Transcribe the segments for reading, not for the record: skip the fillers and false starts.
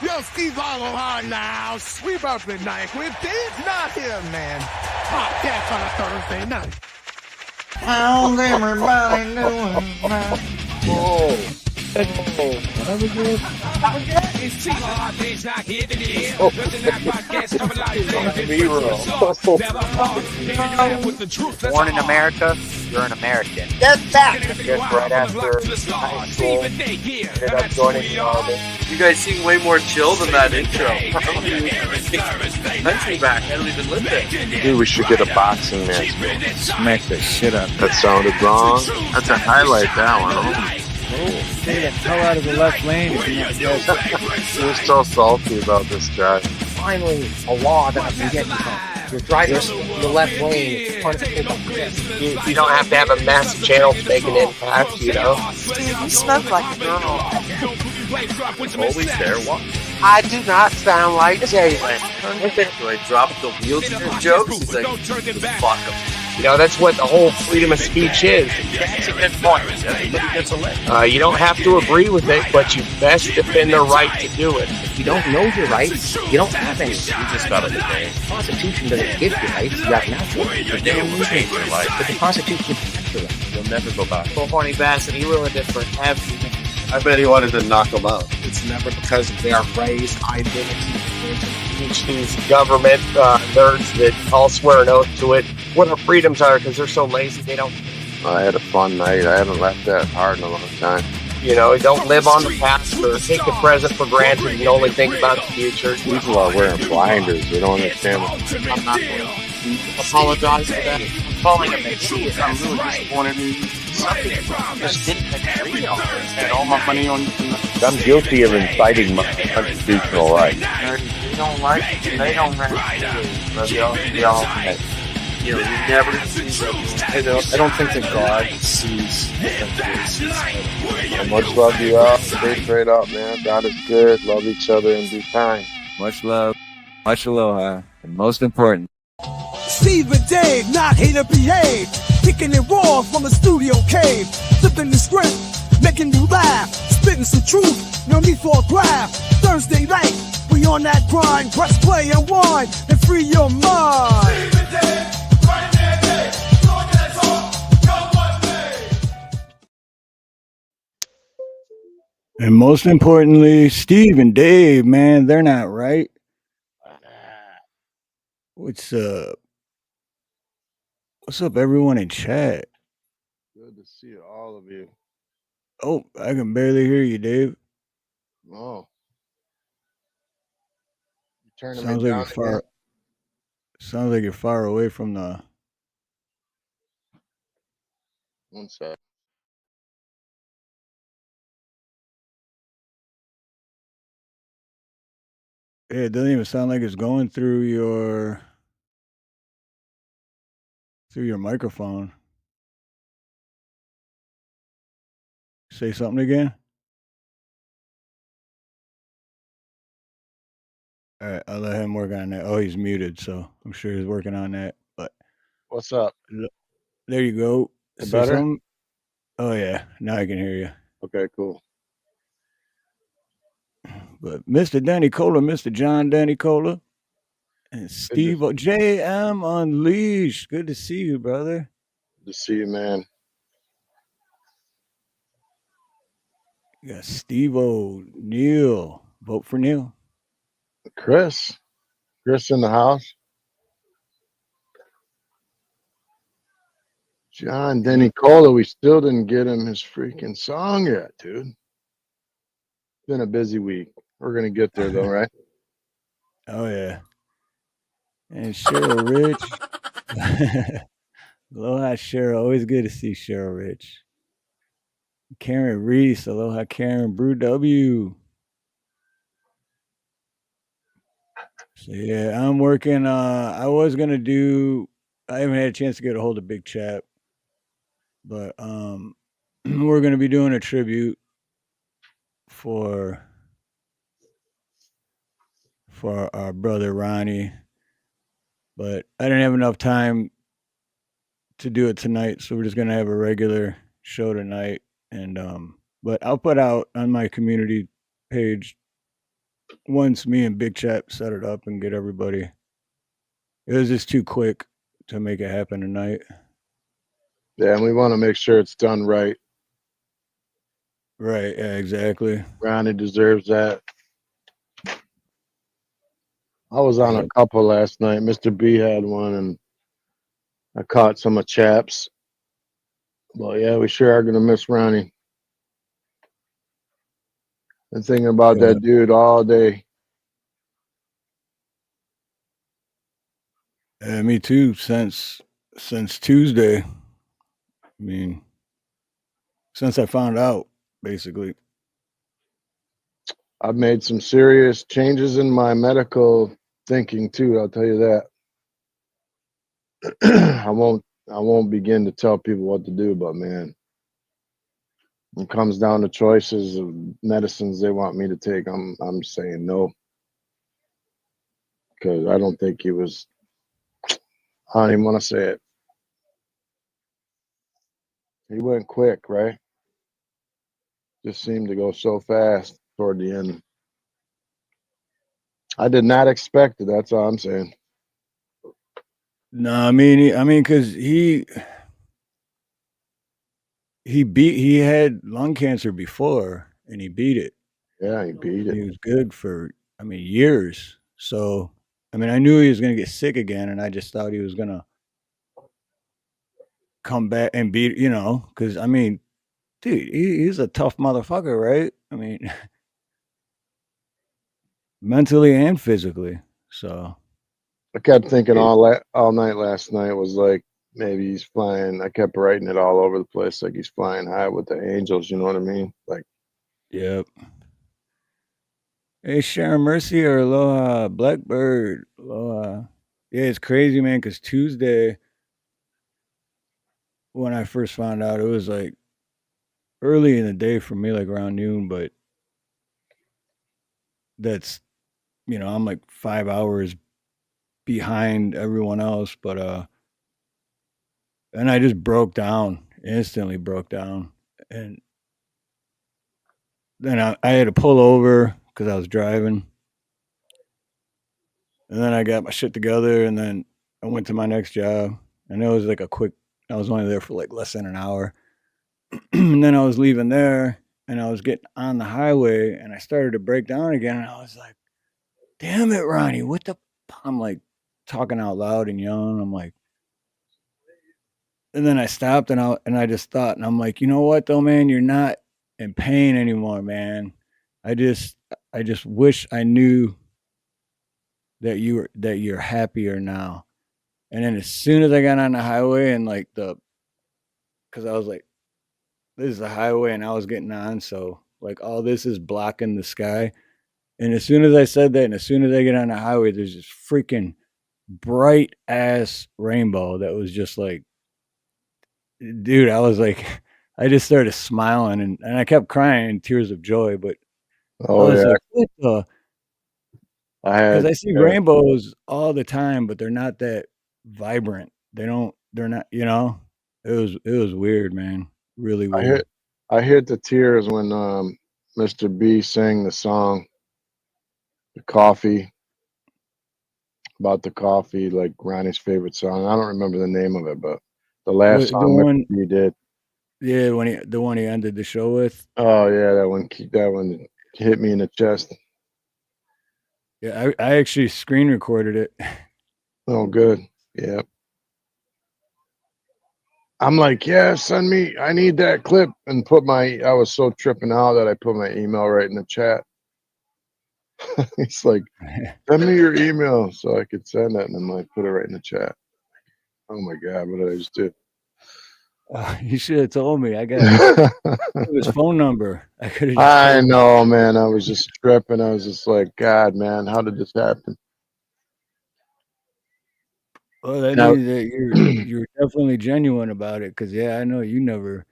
Yo, Steve Harloha now. Sweep up midnight with Dave, not him, man. Podcast on a Thursday night. How's everybody doing? Oh. It's T-Hard days not here to here. Oh. Born in America, you're an American. That's that. Just right after high school, ended up joining the army. You guys seem way more chill than that intro. Country back, I don't even live there. Dude, we should get a boxing match. Smack the shit up. That sounded wrong. That's a highlight, that one. Stay the hell out of the left lane if you're not dead. You're so salty about this guy. Finally, a law that I can get you from. You're driving in the left lane. It's punishable. You don't have to have a massive channel to make an impact, you know? You smoke like a girl. Always there, what? I do not sound like Jalen. Do I drop the wheels in your jokes? He's like, fuck him. You know, that's what the whole freedom of speech is. That's a good point. Everybody gets a leg. You don't have to agree with it, but you best defend the right to do it. If you don't know your rights, you don't have any. You just gotta obey. The Constitution doesn't give you rights, you have natural rights. But they will change your life. But the Constitution protects your rights. You'll never go back. Well, Horny Bassett, he ruined it for everything. I bet he wanted to knock him out. It's never because of their race, identity, These government nerds that all swear an oath to it. What our freedoms are, because they're so lazy, they don't, I had a fun night. I haven't laughed that hard in a long time. you know, don't live on the past or take the present for granted and only think about the future. People are wearing blinders. They don't understand. I'm not going to apologize for that. I'm calling him a idiot. I'm really disappointed in you. Something just didn't agree on. Had all my money on. I'm guilty of inciting my constitutional rights. You don't like it, they don't like it. But y'all, You know, you never see I don't think that God sees Much love to you all. Stay straight up, man. God is good. Love each other and be kind. much love, much aloha, and most important, Steve and Dave, not here to behave. Kicking it raw from a studio cave. Flipping the script, making you laugh. Spitting some truth, no need for a graph. Thursday night, we on that grind. Press play and wine and free your mind. and most importantly, Steve and Dave, man, they're not right. What's up? What's up, everyone in chat? Good to see all of you. Oh, I can barely hear you, Dave. Oh. You turning Sounds me like down you're far. again? Sounds like you're far away from the. One sec. Yeah, it doesn't even sound like it's going through your microphone. Say something again. All right, I'll let him work on that. Oh, he's muted, so I'm sure he's working on that. But What's up? there you go. Is Say better? something. Oh yeah, now I can hear you. Okay, cool. But Mr. Danny Cola, Mr. John Danny Cola, and Steve J.M. Unleashed. Good to see you, brother. Good to see you, man. You got Steve O'Neil. Vote for Neil. Chris in the house. John Denny Cola, we still didn't get him his freaking song yet, dude. Been a busy week. We're gonna get there though, right? Oh yeah. And Cheryl Rich. Aloha Cheryl. Always good to see Cheryl Rich. Karen Reese. Aloha Karen Brew W. So yeah, I'm working. I was gonna do. I haven't had a chance to get a hold of Big Chap, but we're gonna be doing a tribute for our brother Ronnie, but I didn't have enough time to do it tonight, so we're just gonna have a regular show tonight. And but I'll put out on my community page once me and Big Chap set it up and get everybody. It was just too quick to make it happen tonight. Yeah, and we want to make sure it's done right. Right, yeah, exactly. Ronnie deserves that. I was on a Yep. couple last night. Mr. B had one, and I caught some of Chaps. But yeah, we sure are gonna miss Ronnie. Been thinking about Yeah. that dude all day. Yeah, me too. Since Tuesday. I mean, since I found out, basically. I've made some serious changes in my medical thinking too. I'll tell you that. I won't begin to tell people what to do, but man, it comes down to choices of medicines they want me to take. I'm saying no because I don't think he was. I don't even want to say it. He went quick, right? Just seemed to go so fast toward the end. I did not expect it. That's all I'm saying. No, I mean, because he had lung cancer before and he beat it. Yeah, he beat it. He was good for, I mean, years. So, I mean, I knew he was gonna get sick again, and I just thought he was gonna come back and beat, because I mean, dude, he's a tough motherfucker, right? I mean, mentally and physically. So, I kept thinking yeah, all night last night was like maybe he's flying. I kept writing it all over the place like he's flying high with the angels. You know what I mean? Like, yep. Hey, Sharon Mercy or Aloha Blackbird. Aloha. Yeah, it's crazy, man. Because Tuesday, when I first found out, it was like early in the day for me, like around noon. But that's I'm like 5 hours behind everyone else. But and I just broke down, instantly broke down, and then I had to pull over because I was driving, and then I got my shit together, and then I went to my next job, and it was like a quick. I was only there for like less than an hour. And then I was leaving there and I was getting on the highway and I started to break down again. And I was like, damn it, Ronnie, what the? I'm like talking out loud and yelling. I'm like, and then I stopped and I just thought, and I'm like, you know what though, man, you're not in pain anymore, man. I just, I just wish I knew that you're happier now. And then as soon as I got on the highway and like because I was like, this is the highway and I was getting on, so like all this is blocking the sky. And as soon as I said that, and as soon as I get on the highway, there's this freaking bright ass rainbow that was just like, dude, I was like, I just started smiling and I kept crying in tears of joy. But I oh was yeah, like, what the? I Because had. I see rainbows all the time, but they're not that vibrant. They're not, it was weird, man. Really I weird. hit. I hit the tears when Mr. B sang the song, the coffee about the coffee, like Ronnie's favorite song. I don't remember the name of it, but the last What the song one? Mr. B did. Yeah, the one he ended the show with. Oh yeah, that one hit me in the chest. Yeah, I actually screen recorded it. Oh good. Yeah. I'm like, yeah, send me. I need that clip and put my. I was so tripping out that I put my email right in the chat. He's like, send me your email so I could send it, and I'm like, put it right in the chat. Oh my god, what did I just do? You should have told me. I got his phone number. I could have just I told you. know, man. I was just tripping. I was just like, God, man, how did this happen? Well, that And means that you're definitely genuine about it. Cause yeah, I know you never.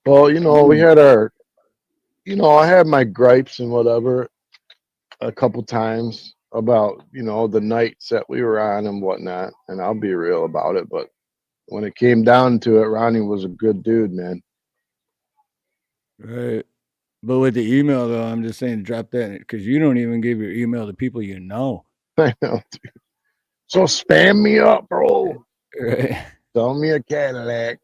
well, we You, had our, I had my gripes and whatever a couple times about, the nights that we were on and whatnot. And I'll be real about it. But when it came down to it, Ronnie was a good dude, man. right. But with the email though, I'm just saying drop that because you don't even give your email to people you know. I know, dude. So spam me up, bro. Right. Sell me a Cadillac.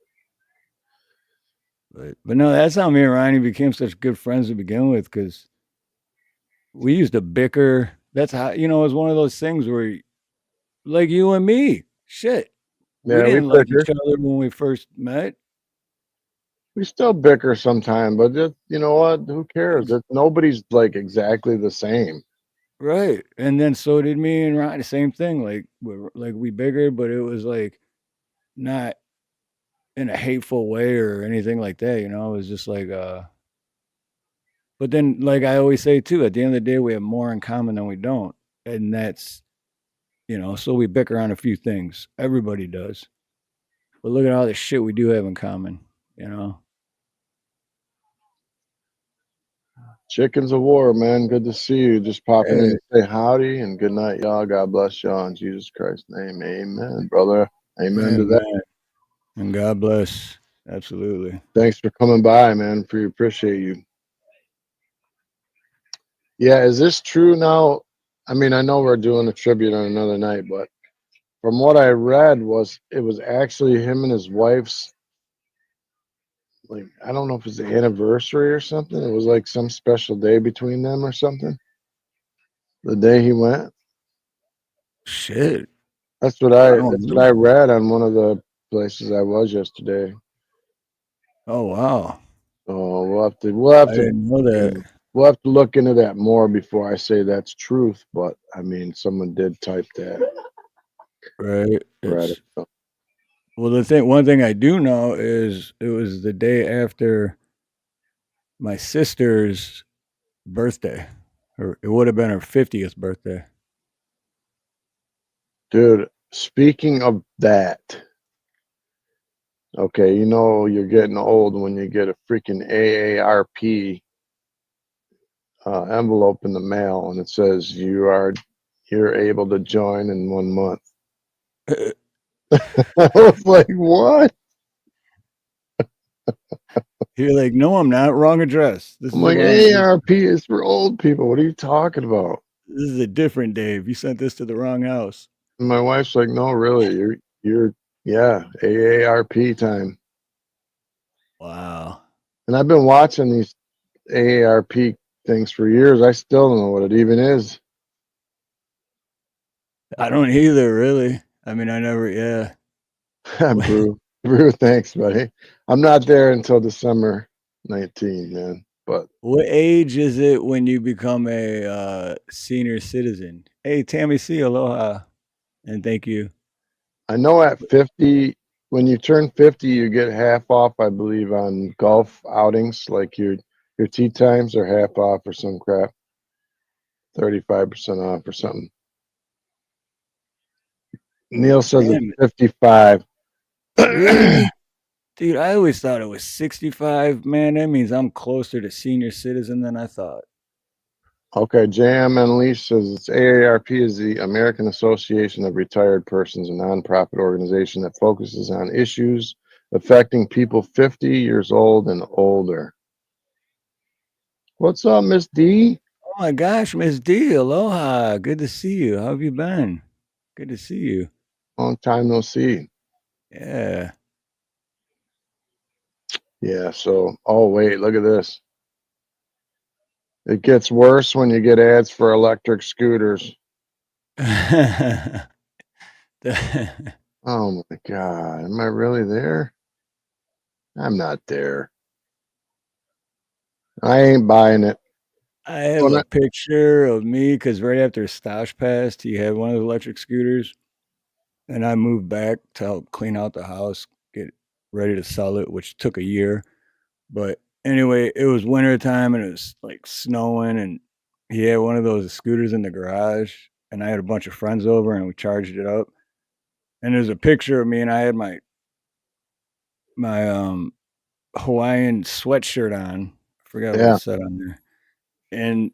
But no, that's how me and Ronnie became such good friends to begin with because we used to bicker. That's how it was one of those things where like you and me. Shit. We Yeah, we didn't like bicker. each other when we first met. We still bicker sometime, but just you know what? Who cares? Nobody's like exactly the same. Right. And then so did me and Ronnie. Same thing. Like we bickered, but it was like not in a hateful way or anything like that. It was just like but then like I always say too, at the end of the day we have more in common than we don't. And that's so we bicker on a few things. Everybody does. But look at all the shit we do have in common, you know. Chickens of war, man. Good to see you. Just popping in Hey, to say howdy and good night, y'all. God bless y'all in Jesus Christ's name. Amen, brother. Amen to that. man. And God bless. Absolutely. Thanks for coming by, man. We appreciate you. Yeah, is this true now? I mean, I know we're doing a tribute on another night, but from what I read it was actually him and his wife's, like, I don't know if it's the anniversary or something. It was like some special day between them or something. The day he went. Shit. That's what I I don't that's what know. I read on one of the places I was yesterday. Oh wow. Oh, we'll have I to didn't know that. we'll have to look into that more before I say that's truth. But I mean, someone did type that. Right. Right. Well, one thing I do know is it was the day after my sister's birthday, or it would have been her 50th birthday. Dude, speaking of that, okay, you're getting old when you get a freaking AARP envelope in the mail and it says you're able to join in 1 month. I was like, what? You're like, no, I'm not. Wrong address. This I'm is the like, wrong. AARP is for old people. What are you talking about? This is a different Dave. You sent this to the wrong house. And my wife's like, no, really, you're yeah, AARP time. Wow. And I've been watching these AARP things for years. I still don't know what it even is. I don't either, really. I mean, I never. Yeah. Brew, thanks, buddy. I'm not there until December 19, man. But What age is it when you become a senior citizen? Hey, Tammy C, aloha, and thank you. I know at 50, when you turn 50, you get half off, I believe, on golf outings. Like your tee times are half off or some crap, 35% off or something. Neil says it's Damn it. 55. Really? Dude, I always thought it was 65. Man, that means I'm closer to senior citizen than I thought. Okay, JM Unleashed says it's AARP is the American Association of Retired Persons, a nonprofit organization that focuses on issues affecting people 50 years old and older. What's up, Miss D? Oh my gosh, Miss D, aloha. Good to see you. How have you been? Good to see you. Long time no see. Yeah. Yeah, so, oh, wait, look at this. It gets worse when you get ads for electric scooters. Oh my God. Am I really there? I'm not there. I ain't buying it. I have a picture of me because right after Stosh passed, he had one of the electric scooters, and I moved back to help clean out the house, get ready to sell it, which took a year. But anyway, it was winter time and it was like snowing, and he had one of those scooters in the garage, and I had a bunch of friends over, and we charged it up. And there's a picture of me, and I had my Hawaiian sweatshirt on. I forgot what it Yeah. said on there. And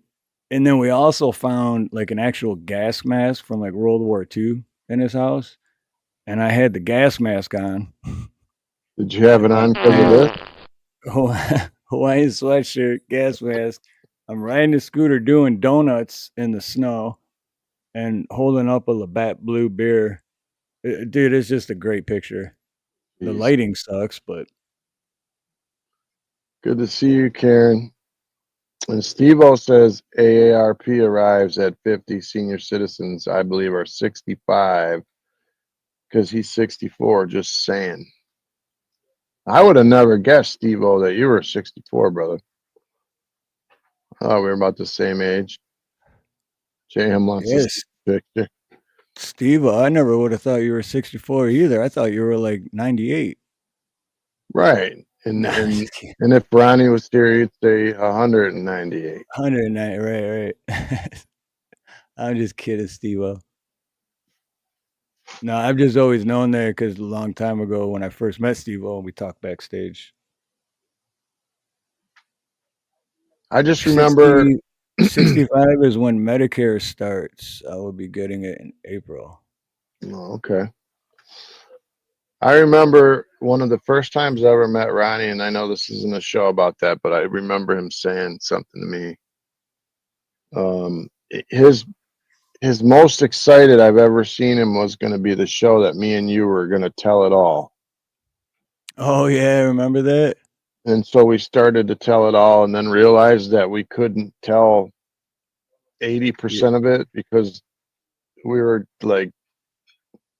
then we also found like an actual gas mask from like World War II in his house, and I had the gas mask on. Did you have it on because of this? Hawaiian sweatshirt, gas mask. I'm riding the scooter doing donuts in the snow and holding up a Labatt Blue beer. Dude, it's just a great picture. The Jeez. lighting sucks, but Good to see you, Karen. And Steve-O says AARP arrives at 50 senior citizens, I believe, are 65 because he's 64. Just saying. I would have never guessed, Steve-O, that you were 64, brother. Oh, we were about the same age. J.M. wants to see yes, the picture. Steve, I never would have thought you were 64 either. I thought you were like 98. Right. And, Nah, I'm and, just kidding. and if Ronnie was here, he'd say 198. 109, right. I'm just kidding, Steve. No, I've just always known that because a long time ago when I first met Steve and we talked backstage. I just 60, remember 65 is when Medicare starts. I will be getting it in April. Oh, okay. I remember one of the first times I ever met Ronnie, and I know this isn't a show about that, but I remember him saying something to me. His most excited I've ever seen him was going to be the show that me and you were going to tell it all. Oh, yeah, remember that? And so we started to tell it all and then realized that we couldn't tell 80% of it because we were like,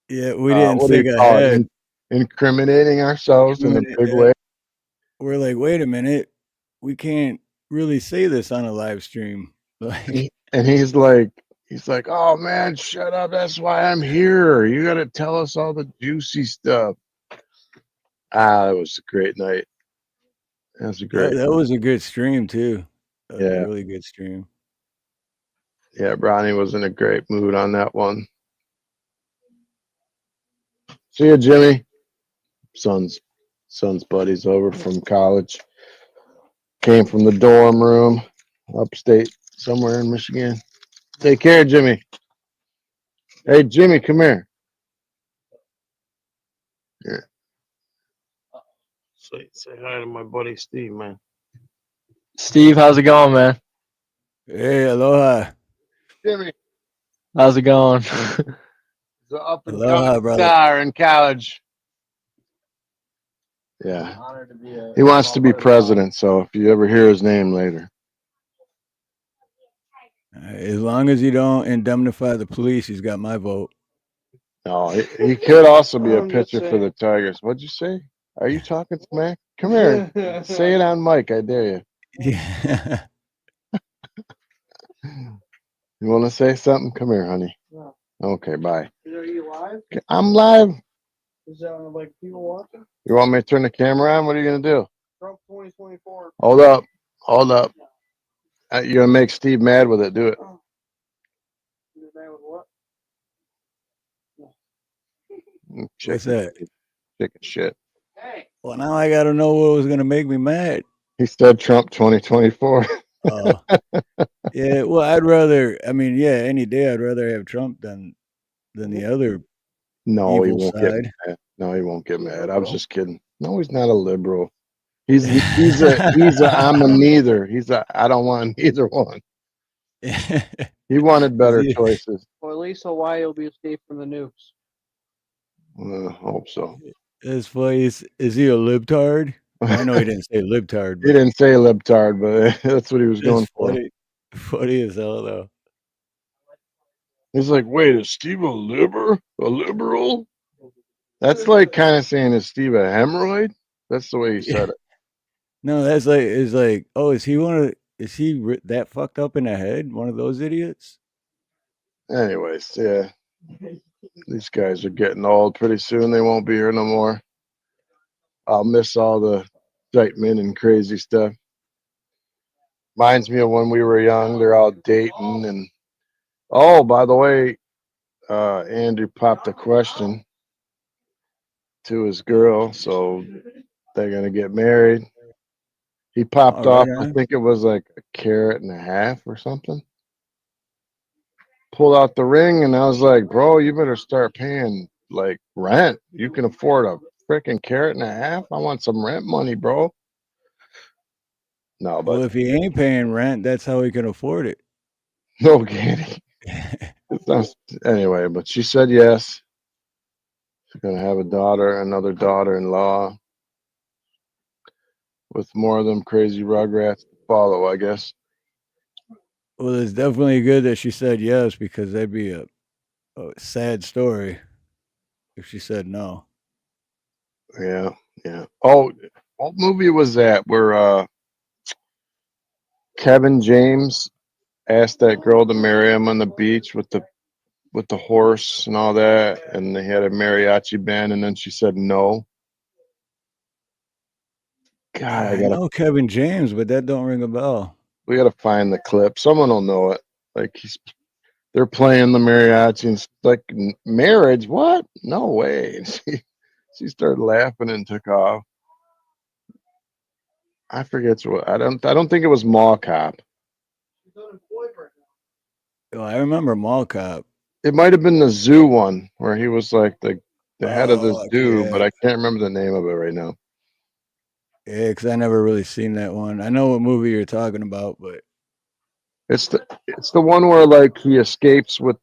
Yeah, we didn't what do you think call it? ahead. Incriminating ourselves in a big way. We're like, wait a minute, we can't really say this on a live stream. Like, And he's like, oh man, shut up. That's why I'm here. You got to tell us all the juicy stuff. It was a great night. It was a great. that was a good stream too. That was a Yeah. really good stream. Yeah. Bronny was in a great mood on that one. See you, Jimmy. Son's buddies over from college. Came from the dorm room upstate somewhere in Michigan. Take care, Jimmy. Hey, Jimmy, come here. Yeah. Say hi to my buddy Steve, man. Steve, how's it going, man? Hey, aloha. Jimmy, How's it going? the up and Aloha, coming brother. star in college. Yeah. He wants to be president, so if you ever hear his name later. As long as you don't indemnify the police, he's got my vote. No, he could also be a pitcher for the Tigers. What'd you say? Are you talking smack? Come here. Say it on mic. I dare you. Yeah. You want to say something? Come here, honey. No. Okay, bye. Are you live? I'm live. Is there like people watching? You want me to turn the camera on? What are you going to do? Trump 2024. Hold up. Hold up. You're going to make Steve mad with it. Do it. You're mad with what? What's that? Chicken shit. Hey. Well, now I got to know what was going to make me mad. He said Trump 2024. Oh. Yeah, well, any day I'd rather have Trump than the other No, he evil won't get side. mad. No, he won't get mad. I was just kidding. No, he's not a liberal. He's a I'm a neither. He's a I don't want neither one. He wanted better choices. Well, at least Hawaii will be escaped from the nukes. Hope so. It's funny. Is he a libtard? I know he didn't say libtard. He didn't say libtard, but that's what he was going for. Funny as hell, though. He's like, wait, is Steve a liberal? That's like kind of saying, is Steve a hemorrhoid? That's the way he said it. No, is he that fucked up in the head? One of those idiots? Anyways, yeah. These guys are getting old. Pretty soon they won't be here no more. I'll miss all the excitement and crazy stuff. Reminds me of when we were young. They're all dating. And oh, by the way, Andrew popped a question to his girl, so they're gonna get married. He popped off, I think it was like a carat and a half or something. Pulled out the ring, and I was like, bro, you better start paying like rent. You can afford a freaking carat and a half. I want some rent money, bro. No, Well, but if he ain't paying rent, that's how he can afford it. no kidding. Anyway, but she said yes. She's gonna have a daughter, another daughter-in-law, with more of them crazy rugrats to follow, I guess. Well, it's definitely good that she said yes because that'd be a sad story if she said no. Yeah, yeah. Oh, what movie was that where Kevin James asked that girl to marry him on the beach with the horse and all that, and they had a mariachi band, and then she said no. God, I know Kevin James, but that don't ring a bell. we gotta find the clip. Someone will know it. Like they're playing the mariachi, and it's like marriage. What? No way. And she started laughing and took off. I forget what. I don't think it was Mall Cop. Oh, I remember Mall Cop. It might have been the zoo one where he was like the head of the Oh, zoo, yeah. but I can't remember the name of it right now. Yeah, because I never really seen that one. I know what movie you're talking about, but It's the one where like he escapes with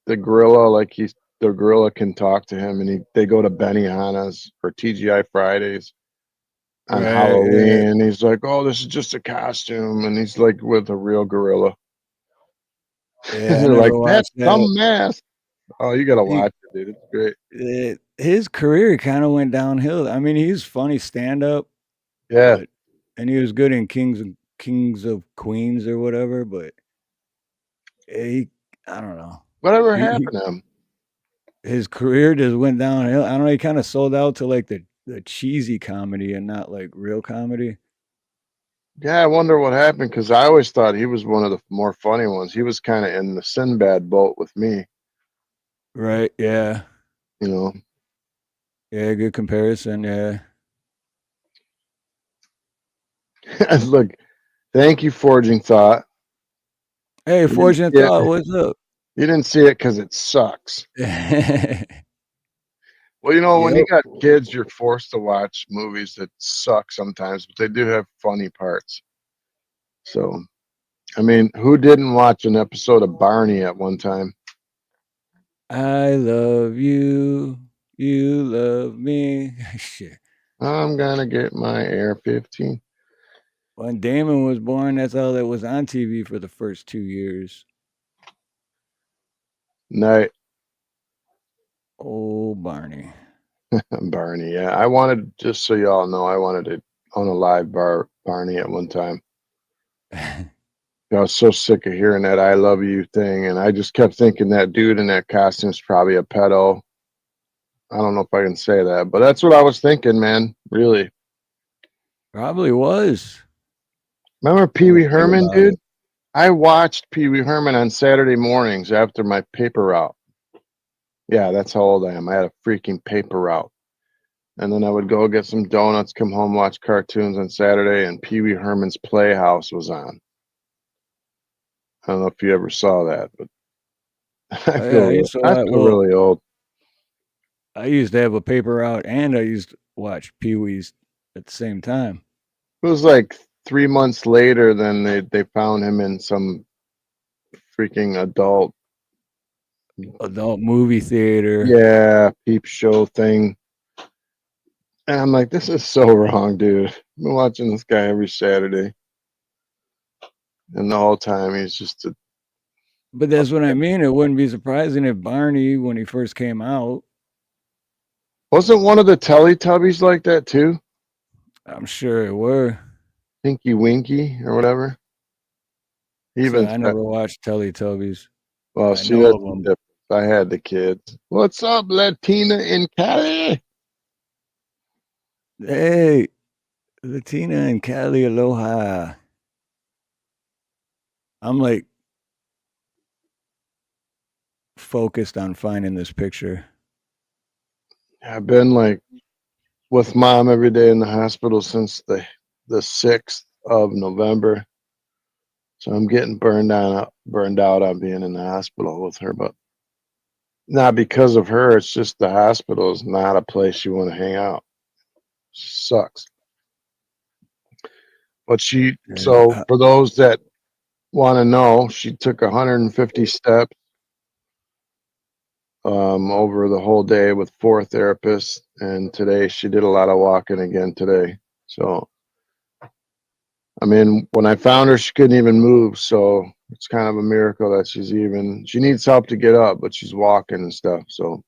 the gorilla, like the gorilla can talk to him, and they go to Benihana's or TGI Fridays on right, yeah. Halloween. He's like, "Oh, this is just a costume," and he's like with a real gorilla. Yeah, And I they're like, never "That's watched that. some mess." Oh, you gotta He, watch it, dude. It's great. his career kind of went downhill. I mean, he's funny stand up, Yeah. but and he was good in Kings of Queens or whatever, but he I don't know. Whatever He happened to him? his career just went downhill. I don't know, he kind of sold out to like the cheesy comedy and not like real comedy. Yeah, I wonder what happened because I always thought he was one of the more funny ones. He was kind of in the Sinbad boat with me, Right, yeah. you know. Yeah, good comparison, yeah. Look, thank you, Forging Thought. Hey, You didn't Fortune see it. Thought, what's up? You didn't see it because it sucks. Well, you know, when you Yep. got kids, you're forced to watch movies that suck sometimes, but they do have funny parts. So, I mean, who didn't watch an episode of Barney at one time? I love you. You love me. Shit. I'm gonna get my Air-15. When Damon was born, that's all that was on TV for the first 2 years. Night, Oh, Barney. Barney. Yeah, I wanted, just so y'all know, I wanted to own a live Barney at one time. I was so sick of hearing that "I love you" thing, and I just kept thinking that dude in that costume is probably a pedo. I don't know if I can say that, but that's what I was thinking, man. Really. Probably was. Remember Now Pee that Wee I think Herman, about dude? it. I watched Pee Wee Herman on Saturday mornings after my paper route. Yeah, that's how old I am. I had a freaking paper route. And then I would go get some donuts, come home, watch cartoons on Saturday, and Pee Wee Herman's Playhouse was on. I don't know if you ever saw that, but Oh, yeah, I used to I watch. feel Well, really old. I used to have a paper route, and I used to watch Pee Wee's at the same time. It was like 3 months later, then they found him in some freaking Adult movie theater. yeah, peep show thing. And I'm like, this is so wrong, dude. I've been watching this guy every Saturday. And the whole time he's just But that's what I mean. It wouldn't be surprising if Barney, when he first came out, wasn't one of the Teletubbies like that too? I'm sure it were. Tinky Winky or whatever. He So even I said, never watched Teletubbies. well, I see, know that's of the them. difference. I had the kids. What's up, Latina in Cali? Hey, Latina and Cali, aloha. I'm like focused on finding this picture. I've been like with mom every day in the hospital since the 6th of November. So I'm getting burned out on being in the hospital with her, but not because of her. It's just the hospital is not a place you want to hang out. Sucks. But Yeah. so for those that want to know, she took 150 steps over the whole day with 4 therapists, and today she did a lot of walking again today. So, I mean, when I found her, she couldn't even move, so it's kind of a miracle that she needs help to get up, but she's walking and stuff. So,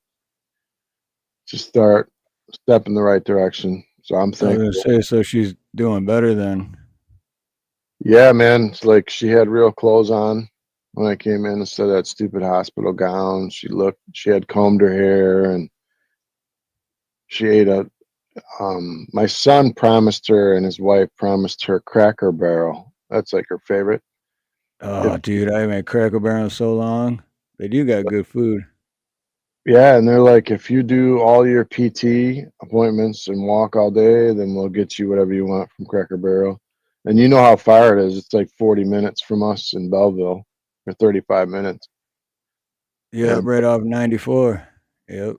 just step in the right direction. So I'm I was thankful. gonna say, so she's doing better then. Yeah, man. It's like she had real clothes on when I came in instead of that stupid hospital gown. She had combed her hair, and she ate my son promised her and his wife promised her Cracker Barrel. That's like her favorite. Oh, dude, I haven't had Cracker Barrel in so long. They do got good food. Yeah, and they're like, if you do all your PT appointments and walk all day, then we'll get you whatever you want from Cracker Barrel. And you know how far it is. It's like 40 minutes from us in Belleville, or 35 minutes. Yep, And right off 94. Yep.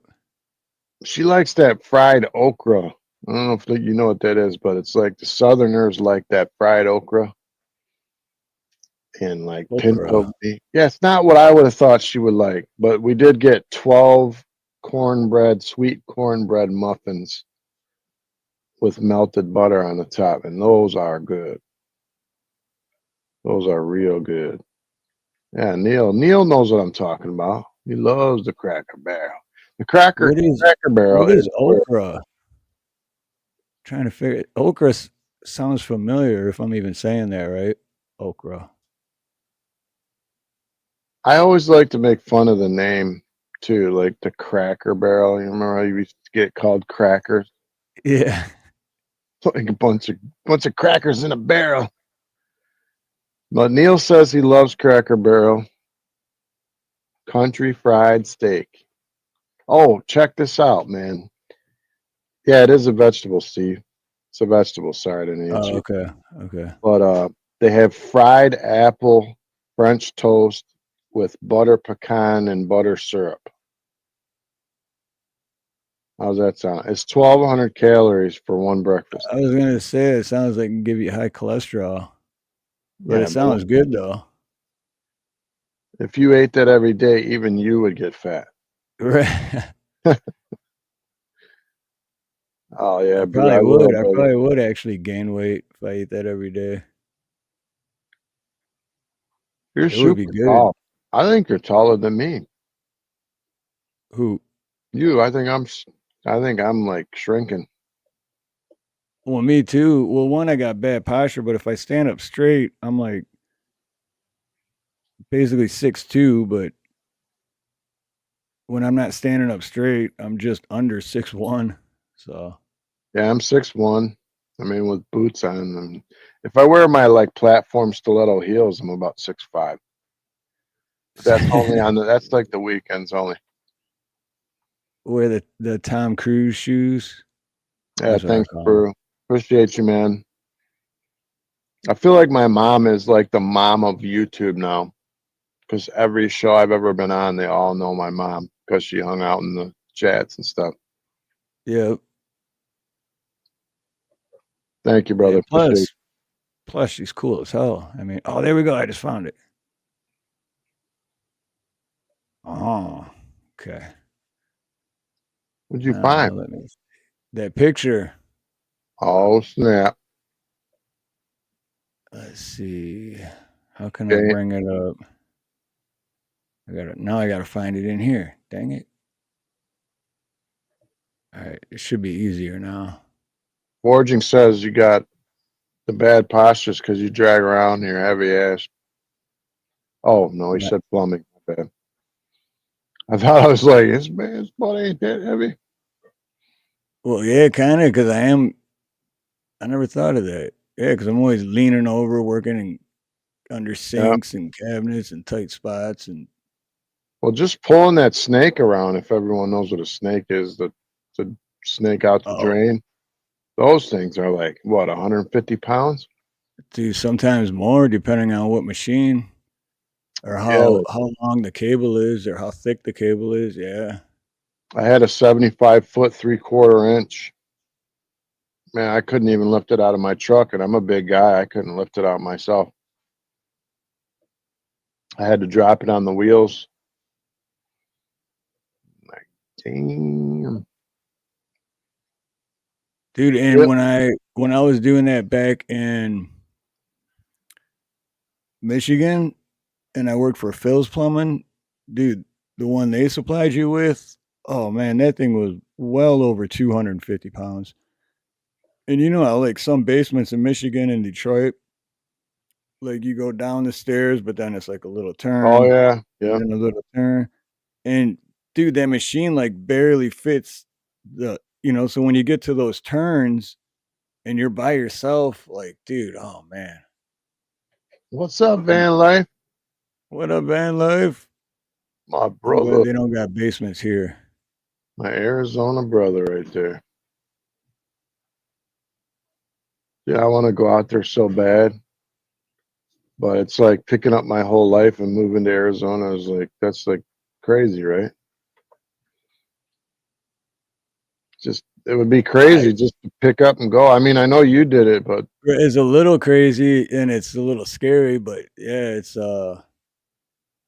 she likes that fried okra. I don't know if you know what that is, but it's like the Southerners like that fried okra and like pinto Okra. beef. Yeah, it's not what I would have thought she would like, but we did get 12 sweet cornbread muffins with melted butter on the top, and those are good. Those are real good. Yeah, Neil knows what I'm talking about. He loves the Cracker Barrel. The Cracker Barrel What is is okra? Trying to figure okra sounds familiar if I'm even saying that right. Okra. I always like to make fun of the name too, like the Cracker Barrel. You remember how you used to get called crackers? Yeah. Like a bunch of crackers in a barrel. But Neil says he loves Cracker Barrel. Country fried steak. Oh, check this out, man. Yeah, it is a vegetable, Steve. It's a vegetable. Sorry, I didn't answer Oh, you. okay. Okay. But they have fried apple French toast with butter pecan and butter syrup. How's that sound? It's 1,200 calories for one breakfast. I was gonna say it sounds like it can give you high cholesterol. But Yeah, it sounds good though. if you ate that every day, even you would get fat. Right. Oh yeah, I but probably I will, would. I buddy. probably would actually gain weight if I ate that every day. You're It would be super good. tall. I think you're taller than me. Who? You, I think I'm like shrinking. Well, me too. Well, one, I got bad posture, but if I stand up straight, I'm like basically 6'2", but when I'm not standing up straight, I'm just under 6'1". So Yeah, I'm 6'1". I mean, with boots on, and if I wear my like platform stiletto heels, I'm about 6'5". But that's only that's like the weekends only. wear the Tom Cruise shoes. Yeah, That's what I thanks call them. for appreciate you, man. I feel like my mom is like the mom of YouTube now, because every show I've ever been on, they all know my mom because she hung out in the chats and stuff. Yeah. Thank you, brother. Yeah. Appreciate it. Plus, she's cool as hell. I mean, oh, there we go. I just found it. Oh, okay. What'd you find? Let me see. That picture. Oh snap! Let's see. How can I Okay. bring it up? I gotta find it in here. Dang it. All right, it should be easier now. Forging says you got the bad postures because you drag around your heavy ass. Oh no, he said plumbing. My bad. I thought I was like, this man's butt ain't that heavy. Well, yeah, kind of, because I never thought of that. Yeah, because I'm always leaning over, working under Yeah. sinks and cabinets and tight spots. And Well, just pulling that snake around, if everyone knows what a snake is, the snake out the oh, drain. Those things are like what, 150 pounds? dude, sometimes more depending on what machine or Yeah, how long the cable is or how thick the cable is. Yeah. I had a 75 foot 3/4 inch Man, I couldn't even lift it out of my truck, and I'm a big guy. I couldn't lift it out myself. I had to drop it on the wheels. Like, damn. Dude, and Yep. when I was doing that back in Michigan and I worked for Phil's Plumbing, dude, the one they supplied you with, oh man, that thing was well over 250 pounds. And you know how like some basements in Michigan and Detroit, like you go down the stairs, but then it's like a little Oh turn yeah, and yeah. then a little turn. And dude, that machine like barely fits so when you get to those turns and you're by yourself, like, dude, oh man. What's up, Van Life? What up, van life? My I'm glad brother, they don't got basements here. my Arizona brother, right there. Yeah, I want to go out there so bad, but it's like picking up my whole life and moving to Arizona is like that's like crazy, right? Just it would be crazy just to pick up and go. I mean, I know you did it, but It's a little crazy and it's a little scary, but yeah, it's I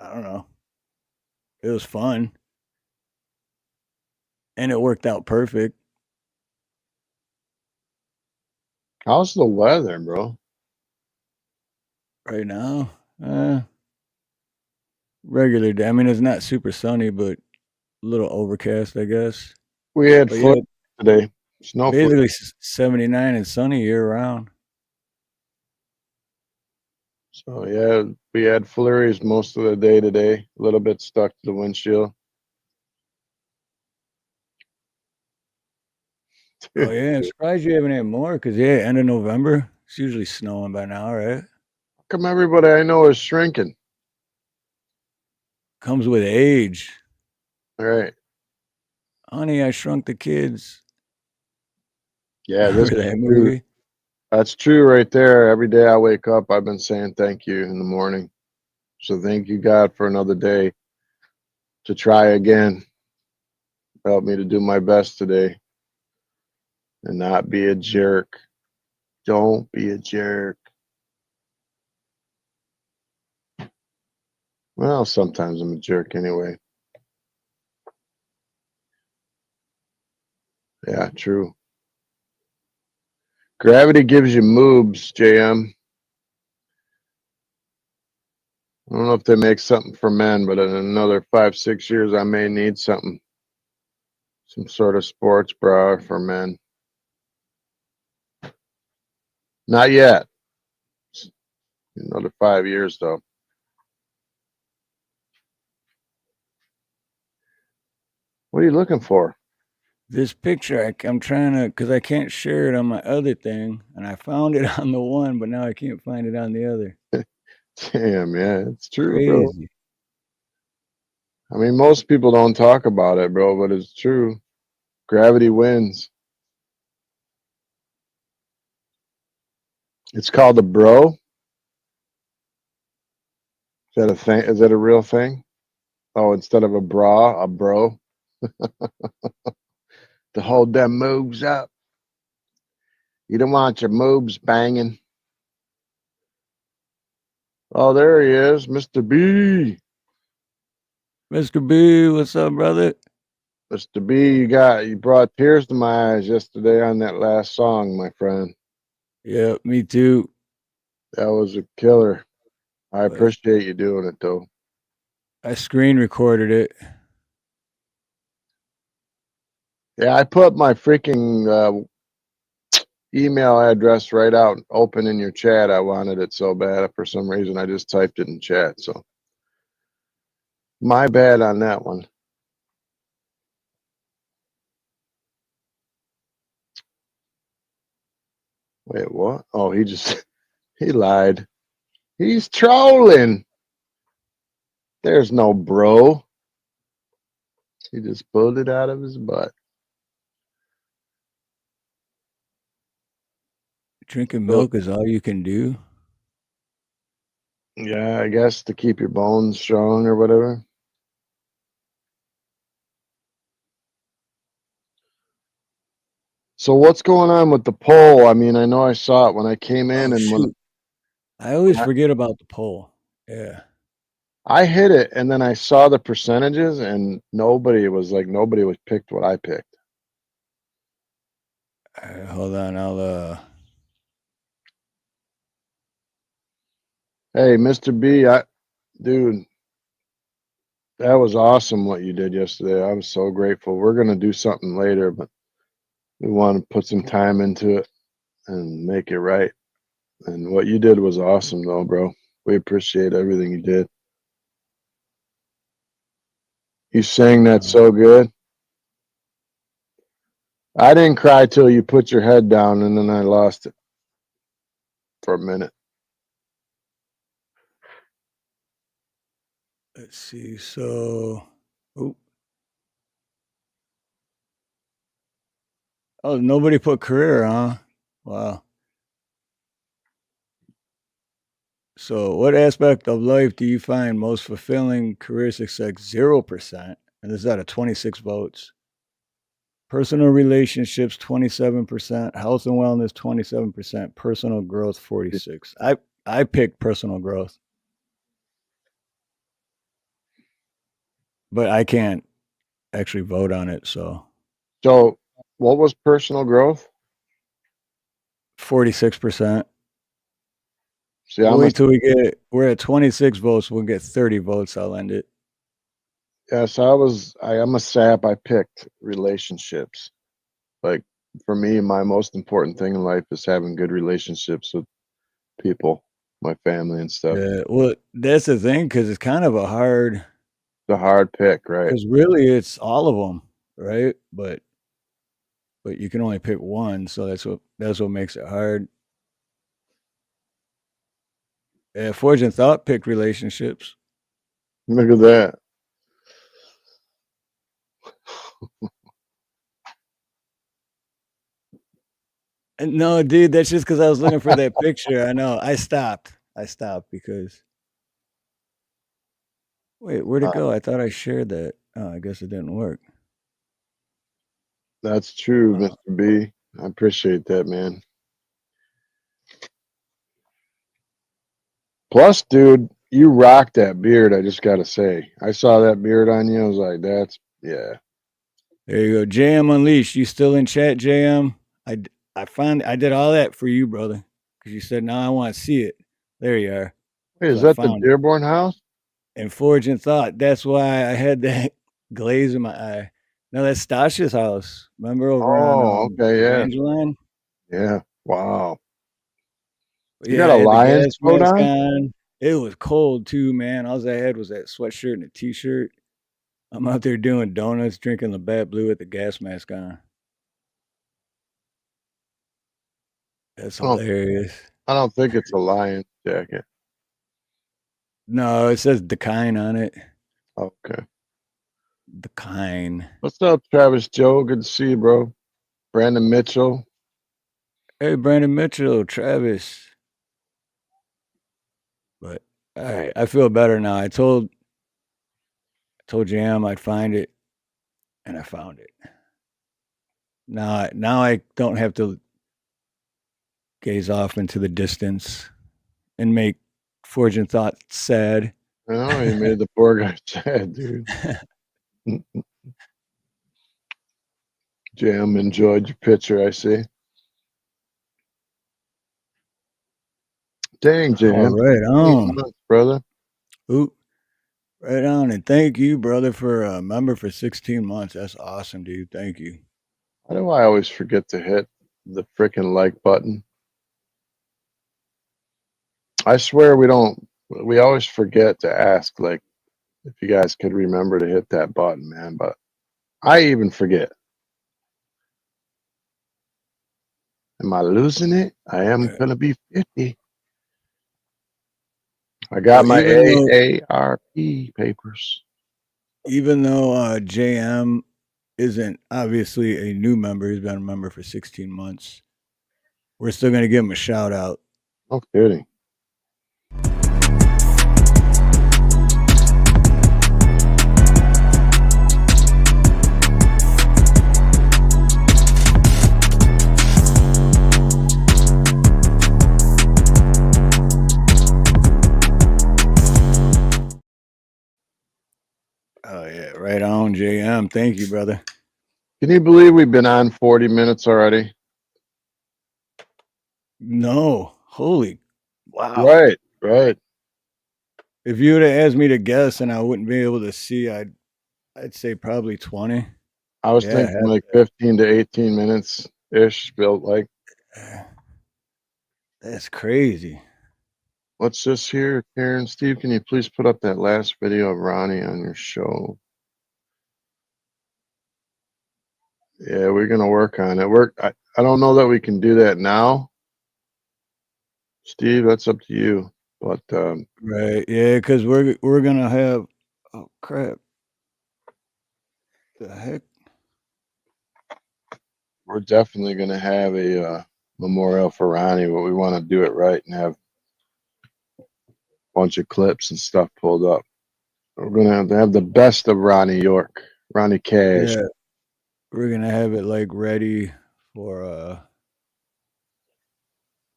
don't know. It was fun and it worked out perfect how's the weather, bro? right now. Regular day. I mean, it's not super sunny, but a little overcast, I guess. We had But yeah, flurries today, snow flurries. basically 79 and sunny year round. So yeah, we had flurries most of the day today. A little bit stuck to the windshield. Oh yeah, I'm surprised you haven't had more because yeah, end of November. It's usually snowing by now, right? How come everybody I know is shrinking? Comes with age. All right. Honey, I Shrunk the Kids. Yeah, this Remember that is true. movie? That's true right there. Every day I wake up, I've been saying thank you in the morning. So thank you, God, for another day to try again. Help me to do my best today and not be a jerk. Don't be a jerk. Well, sometimes I'm a jerk anyway. Yeah, true. Gravity gives you moobs, JM. I don't know if they make something for men, but in another 5, 6 years, I may need something. Some sort of sports bra for men. Not yet. Another 5 years, though. What are you looking for? This picture, I'm trying to, because I can't share it on my other thing, and I found it on the one, but now I can't find it on the other. Damn, yeah, it's true, bro. Crazy. I mean, most people don't talk about it, bro, but it's true. Gravity wins. It's called a bro. Is that a thing? Is that a real thing? Oh, instead of a bra, a bro. To hold them moves up. You don't want your moves banging. Oh, there he is, Mr. B. Mr. B, what's up, brother? Mr. B, you brought tears to my eyes yesterday on that last song, my friend. Yeah, me too. That was a killer. I But appreciate you doing it, though. I screen recorded it. Yeah, I put my freaking email address right out open in your chat. I wanted it so bad. For some reason, I just typed it in chat. So my bad on that one. Wait, what? Oh, he lied. He's trolling. There's no bro. He just pulled it out of his butt. Drinking So, milk is all you can do. yeah, I guess to keep your bones strong or whatever. So what's going on with the poll? I mean, I know I saw it when I came in, Oh and when shoot! I always forget about the poll. Yeah. I hit it, and then I saw the percentages, and nobody was picked what I picked. Hold on, I'll Hey, Mr. B, dude, that was awesome what you did yesterday. I was so grateful. We're gonna do something later, but we want to put some time into it and make it right. And what you did was awesome, though, bro. We appreciate everything you did. You sang that so good. I didn't cry till you put your head down, and then I lost it for a minute. let's see. So, oh, nobody put career, huh? Wow. So, what aspect of life do you find most fulfilling? Career success, 0%. And this is out of 26 votes. Personal relationships, 27%. Health and wellness, 27%. Personal growth, 46. I picked personal growth, but I can't actually vote on it. So, What was personal growth? 46%. See, We'll wait till we're at 26 votes. We'll get 30 votes. I'll end it. Yes, I am a sap. I picked relationships. Like, for me, my most important thing in life is having good relationships with people, my family and stuff. Yeah, well, that's the thing, because it's kind of a hard pick, right? Because really, it's all of them, right? But you can only pick one, so that's what makes it hard. Yeah, Forge and Thought picked relationships. Look at that. And no, dude, that's just because I was looking for that picture. I know. I stopped because. Wait, where'd it go? I thought I shared that. Oh, I guess it didn't work. That's true, Mr. B. I appreciate that, man. Plus, dude, you rock that beard. I just got to say, I saw that beard on you. I was like, yeah. There you go. JM Unleashed. You still in chat, JM? I did all that for you, brother. Because you said, now I want to see it. There you are. Hey, is that the Dearborn house? And Forge and Thought. That's why I had that glaze in my eye. No, that's Stasha's house. Remember over on okay, yeah. Angeline? Yeah. Wow. You got a Lions coat on? It was cold too, man. All I had was that sweatshirt and a t-shirt. I'm out there doing donuts, drinking Labatt Blue with the gas mask on. That's hilarious. I don't think it's a Lions jacket. No, it says Decine on it. Okay. Decine. What's up, Travis Joe? Good to see you, bro. Brandon Mitchell. Hey, Brandon Mitchell, Travis. But all right, I feel better now. I told Jam I'd find it, and I found it. Now I don't have to gaze off into the distance and make Forge and Thought sad. I know, you made the poor guy sad, dude. Jam enjoyed your picture, I see. Dang, Jam. Right on. Brother. Ooh, right on. And thank you, brother, for a member for 16 months. That's awesome, dude. Thank you. Why do I always forget to hit the freaking like button? I swear we always forget to ask, like, if you guys could remember to hit that button, man. But I even forget. Am I losing it? I am going to be 50. I got my AARP papers. Even though JM isn't obviously a new member, he's been a member for 16 months, we're still going to give him a shout out. No kidding. Oh yeah, right on, JM. Thank you, brother. Can you believe we've been on 40 minutes already? No, holy, wow. Right. If you would have asked me to guess and I wouldn't be able to see, I'd say probably 20. I was Yeah, thinking like 15 to 18 minutes ish, built like. That's crazy. What's this here, Karen? Steve, can you please put up that last video of Ronnie on your show? Yeah, we're gonna work on it. I don't know that we can do that now, Steve. That's up to you. But Right, yeah, because we're gonna have. Oh crap! The heck? we're definitely gonna have a memorial for Ronnie, but we want to do it right and have a bunch of clips and stuff pulled up. We're gonna have the best of Ronnie York, Ronnie Cash. Yeah, we're gonna have it like ready for.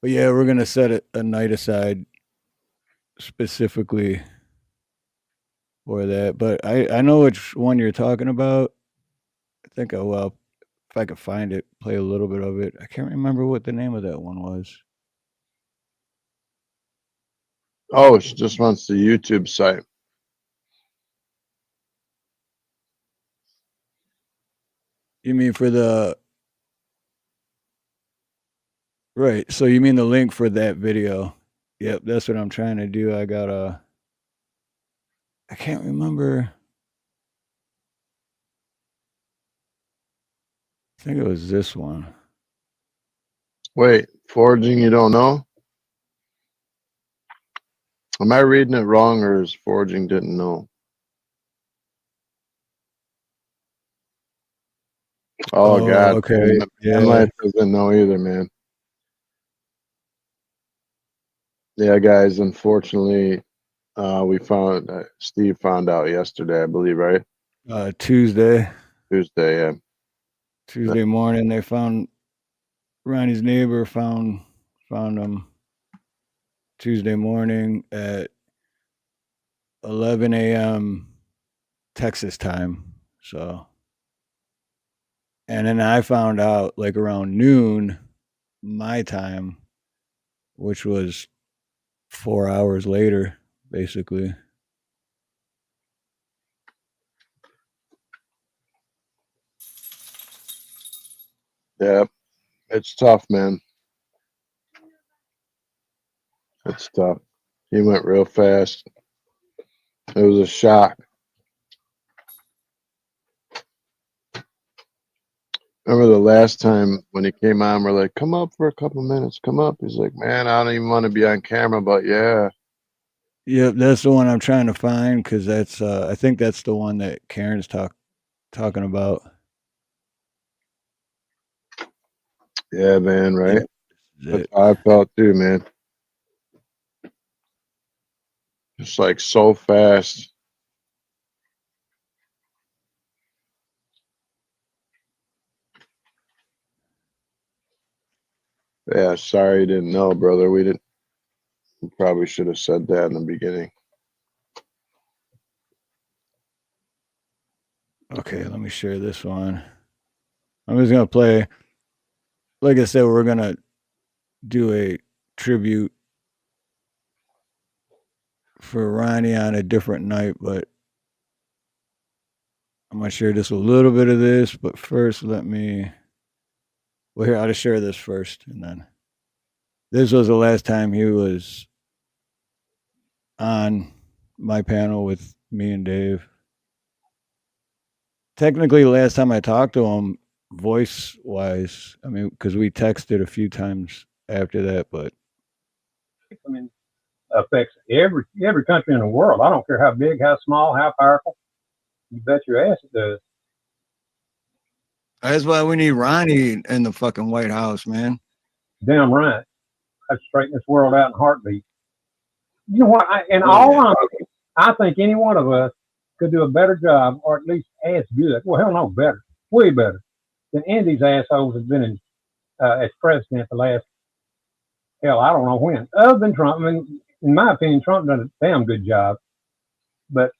But yeah, we're gonna set a night aside specifically for that. But I know which one you're talking about. I think I will. If I could find it, play a little bit of it. I can't remember what the name of that one was. Oh, she just wants the YouTube site. You mean for the right? So you mean the link for that video? Yep, that's what I'm trying to do. I got a. I can't remember. I think it was this one. Wait, foraging you don't know? Am I reading it wrong, or is foraging didn't know? Oh God, okay. Man Life doesn't know either, man. Yeah, guys. Unfortunately, we found Steve found out yesterday, I believe, right? Tuesday. Tuesday, yeah. Tuesday morning, they found Ronnie's neighbor found him Tuesday morning at 11 a.m. Texas time. So, and then I found out like around noon my time, which was 4 hours later, basically. Yeah, it's tough, man. It's tough. He went real fast. It was a shock. Remember the last time when he came on, we're like, come up for a couple minutes, come up. He's like, man, I don't even want to be on camera, but yeah. Yep, that's the one I'm trying to find because that's I think that's the one that Karen's talking about. Yeah, man, right? Yeah, That's how I felt too, man. Just like so fast. Yeah, sorry you didn't know, brother. We probably should have said that in the beginning. Okay, let me share this one. I'm just gonna play. Like I said, we're gonna do a tribute for Ronnie on a different night, but I'm gonna share just a little bit of this. But first, let me. Well, here I'll just share this first, and then this was the last time he was on my panel with me and Dave. Technically, the last time I talked to him, voice wise, I mean, because we texted a few times after that, but I mean, affects every country in the world. I don't care how big, how small, how powerful. You bet your ass it does. that's why we need Ronnie in the fucking White House, man. Damn right. I'd straighten this world out in a heartbeat. You know what? I think any one of us could do a better job, or at least as good. Well, hell no, better, way better than any of these assholes has been in as president the last hell, I don't know when. Other than Trump, I mean, in my opinion, Trump done a damn good job. But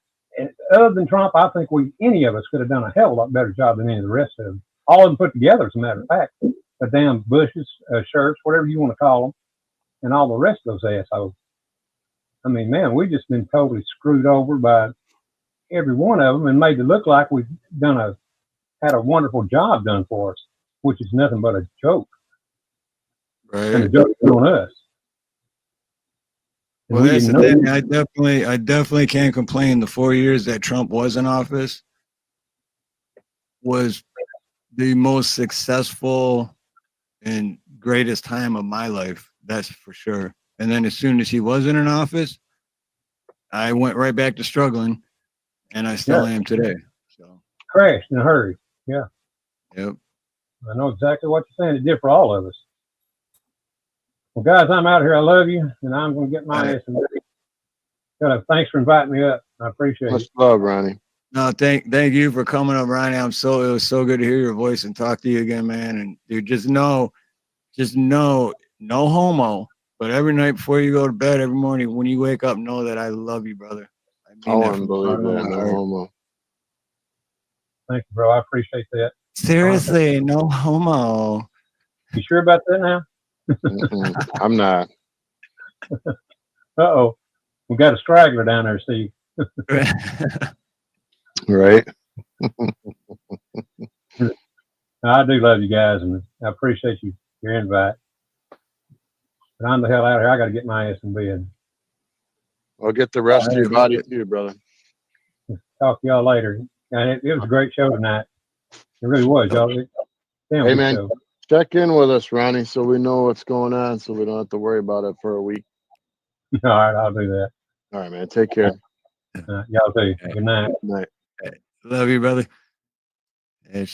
other than Trump, I think any of us could have done a hell of a lot better job than any of the rest of them. All of them put together, as a matter of fact. The damn Bushes, shirts, whatever you want to call them, and all the rest of those assholes. I mean, man, we've just been totally screwed over by every one of them and made it look like we've had a wonderful job done for us, which is nothing but a joke. Right. And the joke is on us. And Well, we that's the didn't know. thing. I definitely can't complain. The 4 years that Trump was in office was the most successful and greatest time of my life. That's for sure. And then as soon as he wasn't in office, I went right back to struggling, and I still am today. So crashed in a hurry. Yeah. Yep. I know exactly what you're saying. It did for all of us. Well, guys, I'm out here. I love you, and I'm going to get my ass in bed. Thanks for inviting me up. I appreciate Much it. love, Ronnie. No, thank you for coming up, Ronnie. It was so good to hear your voice and talk to you again, man. And dude, just know, no homo. But every night before you go to bed, every morning when you wake up, know that I love you, brother. I mean that from the Believe bottom of that. my No heart. homo. Thank you, bro. I appreciate that. Seriously, no homo. You sure about that now? I'm not. Uh-oh. We got a straggler down there, Steve. Right. I do love you guys, and I appreciate your invite. But I'm the hell out of here. I got to get my ass in bed. I'll get the rest of your body too, brother. Talk to y'all later. And it was a great show tonight. It really was, y'all. Damn Hey, good man, show. check in with us, Ronnie, so we know what's going on, so we don't have to worry about it for a week. All right, I'll do that. All right, man. Take care. Y'all too. Good night. Good night. Love you, brother. Hey,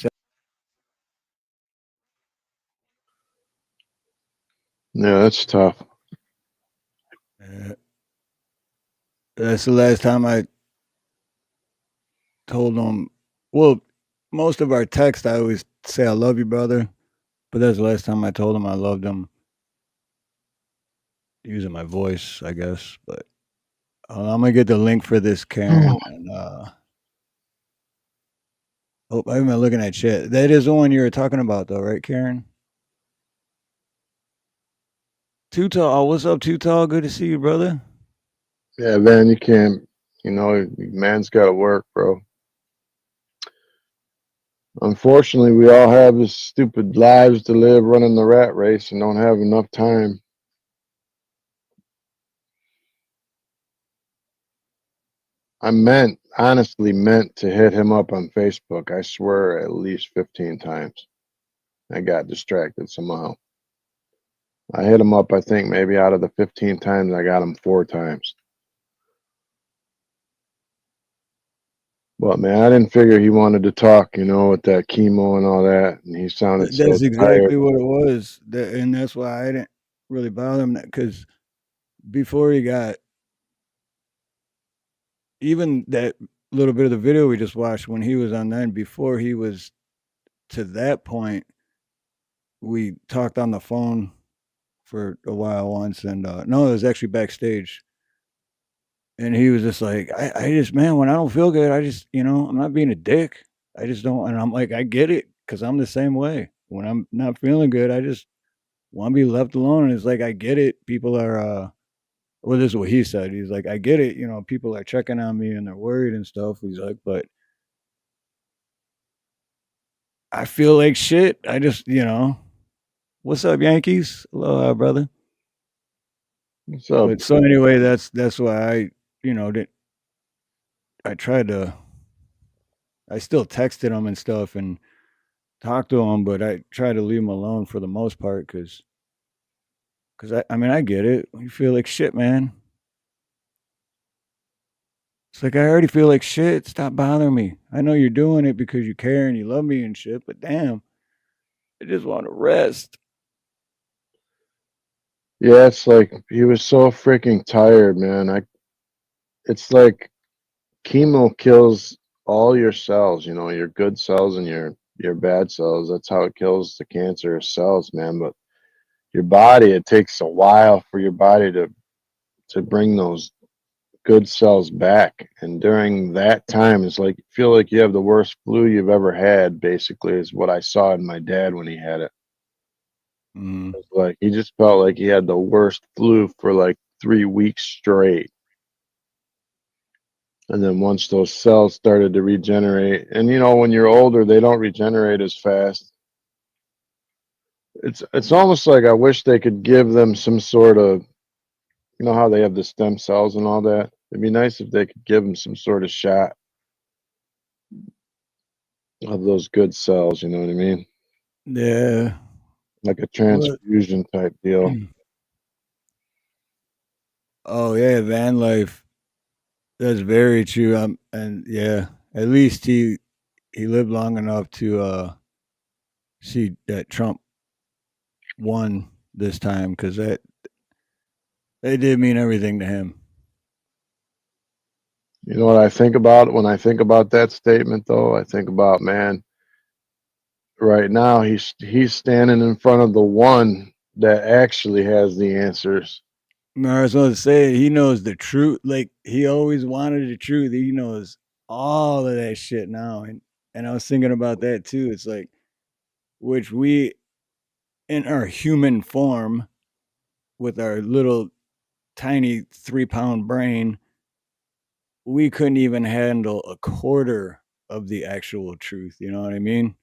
Yeah, that's tough. That's the last time I told him. Well, most of our text, I always say I love you, brother. But that's the last time I told him I loved him. Using my voice, I guess. But I'm gonna get the link for this, Karen. And oh, I'm looking at chat. That is the one you were talking about, though, right, Karen? Too Tall. What's up, Too Tall? Good to see you, brother. Yeah, man, you can't. Man's got to work, bro. Unfortunately, we all have this stupid lives to live running the rat race and don't have enough time. I honestly meant to hit him up on Facebook. I swear at least 15 times. I got distracted somehow. I hit him up, I think maybe out of the 15 times, I got him 4 times. But man, I didn't figure he wanted to talk, with that chemo and all that. And he sounded so That's exactly tired. what it was. And that's why I didn't really bother him. Because before he got, even that little bit of the video we just watched when he was on that, before he was to that point, we talked on the phone for a while once. And no, it was actually backstage. And he was just like, I just, man, when I don't feel good, I just, I'm not being a dick. I just don't. And I'm like, I get it, because I'm the same way. When I'm not feeling good, I just want to be left alone. And it's like, I get it. People are, well, this is what he said. He's like, I get it. People are checking on me and they're worried and stuff. He's like, but I feel like shit. I just, what's up, Yankees? Hello, brother. What's up? But so anyway, that's why I, didn't. I tried to. I still texted him and stuff and talked to him, but I tried to leave him alone for the most part because I mean, I get it. You feel like shit, man. It's like, I already feel like shit. Stop bothering me. I know you're doing it because you care and you love me and shit, but damn, I just want to rest. Yeah, it's like he was so freaking tired, man. It's like chemo kills all your cells, your good cells and your bad cells. That's how it kills the cancerous cells, man. But your body, it takes a while for your body to bring those good cells back. And during that time, it's like you feel like you have the worst flu you've ever had. Basically, is what I saw in my dad when he had it. Mhm. It's like he just felt like he had the worst flu for like 3 weeks straight. And then once those cells started to regenerate, and you know, when you're older, they don't regenerate as fast. It's almost like I wish they could give them some sort of, you know how they have the stem cells and all that. It'd be nice if they could give them some sort of shot of those good cells. You know what I mean? Yeah. Like a What? transfusion type deal. Oh yeah, van life. That's very true. And yeah, at least he lived long enough to see that Trump won this time because that did mean everything to him. You know what I think about when I think about that statement, though? I think about, man, right now he's standing in front of the one that actually has the answers. I was going to say he knows the truth. Like he always wanted the truth. He knows all of that shit now, and I was thinking about that too. It's like which we in our human form with our little tiny 3-pound brain, we couldn't even handle a quarter of the actual truth. You know what I mean?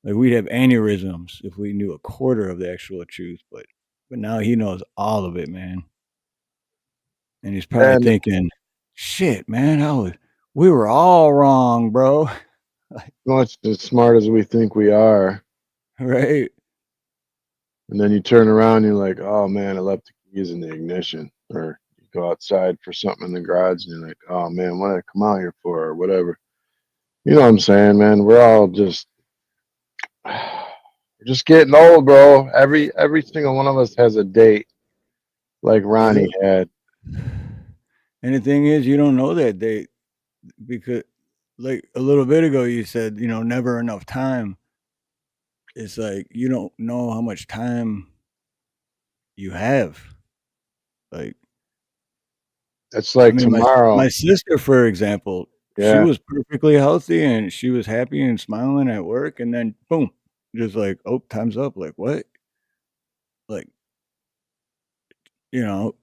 Like we'd have aneurysms if we knew a quarter of the actual truth, but now he knows all of it, man. And he's probably And thinking, "Shit, man, we were all wrong, bro." much as smart as we think we are, Right? and then you turn around and you're like, oh man, I left the keys in the ignition. Or you go outside for something in the garage and you're like, oh man, what did I come out here for? Or whatever. You know what I'm saying, man? We're all just we're just getting old, bro. Every single one of us has a date like Yeah. Ronnie had. And the thing is, you don't know that date because, like a little bit ago, you said, never enough time. It's like you don't know how much time you have. Like, It's I like mean, my tomorrow. sister, for example, she Yeah. was perfectly healthy and she was happy and smiling at work, and then boom, just like, oh, time's up. Like what? Like, you know,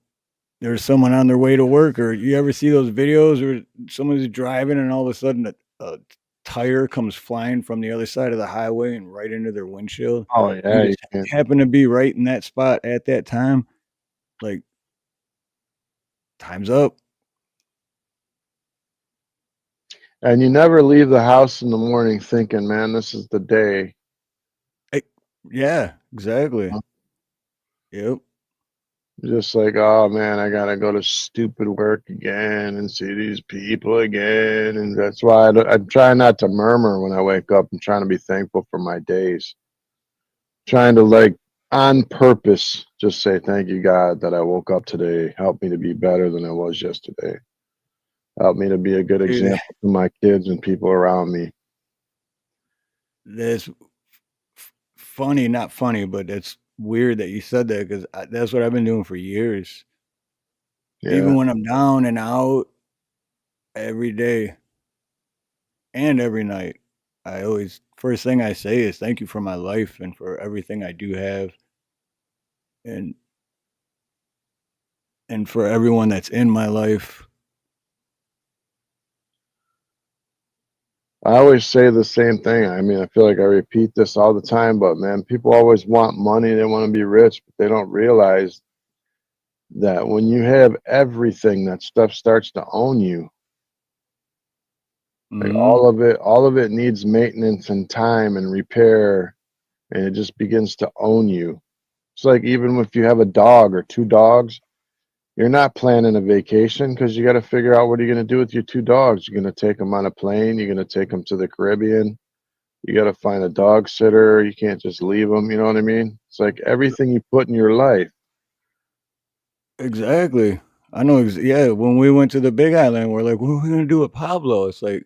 there's someone on their way to work, or you ever see those videos where someone's driving and all of a sudden a tire comes flying from the other side of the highway and right into their windshield. Oh You yeah, you just can. happen to be right in that spot at that time. Like, time's up. And you never leave the house in the morning thinking, man, this is the day. Eh, yeah, exactly. Yep. Just like, oh man, I gotta go to stupid work again and see these people again, and that's why I'm trying not to murmur when I wake up. I'm trying to be thankful for my days. Trying to like on purpose just say thank you, God, that I woke up today. Help me to be better than I was yesterday. Help me to be a good Dude, example to my kids and people around me. that's funny, not funny, but it's weird that you said that because that's what I've been doing for years. Yeah, Even when I'm down and out every day and every night, I always, first thing I say is thank you for my life and for everything I do have and for everyone that's in my life. I always say the same thing. I mean, I feel like I repeat this all the time, but man, people always want money. They want to be rich, but they don't realize that when you have everything, that stuff starts to own you. Like Mhm. all of it needs maintenance and time and repair, and it just begins to own you. It's like even if you have a dog or two dogs, you're not planning a vacation because you got to figure out what are you going to do with your two dogs. You're going to take them on a plane. You're going to take them to the Caribbean. You got to find a dog sitter. You can't just leave them. You know what I mean? It's like everything you put in your life. Exactly. I know. Yeah. When we went to the Big Island, we're like, what are we going to do with Pablo? It's like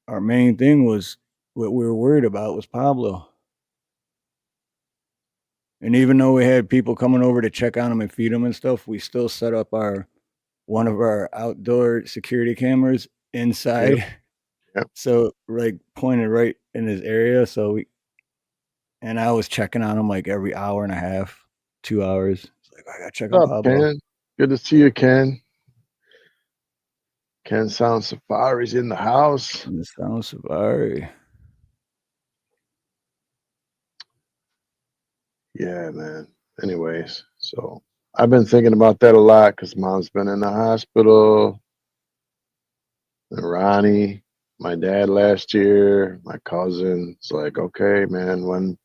our main thing was what we were worried about was Pablo. And even though we had people coming over to check on him and feed him and stuff, we still set up our one of our outdoor security cameras inside. Yep. So like pointed right in his area. And I was checking on him like every hour and a half, 2 hours. It's like I gotta check on What's up, Pablo. Ken? Good to see you, Ken. Ken Sound Safari's in the house. The Sound Safari. Yeah, man. Anyways, so I've been thinking about that a lot because Mom's been in the hospital. And Ronnie, my dad last year, my cousin. It's like, okay, man, when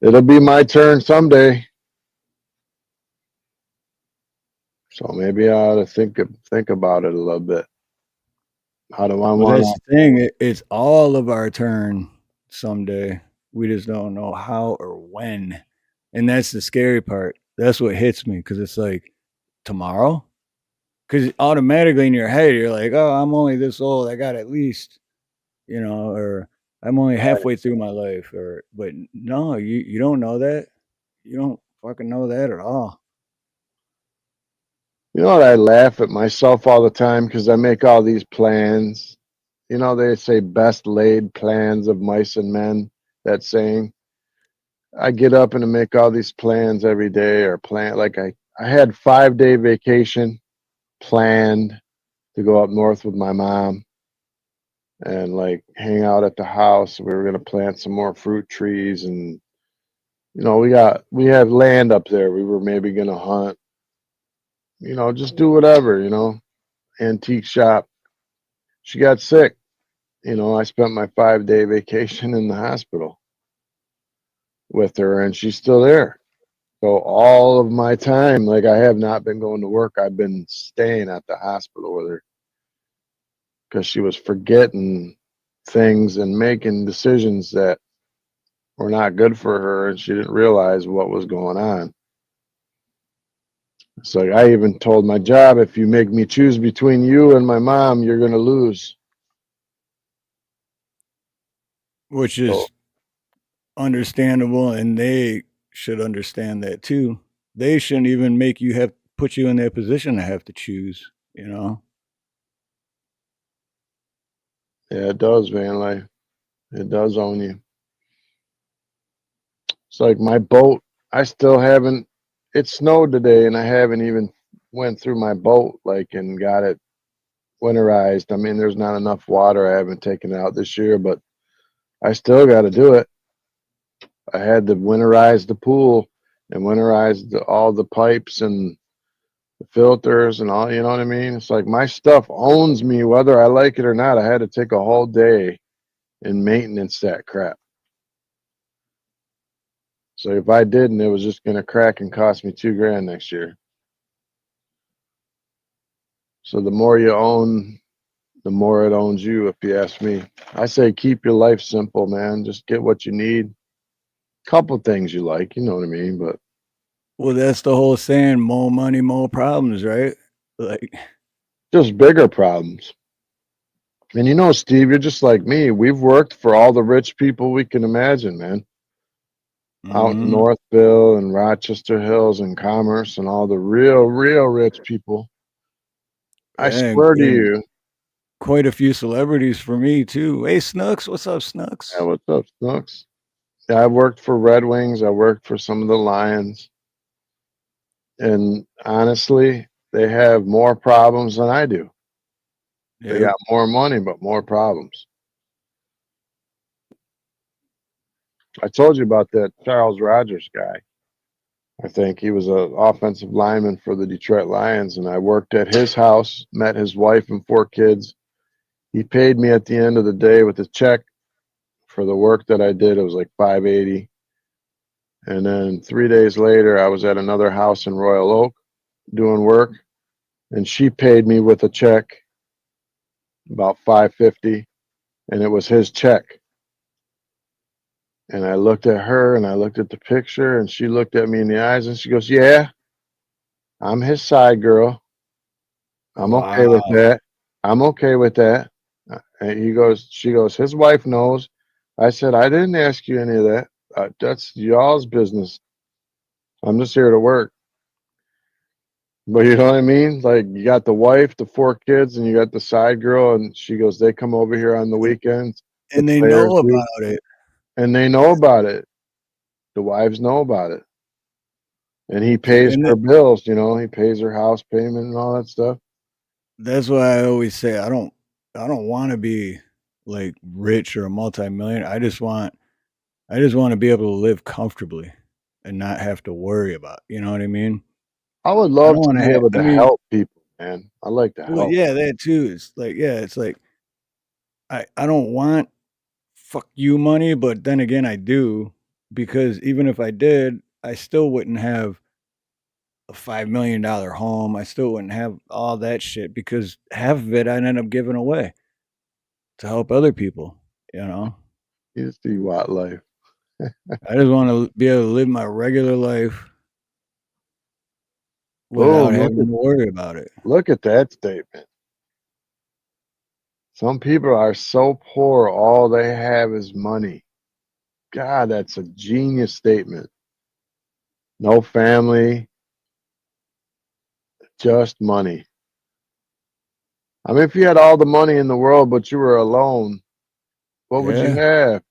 it'll be my turn someday. So maybe I ought to think about it a little bit. How do I Well, want that's to? the thing. It's all of our turn someday. We just don't know how or when. And that's the scary part. That's what hits me because it's like tomorrow. Because automatically in your head, you're like, oh, I'm only this old. I got at least, or I'm only halfway through my life. But no, you don't know that. You don't fucking know that at all. You know what? I laugh at myself all the time because I make all these plans. You know, they say best laid plans of mice and men. That saying. I get up and I make all these plans every day or plan like I had 5-day vacation planned to go up north with my mom and like hang out at the house. We were gonna plant some more fruit trees and we have land up there. We were maybe gonna hunt, just do whatever, antique shop. She got sick. I spent my 5-day vacation in the hospital with her and she's still there. So all of my time, like I have not been going to work. I've been staying at the hospital with her because she was forgetting things and making decisions that were not good for her, and she didn't realize what was going on. It's like I even told my job, if you make me choose between you and my mom, you're going to lose. Which So is understandable, and they should understand that too. They shouldn't even make you have put you in that position to have to choose, yeah, it does, man. Like it does own you. It's like my boat. I still haven't. It snowed today, and I haven't even went through my boat like and got it winterized. I mean, there's not enough water. I haven't taken it out this year, but I still got to do it. I had to winterize the pool and winterize all the pipes and the filters and all. You know what I mean? It's like my stuff owns me, whether I like it or not. I had to take a whole day and maintenance that crap. So if I didn't, it was just going to crack and cost me $2,000 next year. So the more you own, the more it owns you, if you ask me. I say keep your life simple, man. Just get what you need. Couple things you like, you know what I mean? But Well, that's the whole saying, more money, more problems, right? Like, just bigger problems. And Steve, you're just like me. We've worked for all the rich people we can imagine, man. Out in Northville and Rochester Hills and Commerce and all the real, real rich people. I and, swear to and you. quite a few celebrities for me too. Hey, Snooks, what's up, Snooks? Yeah, what's up, Snooks? Yeah, I worked for Red Wings. I worked for some of the Lions. And honestly, they have more problems than I do. They got more money, but more problems. I told you about that Charles Rogers guy. I think he was an offensive lineman for the Detroit Lions, and I worked at his house, met his wife and 4 kids. He paid me at the end of the day with a check for the work that I did. It was like $580. And then 3 days later, I was at another house in Royal Oak doing work, and she paid me with a check, about $550, and it was his check. And I looked at her and I looked at the picture, and she looked at me in the eyes and she goes, "Yeah, I'm his side girl. I'm okay with that. I'm okay with that." And she goes, "His wife knows." I said, "I didn't ask you any of that. That's y'all's business. I'm just here to work." But you know what I mean? Like you got the wife, the 4 kids, and you got the side girl, and she goes, they come over here on the weekends, the And they players know do, about it. and they know about it. The wives know about it. And he pays And her bills, you know, he pays her house payment and all that stuff. that's why I always say I don't wanna be, like, rich or a multimillionaire. I just wanna be able to live comfortably and not have to worry about, you know what I mean? I would I love don't to wanna be able I to mean, help people, man. I like to well, help. yeah, that too. It's like, yeah, it's like I don't want fuck you money, but then again, I do because even if I did, I still wouldn't have a $5 million home. I still wouldn't have all that shit because half of it I'd end up giving away to help other people, you know? You just see what life. I just want to be able to live my regular life without Boom, having to worry about it. look at that statement. Some people are so poor, all they have is money. God, that's a genius statement. No family, just money. I mean, if you had all the money in the world, but you were alone, what would you Yeah, have?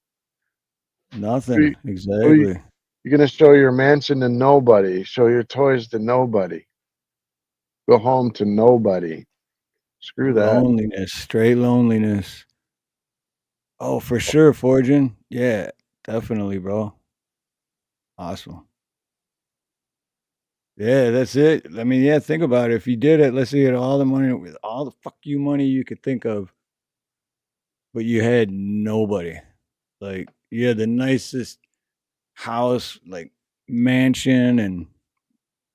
Who, nothing. who you, Exactly. you're going to show your mansion to nobody, show your toys to nobody, go home to nobody. Screw that. Loneliness, straight loneliness. Oh, for sure, Fortune. Yeah, definitely, bro. Awesome. Yeah, that's it. I mean, yeah, think about it. If you did it, let's say you had all the money with all the fuck you money you could think of, but you had nobody. Like you had the nicest house, like mansion, and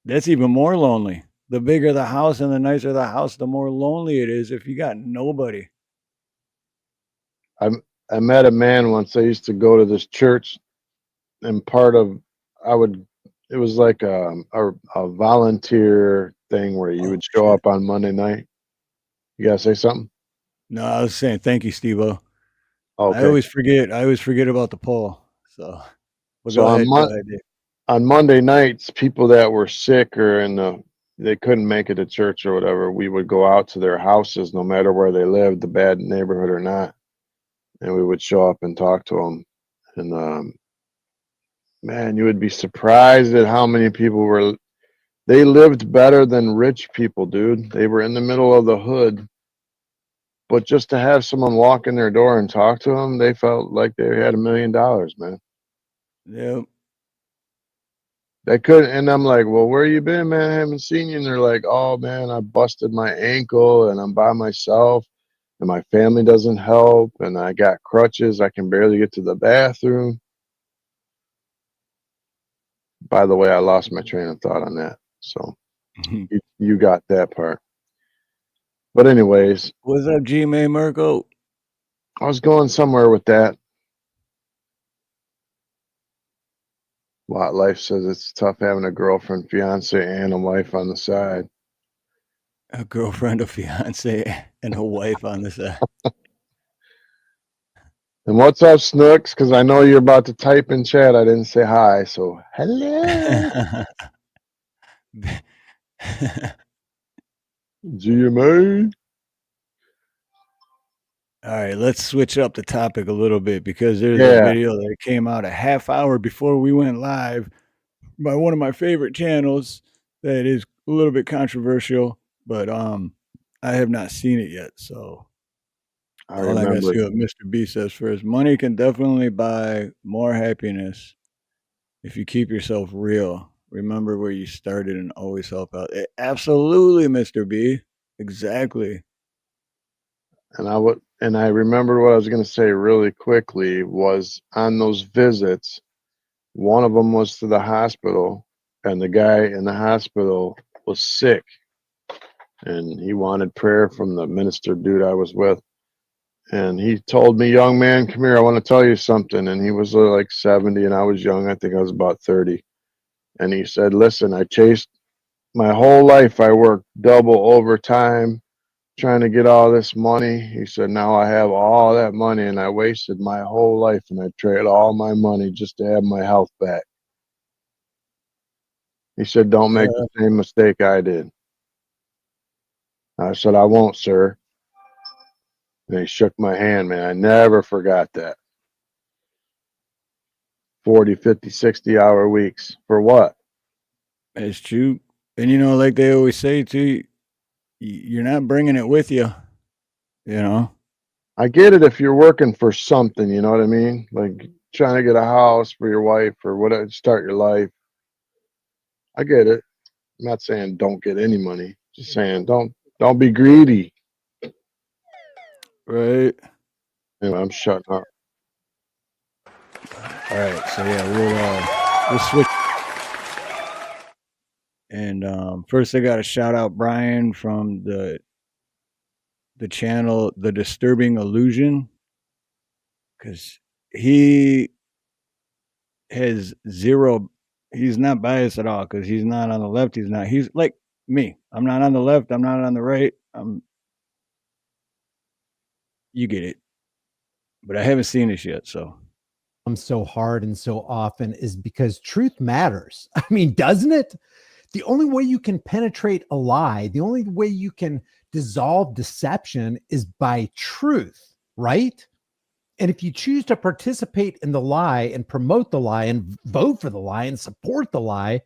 that's even more lonely. The bigger the house and the nicer the house, the more lonely it is if you got nobody. I, I met a man once. I used to go to this church, and part of, I would, it was like a volunteer thing where you Oh would show shit. up on Monday night. You got to say something? No, I was saying thank you, Steve-O. Okay. I always forget about the poll. So well So go ahead, Dave. on Monday nights, people that were sick or they couldn't make it to church or whatever, we would go out to their houses, no matter where they lived, the bad neighborhood or not, and we would show up and talk to them. And man, you would be surprised at how many people were. They lived better than rich people, dude. They were in the middle of the hood, but just to have someone walk in their door and talk to them, they felt like they had $1 million, man. Yep. They couldn't, and I'm like, well, where you been, man? I haven't seen you. And they're like, oh man, I busted my ankle and I'm by myself and my family doesn't help and I got crutches. I can barely get to the bathroom. By the way, I lost my train of thought on that. So you got that part. But anyways, What's up, G May Mirko? I was going somewhere with that. Lot Life says it's tough having a girlfriend, fiance, and a wife on the side. A girlfriend, a fiance, and a wife on the side. And what's up, Snooks? Because I know you're about to type in chat. I didn't say hi, so hello. GMA. All right, let's switch up the topic a little bit because there's a Yeah, video that came out a half hour before we went live by one of my favorite channels that is a little bit controversial, but I have not seen it yet, so I I gotta remember. see what Mr. B says first. Money can definitely buy more happiness if you keep yourself real. Remember where you started and always help out. Absolutely, Mr. B. Exactly. And I remember what I was going to say really quickly was on those visits. One of them was to the hospital, and the guy in the hospital was sick, and he wanted prayer from the minister dude I was with. And he told me, young man, come here, I want to tell you something. And he was like 70, and I was young. I think I was about 30. And he said, listen, I chased my whole life. I worked double overtime trying to get all this money. He said, now I have all that money, and I wasted my whole life, and I traded all my money just to have my health back. He said, don't make Yeah. the same mistake I did. I said, I won't, sir. And he shook my hand, man. I never forgot that. 40, 50, 60-hour weeks. For what? It's true. And, you know, like they always say, too, you're not bringing it with you, you know? I get it if you're working for something, you know what I mean? Like trying to get a house for your wife or whatever, start your life. I get it. I'm not saying don't get any money. Just saying don't be greedy. Right. Anyway, I'm shutting up. All right. So, yeah, we'll switch. And first, I got to shout out Brian from the channel The Disturbing Illusion, because he has zero. He's not biased at all because he's not on the left. He's like me. I'm not on the left. I'm not on the right. You get it. But I haven't seen this yet, so. So hard and so often is because truth matters. I mean, doesn't it? The only way you can penetrate a lie, the only way you can dissolve deception is by truth, right? And if you choose to participate in the lie and promote the lie and vote for the lie and support the lie,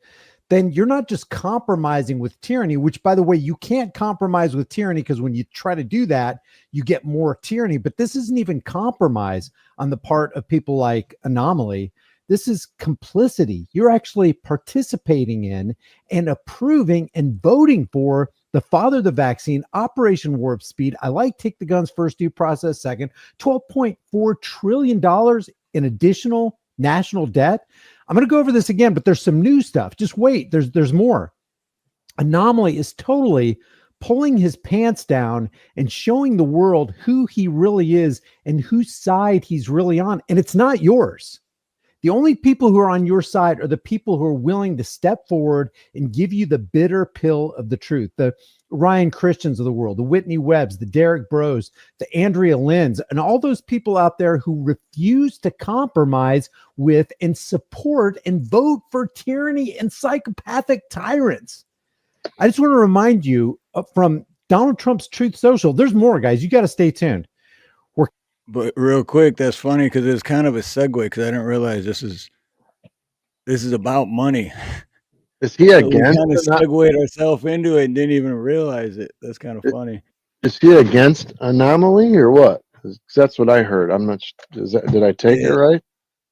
then you're not just compromising with tyranny, which, by the way, you can't compromise with tyranny because when you try to do that, you get more tyranny. But this isn't even compromise on the part of people like Anomaly. This is complicity. You're actually participating in and approving and voting for the father of the vaccine, Operation Warp Speed. I like Take the Guns first, due process second, $12.4 trillion in additional national debt. I'm going to go over this again, but there's some new stuff. Just wait. There's more. Anomaly is totally pulling his pants down and showing the world who he really is and whose side he's really on. And it's not yours. The only people who are on your side are the people who are willing to step forward and give you the bitter pill of the truth. The Ryan Christians of the world, the Whitney Webbs, the Derek Bros, the Andrea Lyns, and all those people out there who refuse to compromise with and support and vote for tyranny and psychopathic tyrants. I just want to remind you from Donald Trump's Truth Social, there's more, guys. You got to stay tuned. But real quick, that's funny because it's kind of a segue because I didn't realize this is about money. Is he So against? we kind of segued ourselves into it and didn't even realize it. That's kind of funny. Is he against Anomaly or what? 'Cause that's what I heard. I'm not. Did I take it right?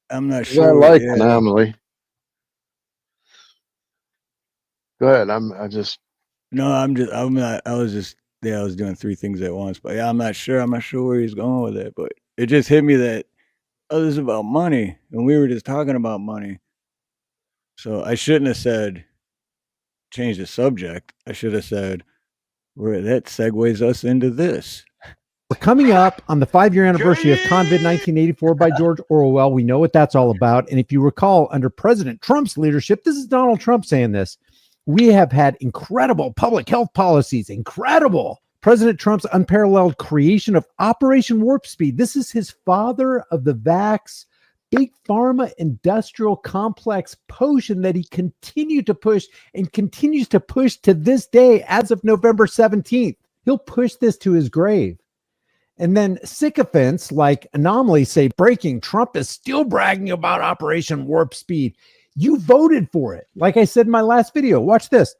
I'm not sure. I like Anomaly. Go ahead. I was doing three things at once, but yeah, I'm not sure where he's going with it, but it just hit me that, this is about money, and we were just talking about money. So I shouldn't have said, change the subject. I should have said, that segues us into this. We're coming up on the 5-year anniversary of Convid 1984 by George Orwell. We know what that's all about. And if you recall, under President Trump's leadership, this is Donald Trump saying this, we have had incredible public health policies, incredible. President Trump's unparalleled creation of Operation Warp Speed. This is his father of the vax, big pharma industrial complex potion that he continued to push and continues to push to this day as of November 17th. He'll push this to his grave. And then sycophants like Anomaly say, breaking, Trump is still bragging about Operation Warp Speed. You voted for it. Like I said in my last video, watch this.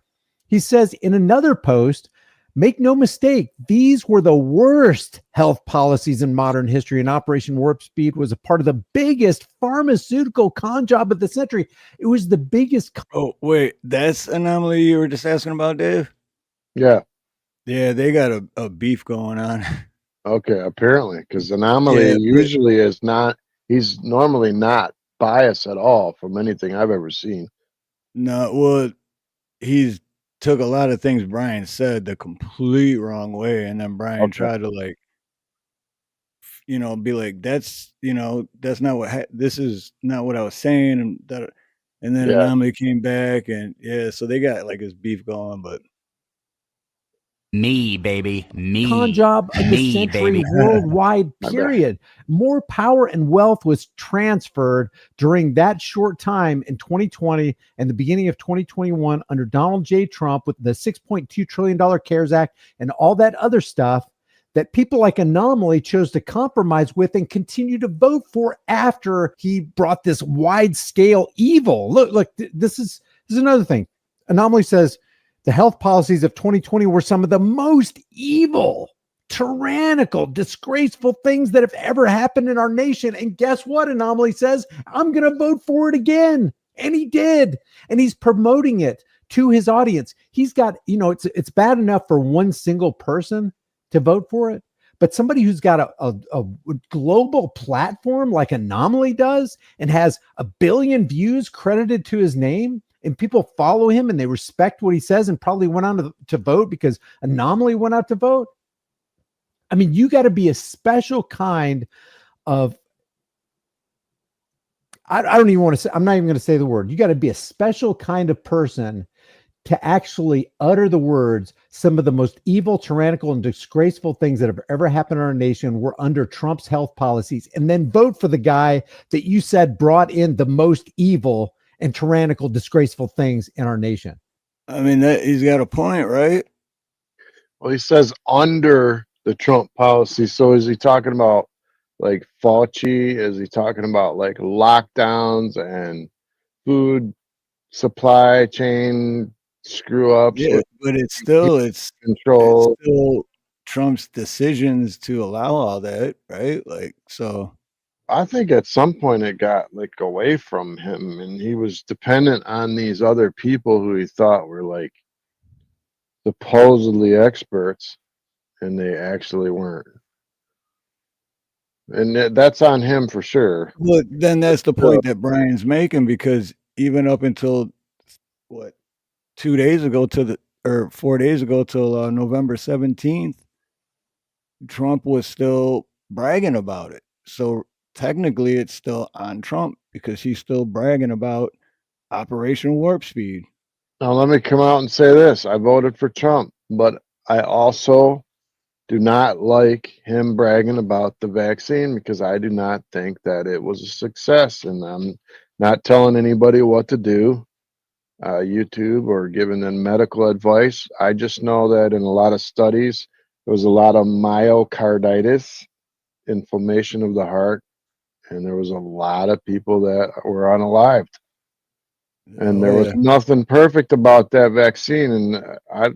He says in another post, make no mistake, these were the worst health policies in modern history, and Operation Warp Speed was a part of the biggest pharmaceutical con job of the century. It was the biggest. Oh, wait, that's Anomaly you were just asking about, Dave? Yeah. Yeah, they got a beef going on. Okay, apparently, because Anomaly usually is not, he's normally not biased at all from anything I've ever seen. No, well, he's took a lot of things Brian said the complete wrong way, and then Brian tried to be like, that's not what this is not what I was saying, and then Anomaly came back, and so they got like this beef going, but Me, baby. Me. Con job of the Me, century baby. worldwide, My bad. period. More power and wealth was transferred during that short time in 2020 and the beginning of 2021 under Donald J. Trump with the $6.2 trillion CARES Act and all that other stuff that people like Anomaly chose to compromise with and continue to vote for after he brought this wide scale evil. Look, this is another thing. Anomaly says the health policies of 2020 were some of the most evil, tyrannical, disgraceful things that have ever happened in our nation. And guess what? Anomaly says, I'm going to vote for it again. And he did. And he's promoting it to his audience. He's got, it's bad enough for one single person to vote for it. But somebody who's got a global platform like Anomaly does and has 1 billion views credited to his name, and people follow him and they respect what he says and probably went on to vote because Anomaly went out to vote. I mean, you got to be a special kind of, I don't even want to say, I'm not even going to say the word. You got to be a special kind of person to actually utter the words, some of the most evil, tyrannical, and disgraceful things that have ever happened in our nation were under Trump's health policies, and then vote for the guy that you said brought in the most evil and tyrannical, disgraceful things in our nation. I mean, he's got a point, right? Well, he says under the Trump policy. So is he talking about like Fauci? Is he talking about like lockdowns and food supply chain screw ups? Yeah, but it's still control. It's still Trump's decisions to allow all that, right? Like, so I think at some point it got like away from him, and he was dependent on these other people who he thought were like supposedly experts, and they actually weren't. And that's on him for sure. Well, then that's the point that Brian's making, because even up until 2 days ago or 4 days ago till November 17th, Trump was still bragging about it. So technically it's still on Trump because he's still bragging about Operation Warp Speed. Now let me come out and say this. I voted for Trump, but I also do not like him bragging about the vaccine because I do not think that it was a success. And I'm not telling anybody what to do, YouTube, or giving them medical advice. I just know that in a lot of studies, there was a lot of myocarditis, inflammation of the heart, and there was a lot of people that were unalived. And there was nothing perfect about that vaccine. And I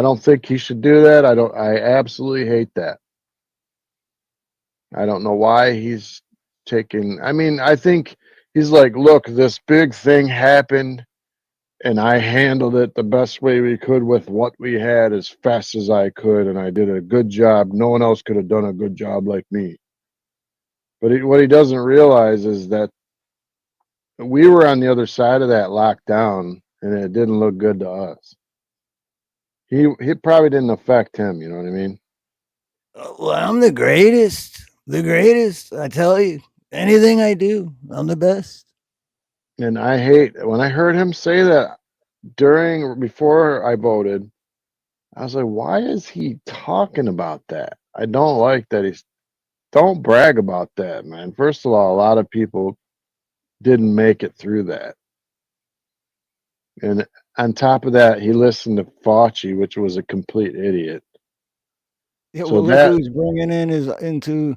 don't think he should do that. I absolutely hate that. I don't know why he's taking, I mean, I think he's like, look, this big thing happened and I handled it the best way we could with what we had as fast as I could. And I did a good job. No one else could have done a good job like me. But what he doesn't realize is that we were on the other side of that lockdown and it didn't look good to us. He probably didn't affect him, you know what I mean? Well, I'm the greatest. The greatest. I tell you, anything I do, I'm the best. And I hate when I heard him say that before I voted, I was like, why is he talking about that? I don't like that don't brag about that, man. First of all, a lot of people didn't make it through that. And on top of that, he listened to Fauci, which was a complete idiot. Yeah, So well, look who's bringing into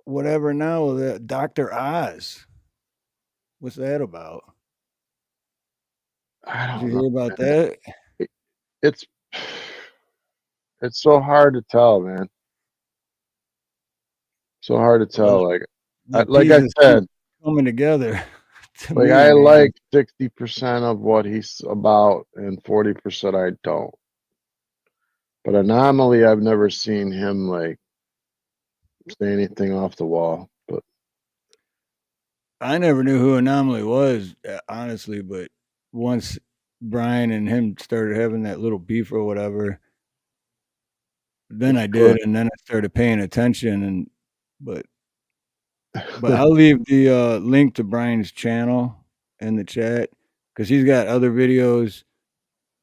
whatever now, that Dr. Oz. What's that about? I don't Did you know. hear about that? It's so hard to tell, man. So hard to tell. Like I said, coming together. Like I like 60% of what he's about and 40% I don't. But Anomaly, I've never seen him like say anything off the wall. But I never knew who Anomaly was, honestly. But once Brian and him started having that little beef or whatever, then I did, and then I started paying attention. But I'll leave the link to Brian's channel in the chat because he's got other videos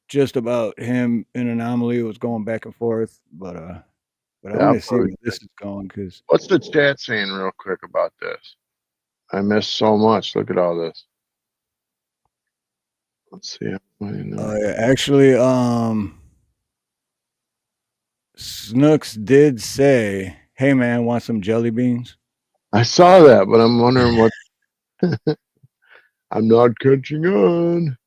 just about him and Anomaly. It was going back and forth, but I Yeah, want to see where this is going because what's the chat saying real quick about this? I missed so much. Look at all this. Let's see. actually, Snooks did say, "Hey man, want some jelly beans?" I saw that, but I'm wondering what. I'm not catching on.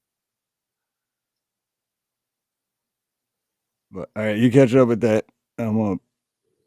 But all right, you catch up with that. I want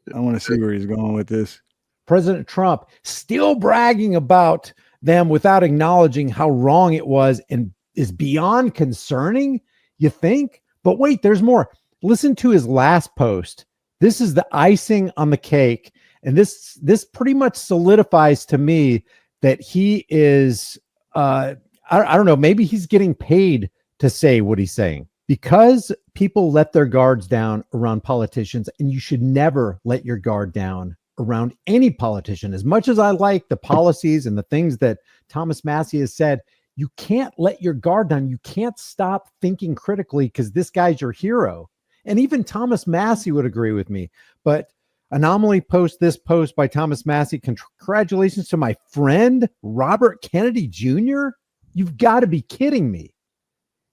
to see where he's going with this. President Trump still bragging about them without acknowledging how wrong it was and is beyond concerning, you think? But wait, there's more. Listen to his last post. This is the icing on the cake. And this pretty much solidifies to me that he is, I don't know, maybe he's getting paid to say what he's saying. Because people let their guards down around politicians, and you should never let your guard down around any politician. As much as I like the policies and the things that Thomas Massey has said, you can't let your guard down. You can't stop thinking critically because this guy's your hero. And even Thomas Massey would agree with me. But Anomaly posts this post by Thomas Massey. Congratulations to my friend, Robert Kennedy Jr. You've got to be kidding me.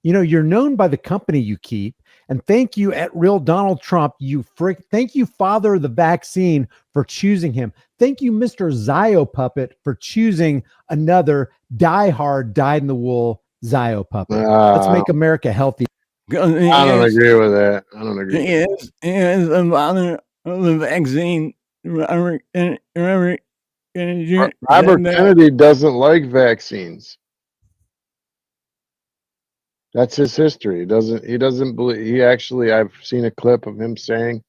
You know, you're known by the company you keep. And thank you at Real Donald Trump. Thank you, father of the vaccine, for choosing him. Thank you, Mr. Zio Puppet, for choosing another diehard, dyed-in-the-wool Zio Puppet. Let's make America healthy. I don't agree with that. I don't agree. Yes, the father of the vaccine. Robert Kennedy doesn't like vaccines. That's his history. He doesn't believe. I've seen a clip of him saying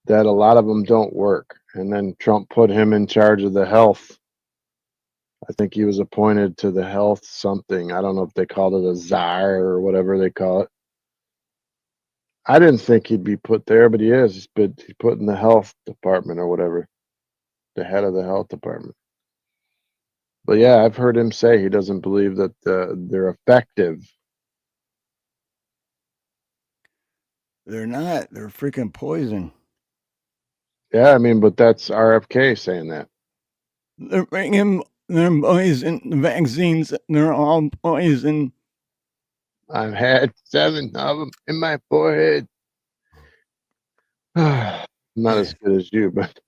that a lot of them don't work. And then Trump put him in charge of the health. I think he was appointed to the health something. I don't know if they called it a czar or whatever they call it. I didn't think he'd be put there, but he is. He's put in the health department or whatever, the head of the health department. But yeah, I've heard him say he doesn't believe that they're effective. They're not. They're freaking poison. Yeah, I mean, but that's RFK saying that. They're bringing their poison. The vaccines, they're all poison. I've had 7 of them in my forehead. Not as good as you, but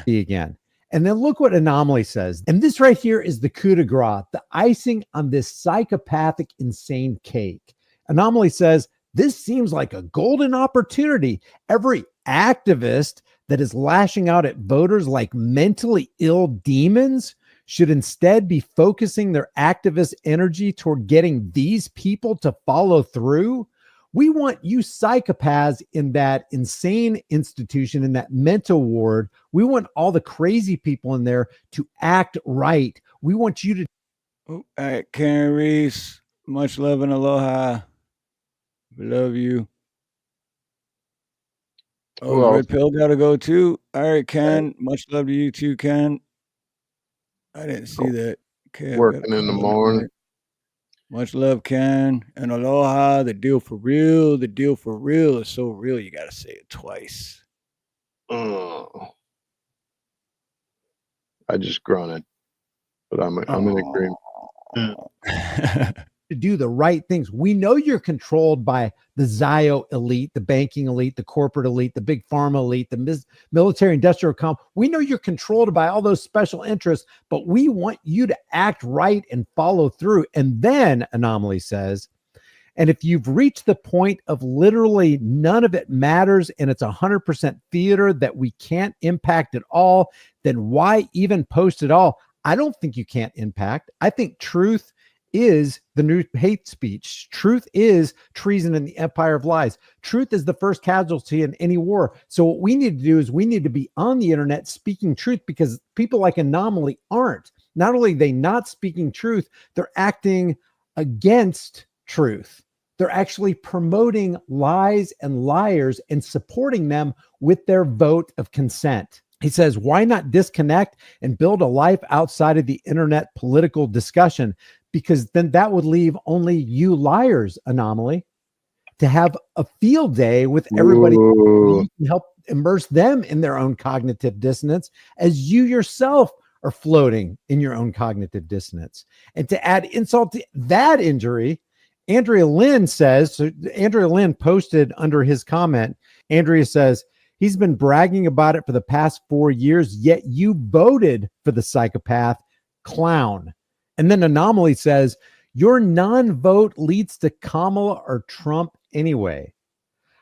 again. And then look what Anomaly says. And this right here is the coup de grace, the icing on this psychopathic, insane cake. Anomaly says, this seems like a golden opportunity. Every activist that is lashing out at voters like mentally ill demons should instead be focusing their activist energy toward getting these people to follow through. We want you psychopaths in that insane institution, in that mental ward. We want all the crazy people in there to act right. We want you to. All right, Karen Reese, much love and aloha. We love you. Oh, Red Pill got to go too. All right, Ken. Much love to you too, Ken. I didn't see that. Okay, working in the morning. Much love, Ken. And aloha. The deal for real. The deal for real is so real. You got to say it twice. Oh. I just grunted, but I'm in agreement. To do the right things. We know you're controlled by the Zio elite, the banking elite, the corporate elite, the big pharma elite, the military industrial complex. We know you're controlled by all those special interests, but we want you to act right and follow through. And then Anomaly says, and if you've reached the point of literally none of it matters and it's 100% theater that we can't impact at all, then why even post at all? I don't think you can't impact. I think truth is the new hate speech. Truth is treason in the empire of lies. Truth is the first casualty in any war. So what we need to do is we need to be on the internet speaking truth, because people like Anomaly aren't. Not only are they not speaking truth, they're acting against truth. They're actually promoting lies and liars and supporting them with their vote of consent. He says, why not disconnect and build a life outside of the internet political discussion? Because then that would leave only you liars, Anomaly. to have a field day with everybody. Ooh. You can help immerse them in their own cognitive dissonance as you yourself are floating in your own cognitive dissonance. And to add insult to that injury, Andrea Lynn says, so Andrea Lynn posted under his comment, Andrea says, he's been bragging about it for the past 4 years, yet you voted for the psychopath clown. And then Anomaly says, your non-vote leads to Kamala or Trump anyway.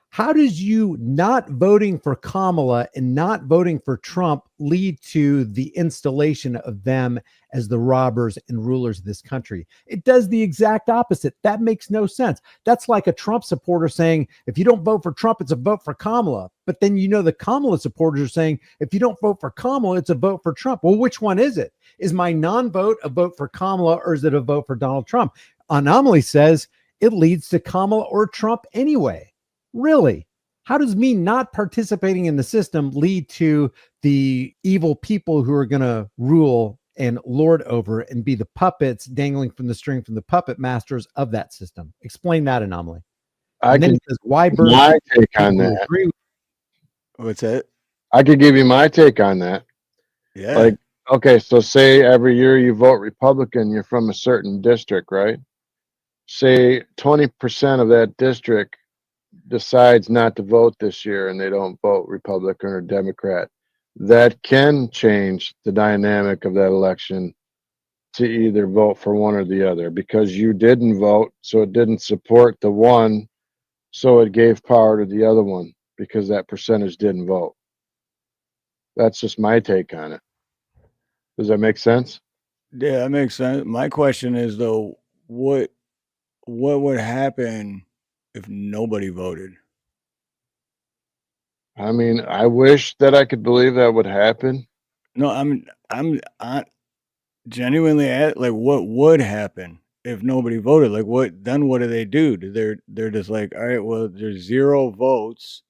How does you not voting for Kamala and not voting for Trump lead to the installation of them as the robbers and rulers of this country? It does the exact opposite. That makes no sense. That's like a Trump supporter saying, if you don't vote for Trump, it's a vote for Kamala. But then the Kamala supporters are saying, if you don't vote for Kamala, it's a vote for Trump. Well, which one is it? Is my non-vote a vote for Kamala, or is it a vote for Donald Trump? Anomaly says it leads to Kamala or Trump anyway. Really? How does me not participating in the system lead to the evil people who are going to rule and lord over and be the puppets dangling from the string from the puppet masters of that system? Explain that, Anomaly. And then he says, why burn? My take on that. What's that? I could give you my take on that. Yeah. Like, okay, so say every year you vote Republican, you're from a certain district, right? Say 20% of that district decides not to vote this year and they don't vote Republican or Democrat. That can change the dynamic of that election to either vote for one or the other, because you didn't vote, so it didn't support the one, so it gave power to the other one because that percentage didn't vote. That's just my take on it. Does that make sense? Yeah, that makes sense. My question is though, what would happen if nobody voted? I mean, I wish that I could believe that would happen. No, I'm genuinely at like, what would happen if nobody voted? Like, what do they do? They're just like, all right, well, there's 0 votes.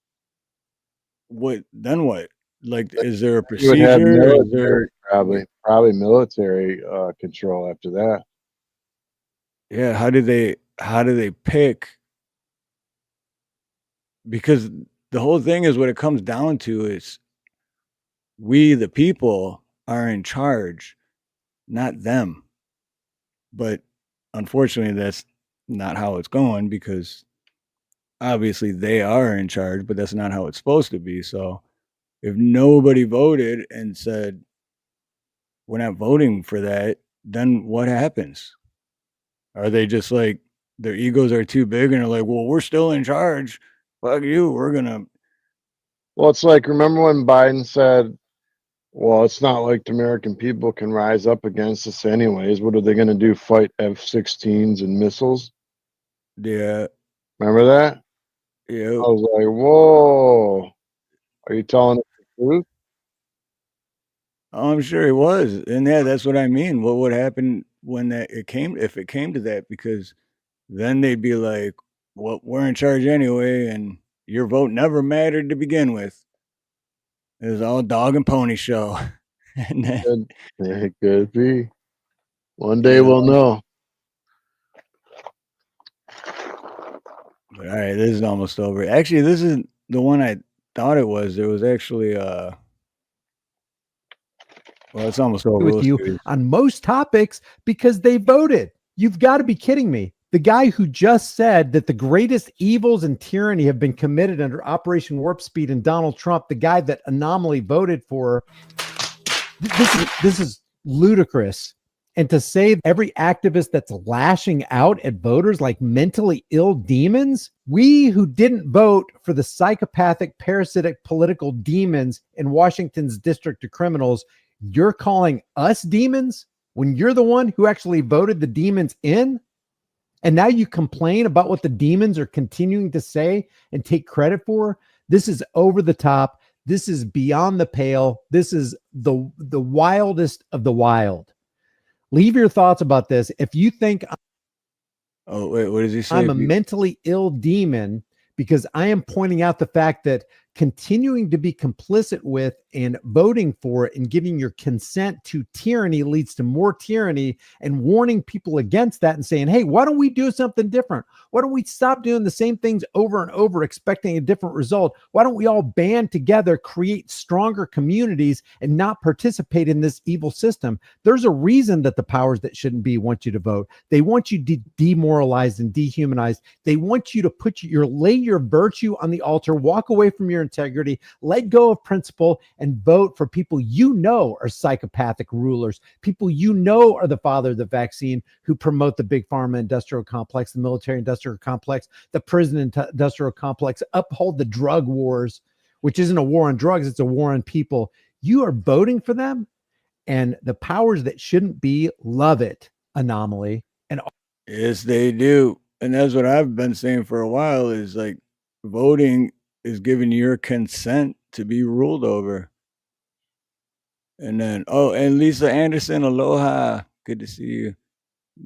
What then? What? Like, is there a You would have procedure? Is there? probably military control after that. Yeah, how do they pick? Because the whole thing is, what it comes down to is we, the people, are in charge, not them. But unfortunately, that's not how it's going, because obviously they are in charge, but that's not how it's supposed to be. So if nobody voted and said, we're not voting for that, then what happens? Are they just like, their egos are too big and they're like, well, we're still in charge. Fuck you. We're going to. Well, it's like, remember when Biden said, well, it's not like the American people can rise up against us anyways. What are they going to do? Fight F-16s and missiles? Yeah. Remember that? Yeah. I was like, whoa. Are you telling us the truth? Oh, I'm sure it was. And yeah, that's what I mean. What would happen when if it came to that? Because then they'd be like, well, we're in charge anyway, and your vote never mattered to begin with. It was all dog and pony show. And then, It could be. One day we'll know. But all right, this is almost over. Actually, this is the one I thought it was. There was actually well, it's almost over. With you on most topics because they voted. You've got to be kidding me. The guy who just said that the greatest evils and tyranny have been committed under Operation Warp Speed and Donald Trump, the guy that Anomaly voted for, this is ludicrous. And to say every activist that's lashing out at voters like mentally ill demons, we who didn't vote for the psychopathic, parasitic political demons in Washington's district of criminals, you're calling us demons when you're the one who actually voted the demons in? And now you complain about what the demons are continuing to say and take credit for? This is over the top. This is beyond the pale. This is the wildest of the wild. Leave your thoughts about this. If you think oh wait, what does he say? I'm a mentally ill demon because I am pointing out the fact that continuing to be complicit with and voting for it and giving your consent to tyranny leads to more tyranny, and warning people against that and saying, hey, why don't we do something different? Why don't we stop doing the same things over and over, expecting a different result? Why don't we all band together, create stronger communities, and not participate in this evil system? There's a reason that the powers that shouldn't be want you to vote. They want you demoralized and dehumanized. They want you to lay your virtue on the altar, walk away from your integrity, let go of principle, and vote for people you know are psychopathic rulers, people you know are the father of the vaccine, who promote the big pharma industrial complex, the military industrial complex, the prison industrial complex, uphold the drug wars, which isn't a war on drugs, it's a war on people. You are voting for them, and the powers that shouldn't be love it. Anomaly. And yes, they do. And that's what I've been saying for a while, is like voting is giving your consent to be ruled over. And then, and Lisa Anderson, aloha. Good to see you.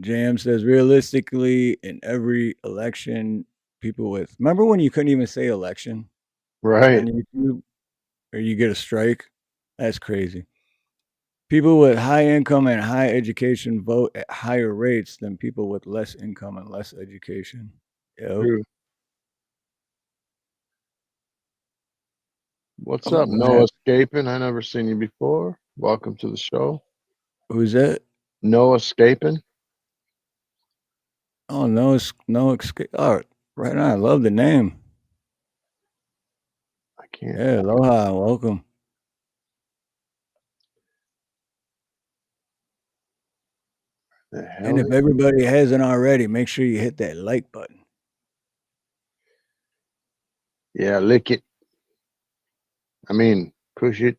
Jam says, realistically, in every election, people with, remember when you couldn't even say election Right. on YouTube, or you get a strike? That's crazy. People with high income and high education vote at higher rates than people with less income and less education. Yep. True. What's up, Noah Escaping? I never seen you before. Welcome to the show. Who's that? Noah Escaping. Oh, no escape. Oh, right on. I love the name. I can't. Yeah, aloha. Welcome. And if everybody hasn't already, make sure you hit that like button. Yeah, lick it. I mean, push it.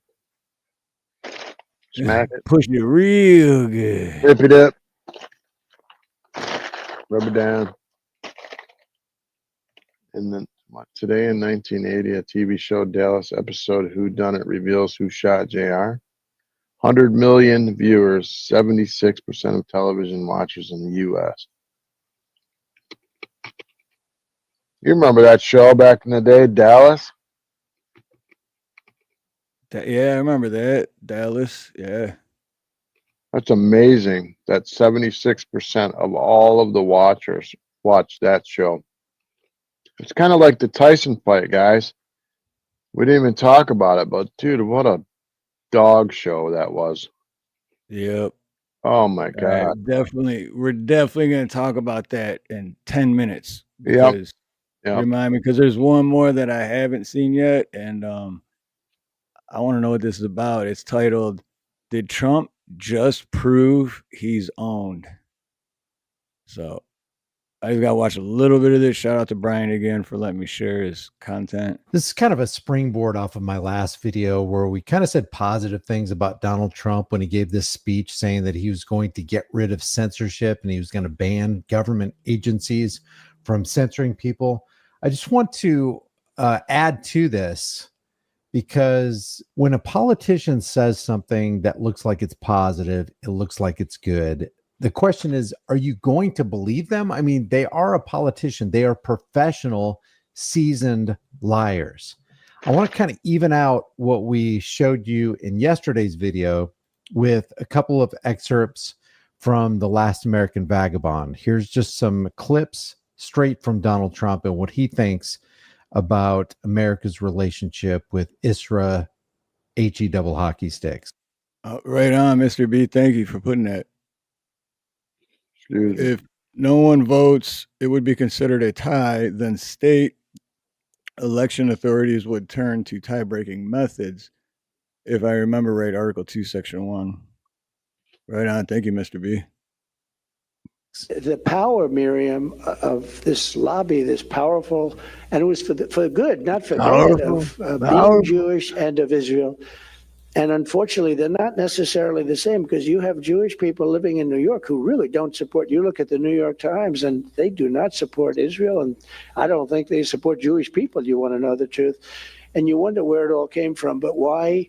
Smack it. Push it real good. Rip it up. Rub it down. And then today in 1980, a TV show, Dallas episode Who Done It, reveals who shot JR. 100 million viewers, 76% of television watchers in the U.S. You remember that show back in the day, Dallas? Yeah, I remember that. Dallas, yeah. That's amazing that 76% of all of the watchers watch that show. It's kind of like the Tyson fight, guys. We didn't even talk about it, but dude, what a dog show that was. Yep. Oh my God. We're definitely going to talk about that in 10 minutes. Yep. Because remind me, because there's one more that I haven't seen yet, and I want to know what this is about. It's titled, Did Trump Just Prove He's Owned? So I just got to watch a little bit of this. Shout out to Brian again for letting me share his content. This is kind of a springboard off of my last video where we kind of said positive things about Donald Trump when he gave this speech saying that he was going to get rid of censorship and he was going to ban government agencies from censoring people. I just want to add to this, because when a politician says something that looks like it's positive, it looks like it's good. The question is, are you going to believe them? I mean, they are a politician. They are professional, seasoned liars. I want to kind of even out what we showed you in yesterday's video with a couple of excerpts from The Last American Vagabond. Here's just some clips straight from Donald Trump and what he thinks about America's relationship with ISRA HE double hockey sticks. Right on, Mr. B. Thank you for putting that. If no one votes, it would be considered a tie. Then state election authorities would turn to tie-breaking methods. If I remember right, Article 2, Section 1. Right on. Thank you, Mr. B. The power, Miriam, of this lobby, this powerful, and it was for good, not for bad, of being Jewish and of Israel. And unfortunately, they're not necessarily the same, because you have Jewish people living in New York who really don't support. You look at the New York Times, and they do not support Israel, and I don't think they support Jewish people. You want to know the truth, and you wonder where it all came from. But why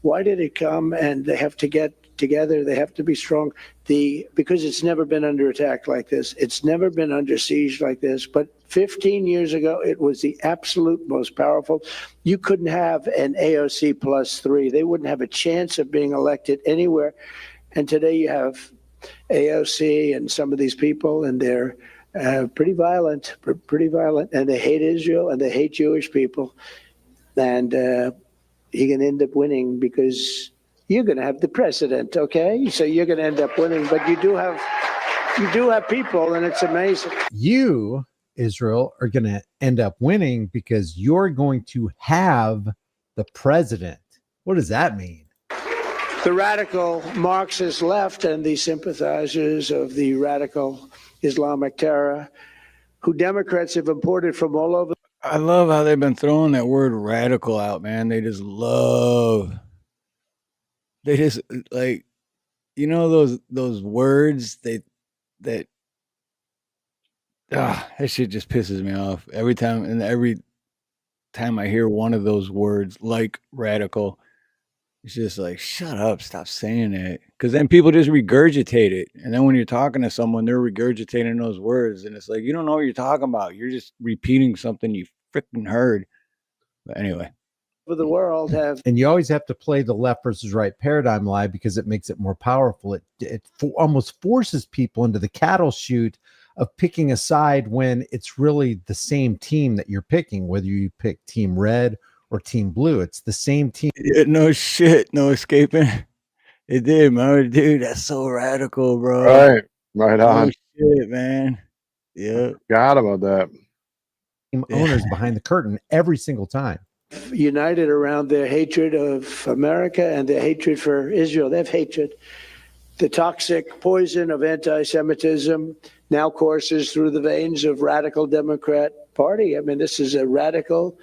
did it come? And they have to get together. They have to be strong. Because it's never been under attack like this. It's never been under siege like this. But 15 years ago, it was the absolute most powerful. You couldn't have an AOC plus 3. They wouldn't have a chance of being elected anywhere. And today you have AOC and some of these people, and they're pretty violent, and they hate Israel and they hate Jewish people. And you're going to end up winning because you're going to have the president, okay? So you're going to end up winning, but you do have people, and it's amazing. You, Israel, are going to end up winning because you're going to have the president. What does that mean? The radical Marxist left and the sympathizers of the radical Islamic terror, who Democrats have imported from all over. I love how they've been throwing that word radical out, man. They just like, you know, those words that shit just pisses me off every time. And every time I hear one of those words, like radical, it's just like, shut up, stop saying it. Because then people just regurgitate it. And then when you're talking to someone, they're regurgitating those words. And it's like, you don't know what you're talking about. You're just repeating something you freaking heard. But anyway. For the world have. And you always have to play the left versus right paradigm lie because it makes it more powerful. It almost forces people into the cattle chute of picking a side when it's really the same team that you're picking, whether you pick team red or team blue. It's the same team. Yeah, no shit, no escaping. It did, man. Dude, that's so radical, bro. Right on. No shit, man. Yeah. Forgot about that. Owners behind the curtain every single time. United around their hatred of America and their hatred for Israel. They have hatred. The toxic poison of anti-Semitism now courses through the veins of radical Democrat Party. I mean, this is a radical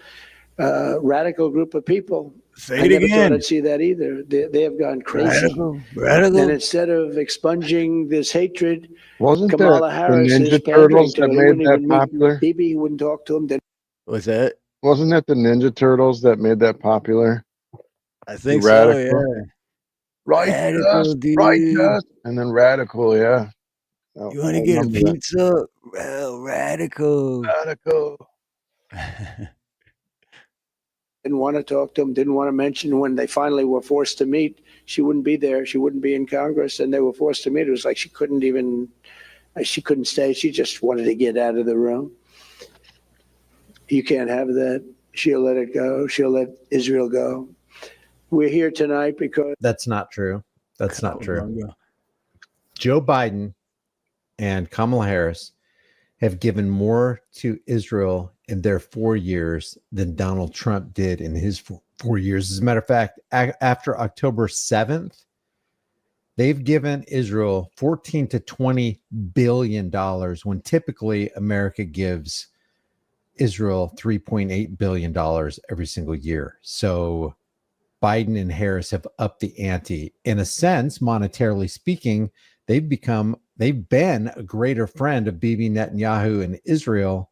group of people. Say it again. I never thought I'd see that either. They have gone crazy. Radical. And instead of expunging this hatred, wasn't Kamala there Harris the is Ninja pandering Turtles to that it. made that popular? Bibi, he wouldn't talk to him. What's that? Wasn't it the Ninja Turtles that made that popular? I think Radical. so, yeah. Radical, right, and then radical, yeah. You want to get a pizza? Well, radical. Didn't want to talk to him, didn't want to mention when they finally were forced to meet. She wouldn't be there. She wouldn't be in Congress, and they were forced to meet. It was like she couldn't stay. She just wanted to get out of the room. You can't have that. She'll let it go. She'll let Israel go. We're here tonight because... That's not true. That's not true. Joe Biden and Kamala Harris have given more to Israel in their 4 years than Donald Trump did in his 4 years. As a matter of fact, after October 7th, they've given Israel $14 to $20 billion when typically America gives Israel $3.8 billion every single year. So Biden and Harris have upped the ante. In a sense, monetarily speaking, they've been a greater friend of Bibi Netanyahu and Israel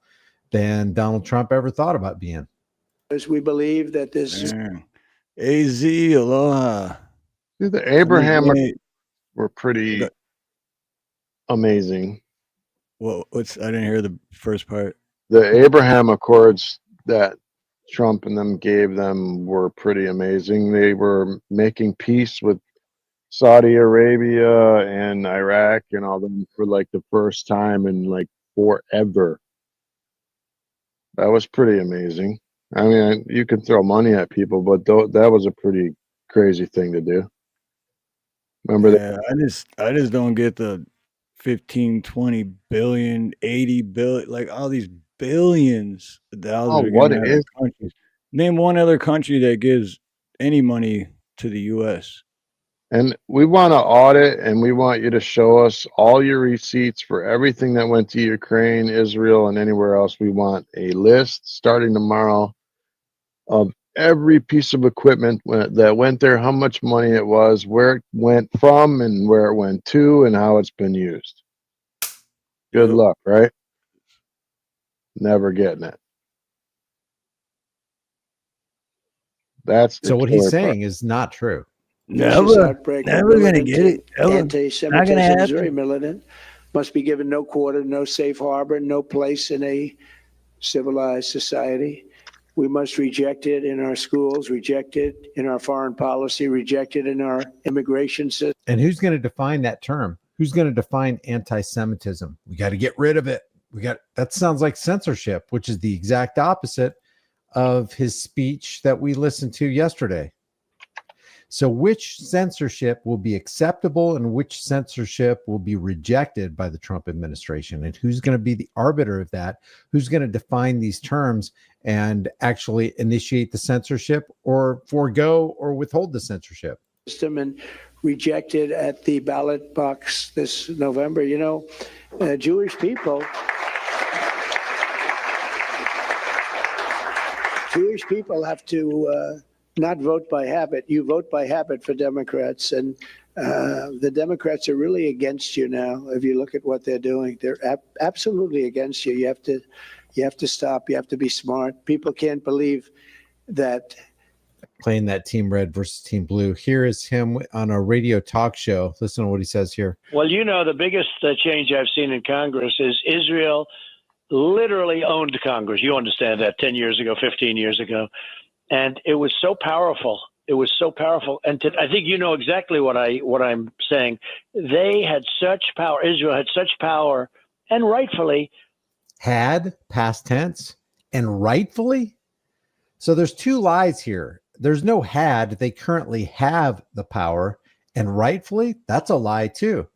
than Donald Trump ever thought about being. Because we believe that this is... AZ, aloha. See, the Abraham were pretty amazing. Well, I didn't hear the first part. The Abraham Accords that Trump and them gave them were pretty amazing. They were making peace with Saudi Arabia and Iraq and all them for like the first time in like forever. That was pretty amazing. I mean, you can throw money at people, but that was a pretty crazy thing to do. Remember that? I just don't get the 15, 20 billion, 80 billion, like all these billions of dollars. Oh, what it is? Countries. Name one other country that gives any money to the U.S. And we want to audit, and we want you to show us all your receipts for everything that went to Ukraine, Israel, and anywhere else. We want a list starting tomorrow of every piece of equipment that went there, how much money it was, where it went from, and where it went to, and how it's been used. Good luck, right? Never getting it. That's so what he's saying is not true. Never gonna get it. Anti-Semitism is very militant. Must be given no quarter, no safe harbor, no place in a civilized society. We must reject it in our schools, reject it in our foreign policy, reject it in our immigration system. And who's going to define that term? Who's going to define anti-Semitism? We got to get rid of it. That sounds like censorship, which is the exact opposite of his speech that we listened to yesterday. So which censorship will be acceptable and which censorship will be rejected by the Trump administration? And who's going to be the arbiter of that? Who's going to define these terms and actually initiate the censorship or forego or withhold the censorship? And rejected at the ballot box this November. You know, Jewish people have to not vote by habit. You vote by habit for Democrats, and the Democrats are really against you now. If you look at what they're doing, they're absolutely against you. You have to stop. You have to be smart. People can't believe that. Playing that Team Red versus Team Blue. Here is him on a radio talk show. Listen to what he says here. Well, you know, the biggest change I've seen in Congress is Israel literally owned Congress. You understand that 10 years ago, 15 years ago. And it was so powerful. It was so powerful. And I think you know exactly what I'm saying. They had such power. Israel had such power, and rightfully. Had, past tense, and rightfully? So there's two lies here. There's no had. They currently have the power, and rightfully, that's a lie too.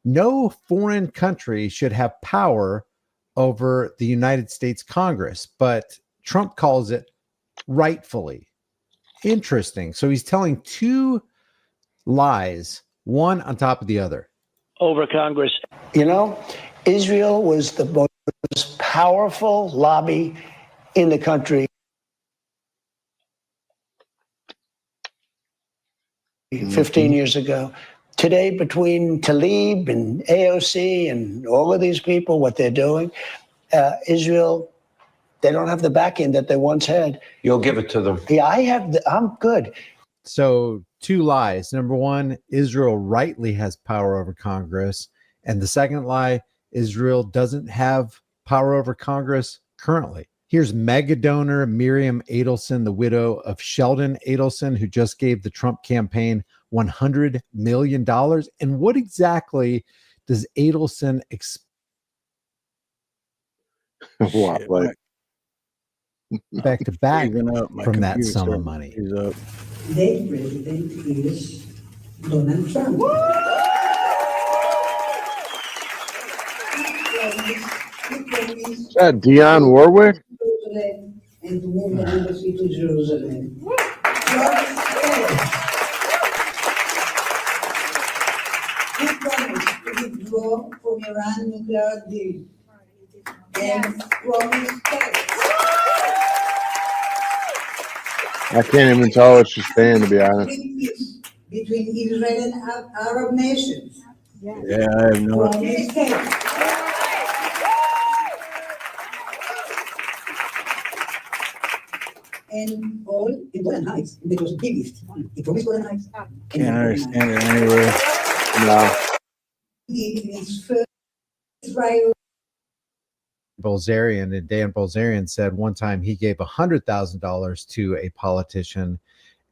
No foreign country should have power over the United States Congress, but Trump calls it rightfully. Interesting. So he's telling two lies, one on top of the other. Over Congress. You know, Israel was the most powerful lobby in the country 15 years ago. Today, between Tlaib and AOC and all of these people, what they're doing, Israel, they don't have the backing that they once had. You'll give it to them. Yeah, I'm good. So two lies. Number one, Israel rightly has power over Congress. And the second lie, Israel doesn't have power over Congress currently. Here's mega donor Miriam Adelson, the widow of Sheldon Adelson, who just gave the Trump campaign $100 million. And what exactly does Adelson expect? Back to back from that sum of money. The president is Donald Trump. Is that Dionne Warwick? And to move the embassy to Jerusalem. He promised to withdraw from Iran nuclear deal. And promised I can't even tell what she's saying, to be honest. peace between Israel and Arab nations. Yeah, I have no idea. And all in Golden Heights, because biggest. He promised Golden Heights. Can't understand it anyway. No. His first Israel. Bolzarian, and Dan Bolzarian said one time he gave $100,000 to a politician,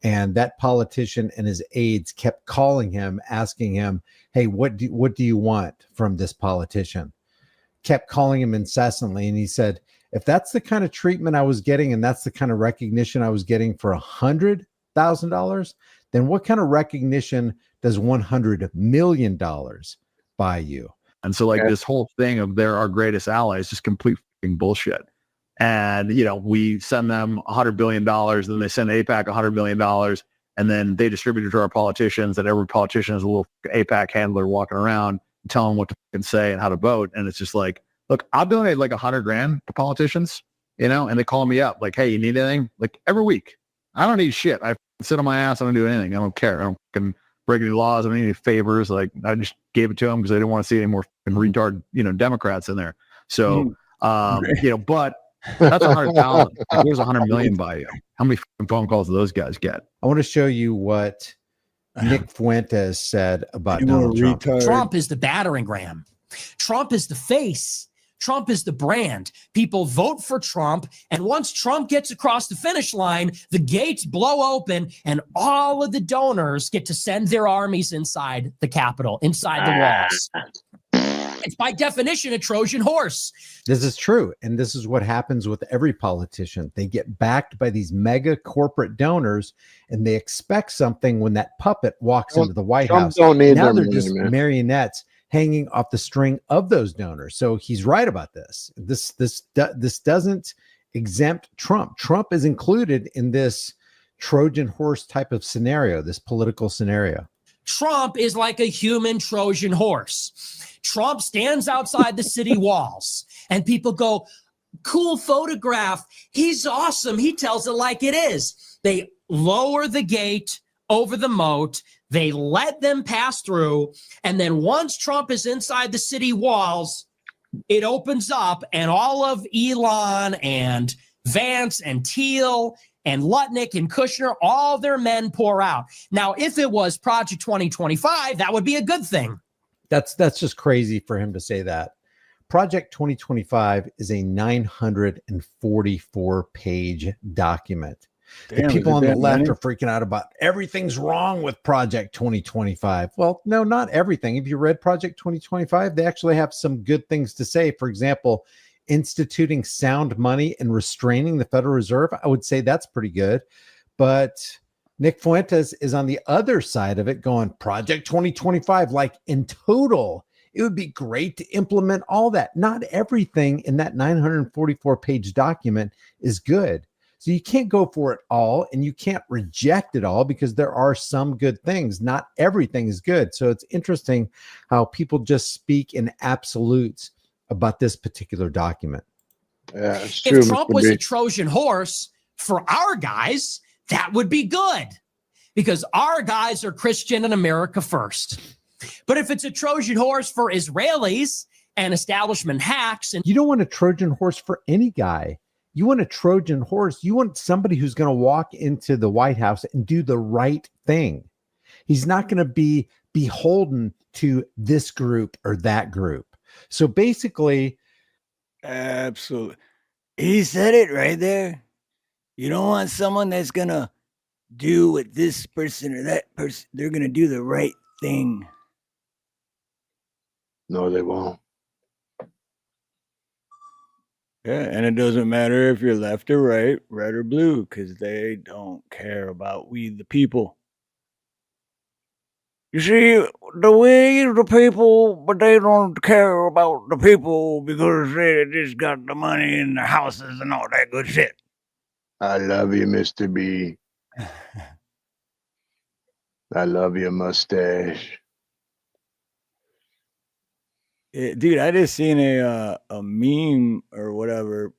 and that politician and his aides kept calling him, asking him, "Hey, what do you want from this politician?" Kept calling him incessantly, and he said, "If that's the kind of treatment I was getting, and that's the kind of recognition I was getting for $100,000, then what kind of recognition does $100 million buy you?" And so, like, this whole thing of they're our greatest allies, just complete fucking bullshit. And, you know, we send them $100 billion, then they send AIPAC $100 million, and then they distribute it to our politicians, and every politician is a little AIPAC handler walking around telling them what to fucking say and how to vote. And it's just like, look, I'll donate like $100,000 to politicians, you know, and they call me up like, "Hey, you need anything?" Like every week. I don't need shit. I sit on my ass. I don't do anything. I don't care. I don't fucking break any laws. I don't need any favors. Like I just gave it to them because I didn't want to see any more fucking retard, you know, Democrats in there. So, you know, but that's 100,000. Like, here's 100 million by you. How many fucking phone calls do those guys get? I want to show you what Nick Fuentes said about Donald Trump. Trump is the battering ram. Trump is the face. Trump is the brand. People vote for Trump, and once Trump gets across the finish line, the gates blow open, and all of the donors get to send their armies inside the Capitol, inside the walls. It's by definition a Trojan horse. This is true. And this is what happens with every politician. They get backed by these mega corporate donors, and they expect something when that puppet walks into the White House. Don't need now their they're money, just man. marionettes hanging off the string of those donors. So he's right about this. This doesn't exempt Trump. Trump is included in this Trojan horse type of scenario, this political scenario. Trump is like a human Trojan horse. Trump stands outside the city walls and people go, cool photograph. He's awesome. He tells it like it is. They lower the gate over the moat. They let them pass through. And then once Trump is inside the city walls, it opens up and all of Elon and Vance and Thiel and Lutnick and Kushner, all their men pour out. Now, if it was Project 2025, that would be a good thing. That's just crazy for him to say that. Project 2025 is a 944-page document. Damn, the people is on it the that left many? are freaking out about everything's wrong with Project 2025. Well, no, not everything. If you read Project 2025, they actually have some good things to say. For example, instituting sound money and restraining the Federal Reserve. I would say that's pretty good. But Nick Fuentes is on the other side of it going, Project 2025, like in total, it would be great to implement all that. Not everything in that 944-page document is good. So you can't go for it all and you can't reject it all because there are some good things. Not everything is good. So it's interesting how people just speak in absolutes about this particular document. Yeah, it's true. If Trump Mr. was B. a Trojan horse for our guys, that would be good because our guys are Christian and America first. But if it's a Trojan horse for Israelis and establishment hacks, and you don't want a Trojan horse for any guy. You want a Trojan horse. You want somebody who's going to walk into the White House and do the right thing. He's not going to be beholden to this group or that group. So basically, Absolutely. He said it right there. You don't want someone that's going to do what this person or that person, they're going to do the right thing. No, they won't. Yeah, and it doesn't matter if you're left or right, red or blue, because they don't care about we the people. You see, we the people, but they don't care about the people because they just got the money and the houses and all that good shit. I love you, Mr. B. I love your mustache. Dude, I just seen a meme or whatever,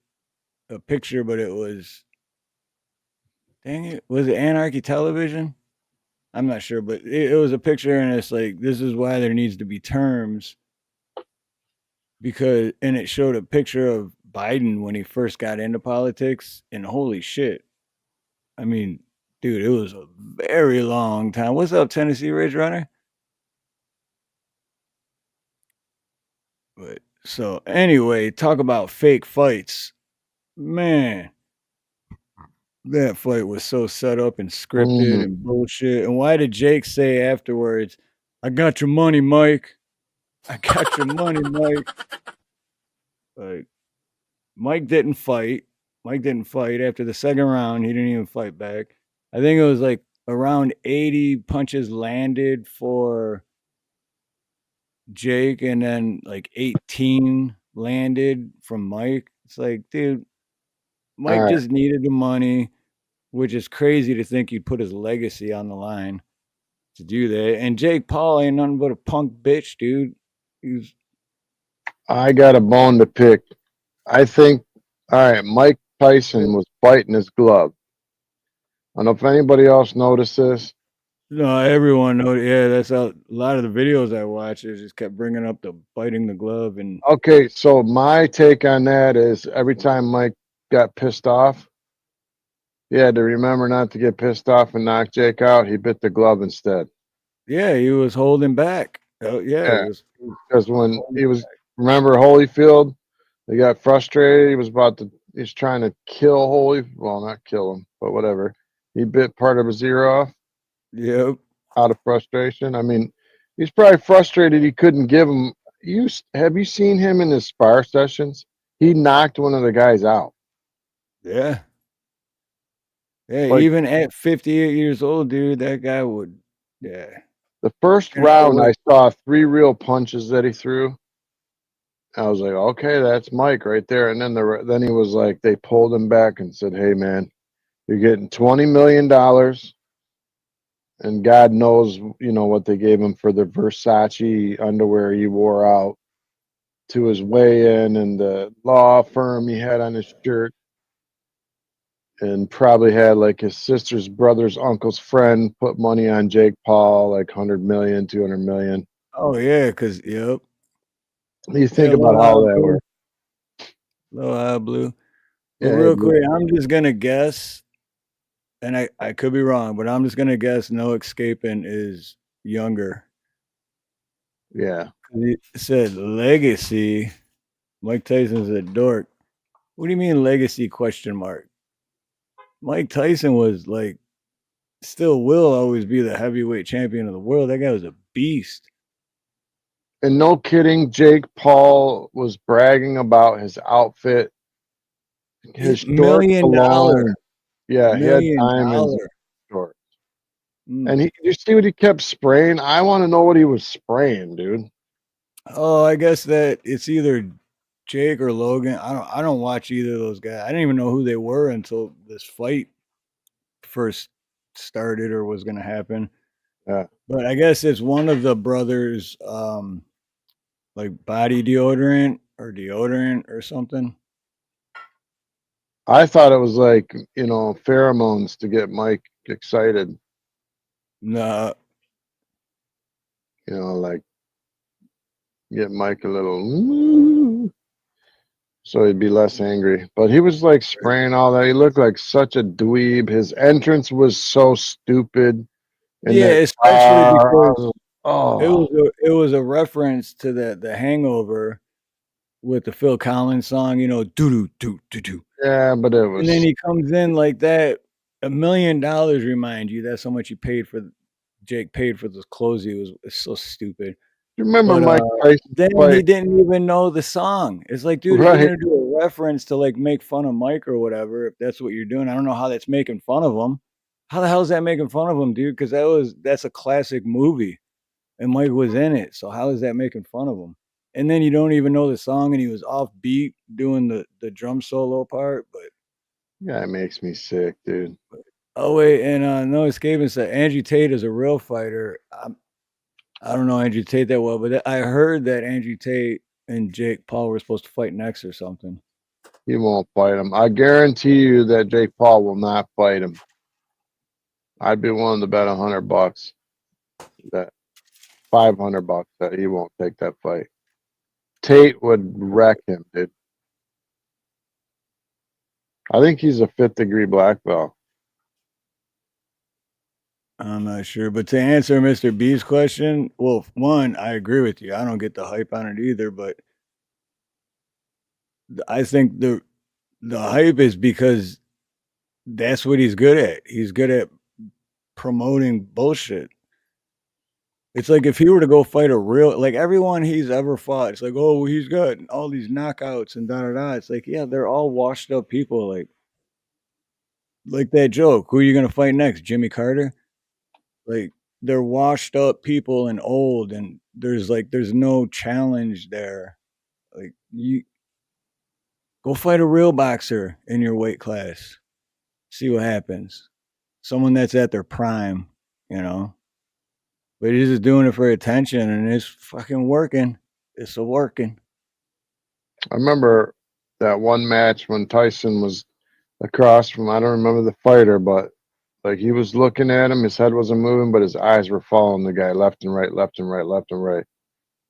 a picture, but it was, dang it, was it Anarchy Television? I'm not sure, but it was a picture, and it's like, this is why there needs to be terms, because, and it showed a picture of Biden when he first got into politics, and holy shit, I mean, dude, it was a very long time. What's up, Tennessee Ridge Runner? But so anyway, talk about fake fights. Man, that fight was so set up and scripted and bullshit. And why did Jake say afterwards, I got your money, Mike? I got your money, Mike. Like, Mike didn't fight. Mike didn't fight. After the second round, he didn't even fight back. I think it was like around 80 punches landed for Jake, and then like 18 landed from Mike. It's like, dude, Mike just needed the money, which is crazy to think he'd put his legacy on the line to do that. And Jake Paul ain't nothing but a punk bitch, dude. I got a bone to pick. I think, all right, Mike Tyson was biting his glove. I don't know if anybody else noticed this. No, everyone knows. Yeah, that's a lot of the videos I watch. They just kept bringing up the biting the glove. And Okay, so my take on that is every time Mike got pissed off, he had to remember not to get pissed off and knock Jake out. He bit the glove instead. yeah, he was holding back. Oh, yeah, Yeah, because when he was, remember Holyfield They got frustrated. He's trying to kill Holy. Well, not kill him, but whatever. He bit part of his ear off. Yep. Out of frustration. I mean, he's probably frustrated he couldn't give him. Have you seen him in his spar sessions? He knocked one of the guys out. Yeah. Yeah, Like, even at 58 years old, dude, that guy would. Yeah. the first And round, I saw 3 real punches that he threw. I was like, okay, that's Mike right there. And then he was like, they pulled him back and said, hey, man, you're getting $20 million. And God knows, what they gave him for the Versace underwear he wore out to his weigh-in and the law firm he had on his shirt. And probably had like his sister's brother's uncle's friend put money on Jake Paul, like 100 million, 200 million. Oh, yeah, because, yep. You think about how that works. Low blue. But Yeah, real quick, I'm just going to guess, and I could be wrong, but I'm just going to guess No Escaping is younger. Yeah. He said legacy. Mike Tyson's a dork. What do you mean legacy ? Mike Tyson was like, still will always be the heavyweight champion of the world. That guy was a beast. And no kidding, Jake Paul was bragging about his outfit. His $1 million. Yeah, he had diamonds in his shorts. And you see what he kept spraying? I want to know what he was spraying, dude. Oh, I guess that it's either Jake or Logan. I don't watch either of those guys. I didn't even know who they were until this fight first started or was going to happen. Yeah. But I guess it's one of the brothers, like body deodorant or something. I thought it was like, pheromones to get Mike excited. No. Like get Mike a little, so he'd be less angry. But he was like spraying all that. He looked like such a dweeb. His entrance was so stupid. Yeah, especially because oh, it was a reference to the Hangover with the Phil Collins song, doo doo doo doo doo. Yeah, but it was. And then he comes in like that. $1 million, remind you, that's how much Jake paid for the clothes. It's so stupid. You remember Mike Tyson? Then he didn't even know the song. It's like, dude, if you're gonna do a reference to like make fun of Mike or whatever, if that's what you're doing, I don't know how that's making fun of him. How the hell is that making fun of him, dude? Because that's a classic movie, and Mike was in it. So how is that making fun of him? And then you don't even know the song, and he was off beat doing the drum solo part. But yeah, it makes me sick, dude. Oh wait, and No Escaping said Andrew Tate is a real fighter. I don't know Andrew Tate that well, but I heard that Andrew Tate and Jake Paul were supposed to fight next or something. He won't fight him. I guarantee you that Jake Paul will not fight him. I'd be willing to bet $100 that $500 that he won't take that fight. Tate would wreck him, dude. I think he's a 5th degree black belt. I'm not sure, but to answer Mr. B's question, well, one, I agree with you. I don't get the hype on it either, but I think the hype is because that's what he's good at. He's good at promoting bullshit. It's like if he were to go fight like everyone he's ever fought, it's like, oh, he's got all these knockouts and da-da-da. It's like, yeah, they're all washed up people. Like that joke, who are you going to fight next? Jimmy Carter? Like, they're washed up people and old, and there's no challenge there. Like, you go fight a real boxer in your weight class. See what happens. Someone that's at their prime, But he's just doing it for attention, and it's fucking working. It's working. I remember that one match when Tyson was across from, I don't remember the fighter, but like he was looking at him, his head wasn't moving, but his eyes were following the guy left and right, left and right, left and right.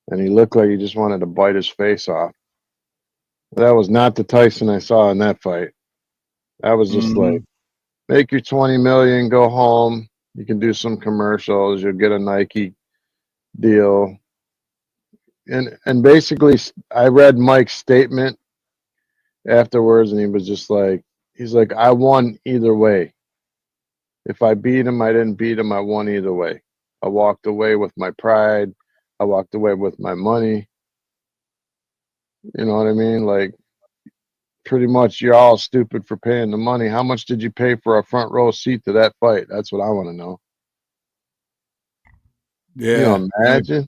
And he looked like he just wanted to bite his face off. That was not the Tyson I saw in that fight. That was just like, make your 20 million, go home. You can do some commercials. You'll get a Nike deal. And basically, I read Mike's statement afterwards, and he was just like, he's like, I won either way. If I beat him, I didn't beat him. I won either way. I walked away with my pride. I walked away with my money. You know what I mean? Like, pretty much, you're all stupid for paying the money. How much did you pay for a front row seat to that fight? That's what I want to know. You Yeah. know, imagine.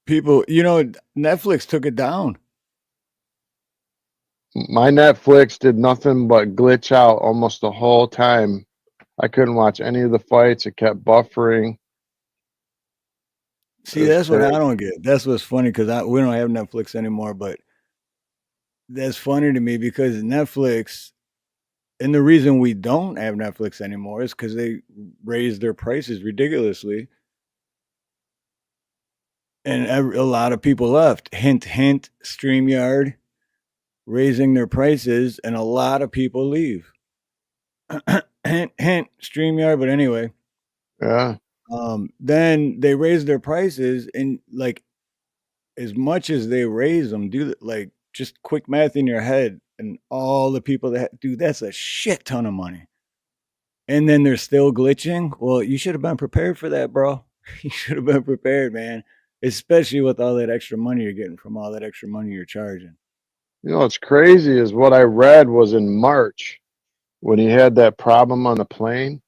People, Netflix took it down. My Netflix did nothing but glitch out almost the whole time. I couldn't watch any of the fights. It kept buffering. See, that's what I don't get. That's what's funny because we don't have Netflix anymore, but that's funny to me because Netflix, and the reason we don't have Netflix anymore is because they raised their prices ridiculously. And a lot of people left. Hint, hint, StreamYard raising their prices, and a lot of people leave. Hint, hint, StreamYard. But anyway, Yeah. then they raise their prices, and like as much as they raise them, like just quick math in your head, and all the people that do that's a shit ton of money. And then they're still glitching. Well, you should have been prepared for that, bro. You should have been prepared, man. Especially with all that extra money you're getting from all that extra money you're charging. You know what's crazy is what I read was in March when he had that problem on the plane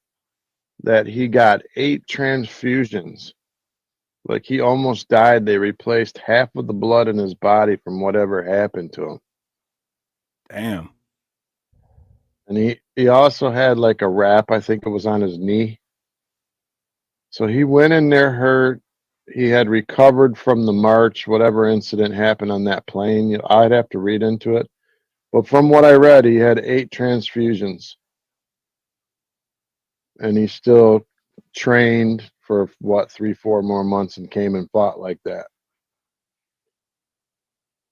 that he got 8 transfusions. Like he almost died. They replaced half of the blood in his body from whatever happened to him. Damn. And he also had like a wrap, I think it was on his knee. So he went in there hurt. He had recovered from the March, whatever incident happened on that plane. I'd have to read into it. But from what I read, he had 8 transfusions. And he still trained for what, 3-4 more months and came and fought like that.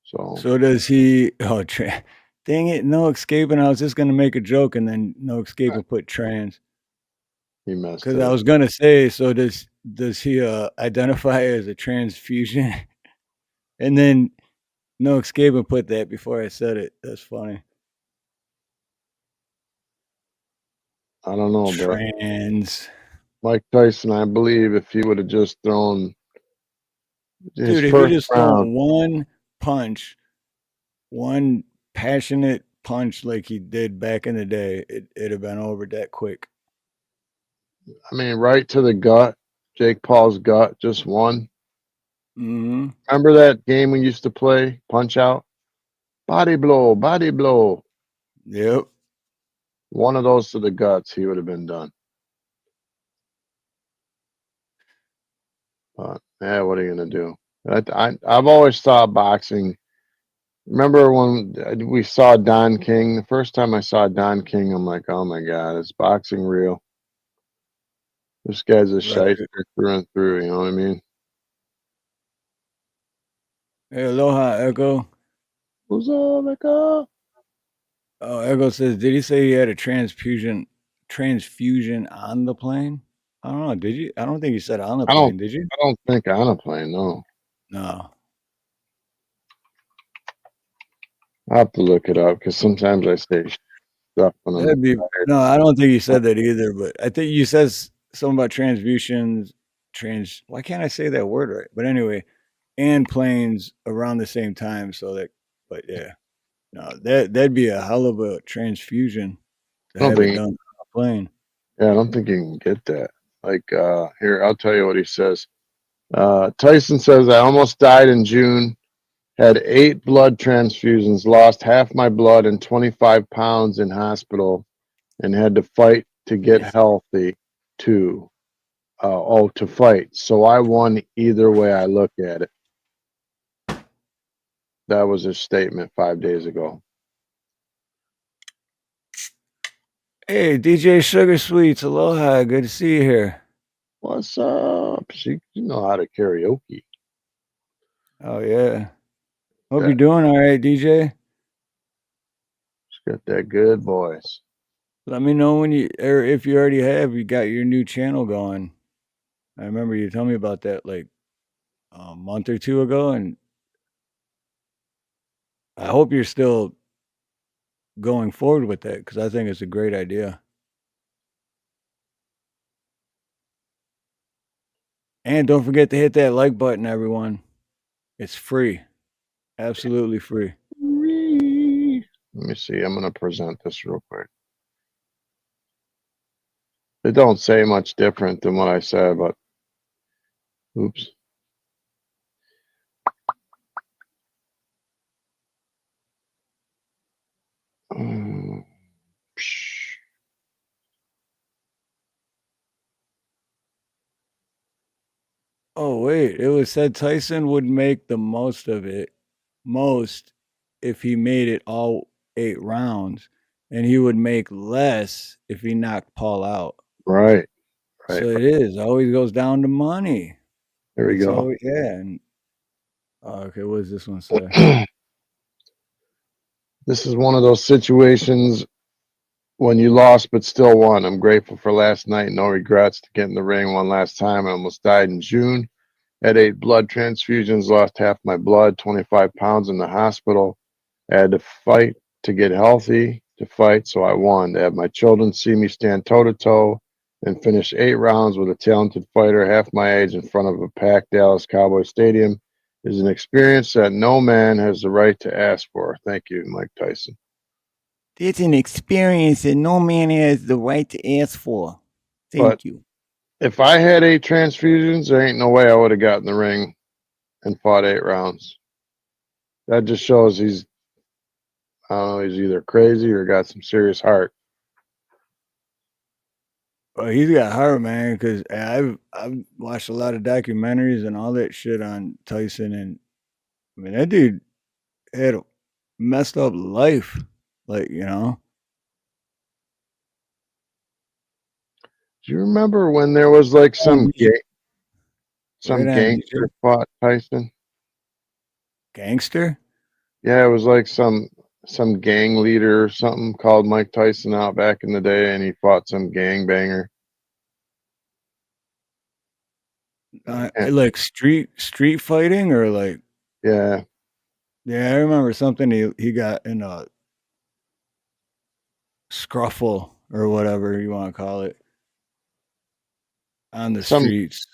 So does he? Oh, dang it! No escaping. I was just gonna make a joke, and then no escaping put trans. He messed Because it I up. was gonna say, so does he identify as a transfusion? And then no escaping put that before I said it. That's funny. I don't know, but Trans. Mike Tyson, I believe if he would have just thrown his Dude, if he first just round, thrown one punch, one passionate punch like he did back in the day, it'd have been over that quick. I mean, right to the gut, Jake Paul's gut, just one. Mm-hmm. Remember that game we used to play, Punch Out? Body blow, body blow. Yep. One of those to the guts, he would have been done. But yeah, what are you gonna do? I've always thought boxing. Remember when we saw Don King? The first time I saw Don King, I'm like, oh my god, is boxing real? This guy's a Right. shyster through and through. You know what I mean? Hey, aloha, Echo. What's up, Echo? Oh, Echo says, did he say he had a transfusion on the plane? I don't know. Did you? I don't think you said on the plane. Did you? I don't think on a plane. No. No. I have to look it up because sometimes I say stuff when I'm That'd be tired. no. I don't think you said that either. But I think you said something about transfusions. Why can't I say that word right? But anyway, and planes around the same time. So that. But yeah, no. That'd be a hell of a transfusion to I don't have it think. done on a plane. Yeah, I don't think you can get that. Like here, I'll tell you what he says. Tyson says I almost died in June. Had 8 blood transfusions, lost half my blood and 25 pounds in hospital, and had to fight to get healthy to fight. So I won either way I look at it. That was his statement 5 days ago. Hey, DJ Sugar Sweets, aloha. Good to see you here. What's up? You know how to karaoke. Oh yeah. Hope you're doing all right, DJ. She's got that good voice. Let me know when or if you already have, you got your new channel going. I remember you telling me about that like a month or two ago, and I hope you're still going forward with that because I think it's a great idea. And don't forget to hit that like button, everyone. It's free. Absolutely free. Let me see. I'm going to present this real quick. It don't say much different than what I said, but oops. Oh, wait. It was said Tyson would make the most of it, most if he made it all 8 rounds, and he would make less if he knocked Paul out. Right. So it is always goes down to money. There we It's go. always, yeah. And, okay, what does this one say? This is one of those situations when you lost but still won. I'm grateful for last night. No regrets to get in the ring one last time. I almost died in June. Had 8 blood transfusions, lost half my blood, 25 pounds in the hospital. I had to fight to get healthy to fight, so I won. To have my children see me stand toe-to-toe and finish 8 rounds with a talented fighter half my age in front of a packed Dallas Cowboy Stadium is an experience that no man has the right to ask for. Thank you, Mike Tyson. It's an experience that no man has the right to ask for. But you. if I had 8 transfusions, there ain't no way I would have got in the ring and fought 8 rounds. That just shows he's, I don't know, he's either crazy or got some serious heart. Well, he's got heart, man, because I've watched a lot of documentaries and all that shit on Tyson, and I mean that dude had a messed up life, like you know. Do you remember when there was like some Right on, gangster DJ. fought Tyson? Gangster? Yeah, it was like some gang leader or something called Mike Tyson out back in the day, and he fought some gangbanger. Like street fighting or like Yeah, I remember something he got in a scruffle or whatever you want to call it on the streets.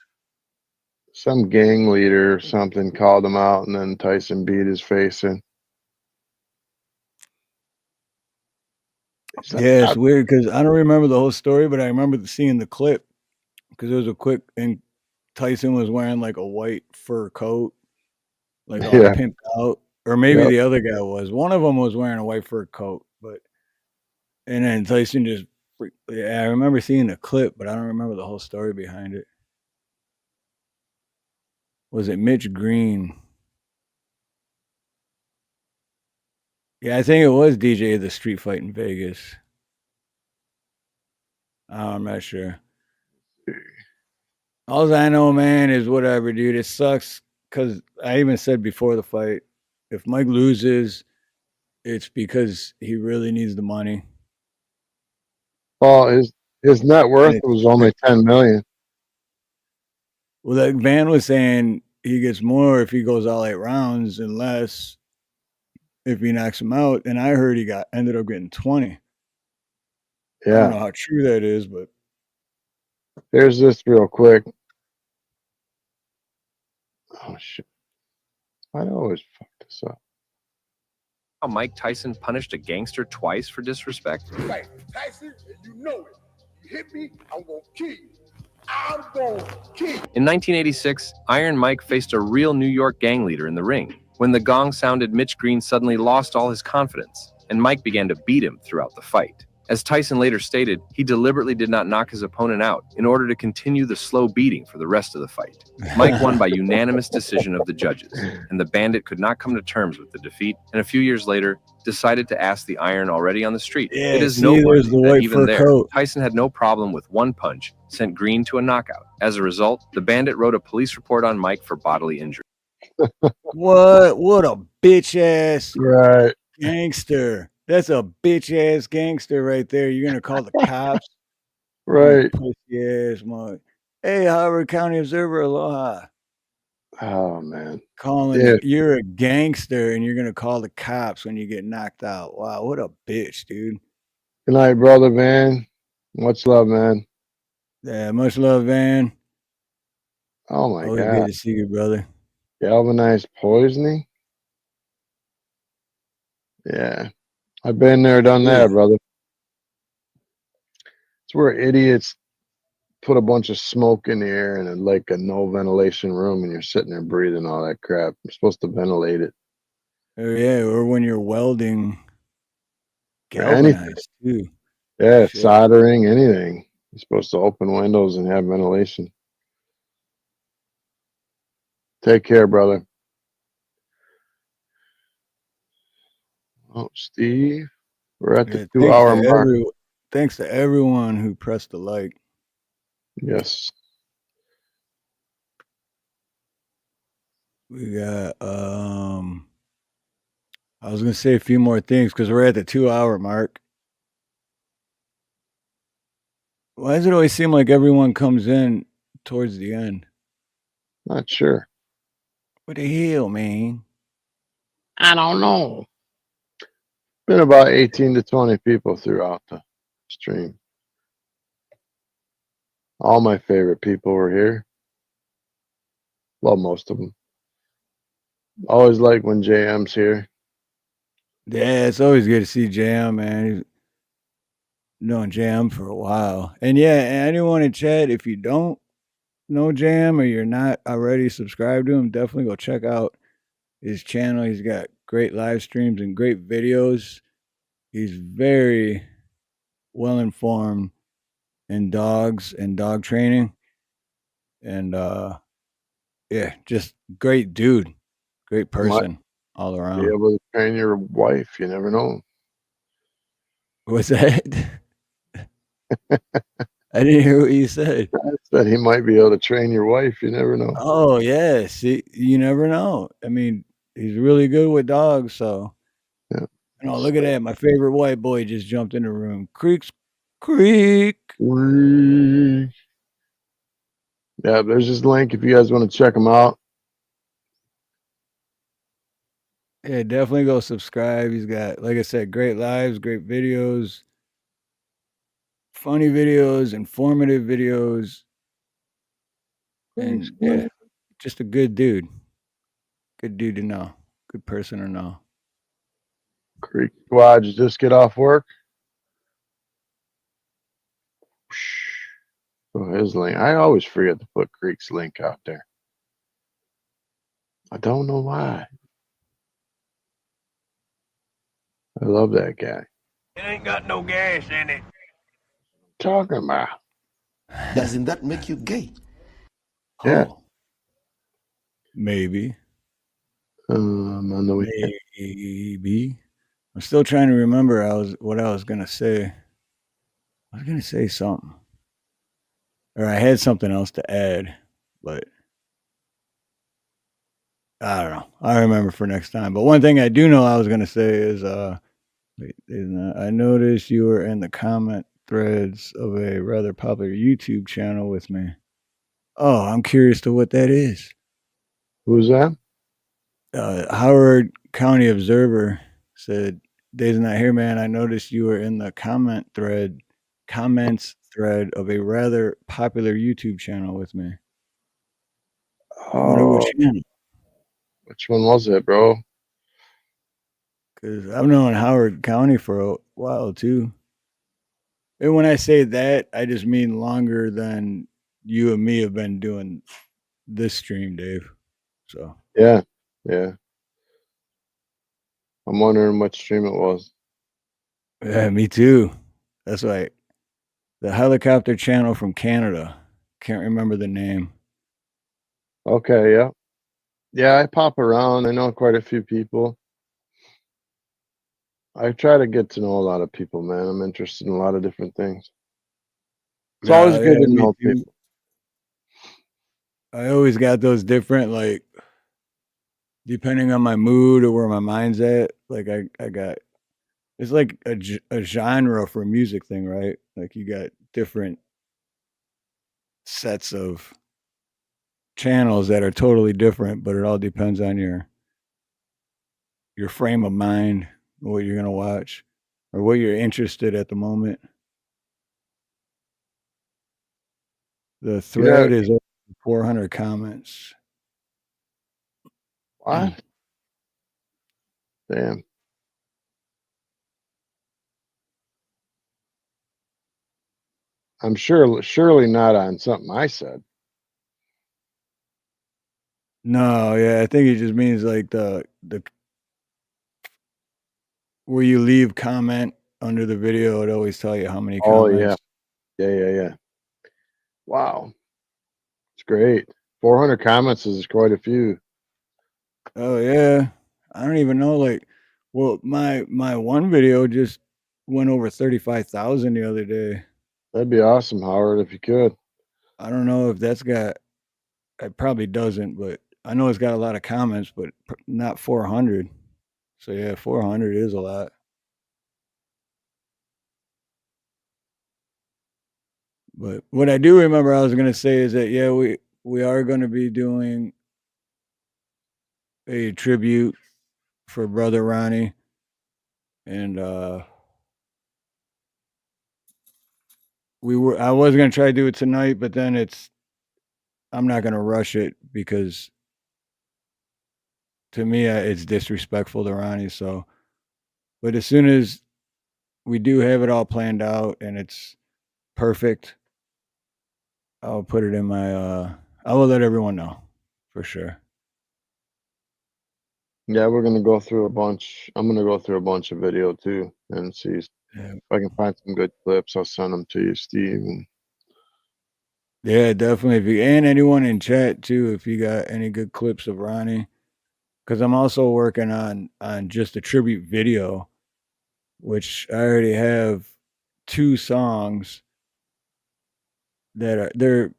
some gang leader or something called him out, and then Tyson beat his face in. Yeah, it's weird because I don't remember the whole story, but I remember seeing the clip because it was a quick and Tyson was wearing like a white fur coat, like all Yeah. pimped out, or maybe Yep. the other guy was. One of them was wearing a white fur coat, but and then Tyson just, yeah, I remember seeing the clip, but I don't remember the whole story behind it. Was it Mitch Green? Yeah, I think it was DJ the Street Fight in Vegas. I'm not sure. All I know, man, is whatever, dude. It sucks because I even said before the fight, if Mike loses, it's because he really needs the money. Well, his net worth was only 10 million. Well, like Van was saying, he gets more if he goes all 8 rounds and less if he knocks him out. And I heard he ended up getting 20. I don't know Yeah. how true that is, but Here's this real quick. Oh shit! I always fuck this up. How Mike Tyson punished a gangster twice for disrespect? Right, Tyson, you know it. You hit me, I'm gonna kill you. I'm gonna kill you. In 1986, Iron Mike faced a real New York gang leader in the ring. When the gong sounded, Mitch Green suddenly lost all his confidence, and Mike began to beat him throughout the fight. As Tyson later stated, he deliberately did not knock his opponent out in order to continue the slow beating for the rest of the fight. Mike won by unanimous decision of the judges, and the Bandit could not come to terms with the defeat, and a few years later, decided to ask the Iron already on the street. Yeah, it is see, noteworthy there's the that white even fur there, coat. Tyson had no problem with one punch, sent Green to a knockout. As a result, the Bandit wrote a police report on Mike for bodily injury. what a bitch ass Right. gangster. That's a bitch ass gangster right there. You're gonna call the cops? Right. Pussy ass mug. Hey, Howard County Observer, aloha. Oh man. Calling Yeah. you're a gangster and you're gonna call the cops when you get knocked out. Wow, what a bitch, dude. Good night, brother, man. Much love, man. Yeah, much love, Van. Oh my Always good God. to see you, brother. Galvanized poisoning? Yeah. I've been there, done that, brother. It's where idiots put a bunch of smoke in the air in like a no ventilation room and you're sitting there breathing all that crap. You're supposed to ventilate it. Oh yeah, or when you're welding Or anything. galvanized too. Yeah, Shit. soldering, anything. You're supposed to open windows and have ventilation. Take care, brother. Oh, Steve, we're at the Yeah, 2 hour mark. thanks to everyone who pressed the like. Yes. We got I was gonna say a few more things because we're at the 2 hour mark. Why does it always seem like everyone comes in towards the end? Not sure. What the hell, man? I don't know. Been about 18 to 20 people throughout the stream. All my favorite people were here. Well, most of them. Always like when JM's here. Yeah, it's always good to see Jam, man. He's known Jam for a while. And yeah, anyone in chat, if you don't know Jam or you're not already subscribed to him, definitely go check out his channel. He's got great live streams and great videos. He's very well informed in dogs and dog training. And yeah, just great dude. Great Might person all be around. able to train your wife. You never know. What's that? I didn't hear what you said. I said he might be able to train your wife. You never know. Oh yeah, see, you never know. I mean, he's really good with dogs. So, Yeah. look at that. My favorite white boy just jumped in the room. Creek. Yeah, there's his link if you guys want to check him out. Yeah, definitely go subscribe. He's got, like I said, great lives, great videos, funny videos, informative videos, and yeah, just a good dude. Good dude to know. Good person to know. Creek Squad, you just get off work. Oh, his link. I always forget to put Creek's link out there. I don't know why. I love that guy. It ain't got no gas in it. Talking about. Doesn't that make you gay? Yeah. Oh. Maybe. On the weekend. Maybe. I'm still trying to remember what I was gonna say. I was gonna say something. Or I had something else to add, but I don't know. I remember for next time. But one thing I do know I was gonna say is I noticed you were in the comment threads of a rather popular YouTube channel with me. Oh, I'm curious to what that is. Who's that? Howard County Observer said, "Days Not Here, man. I noticed you were in the comments thread of a rather popular YouTube channel with me." I wonder which channel. Which one was it, bro? Because I've known Howard County for a while too. And when I say that, I just mean longer than you and me have been doing this stream, Dave. So Yeah. I'm wondering what stream it was. yeah, me too. That's right. The helicopter channel from Canada. Can't remember the name. Okay, yeah. Yeah, I pop around. I know quite a few people. I try to get to know a lot of people, man. I'm interested in a lot of different things. It's always good to know people. I always got those different, like, depending on my mood or where my mind's at. Like I got, it's like a genre for a music thing, right? Like you got different sets of channels that are totally different, but it all depends on your frame of mind, what you're gonna watch, or what you're interested at the moment. The Yeah. thread is over 400 comments. What? Damn. I'm surely not on something I said. No, yeah, I think it just means like the where you leave comment under the video, it always tell you how many Oh yeah. comments. Yeah. Wow. It's great. 400 comments is quite a few. Oh yeah. I don't even know, like, well, my one video just went over 35,000 the other day. That'd be awesome, Howard, if you could. I don't know if that's got, it probably doesn't, but I know it's got a lot of comments, but not 400. So yeah, 400 is a lot. But what I do remember I was gonna say is that yeah, we are gonna be doing a tribute for Brother Ronnie. And I was gonna try to do it tonight, but then I'm not gonna rush it because to me it's disrespectful to Ronnie. So, but as soon as we do have it all planned out and it's perfect, I'll put it in my. I will let everyone know for sure. Yeah, we're gonna go through a bunch. I'm gonna go through a bunch of video too and see if I can find some good clips. I'll send them to you, Steve. Yeah, definitely. If you, and anyone in chat too, if you got any good clips of Ronnie, because I'm also working on just a tribute video, which I already have 2 songs that they're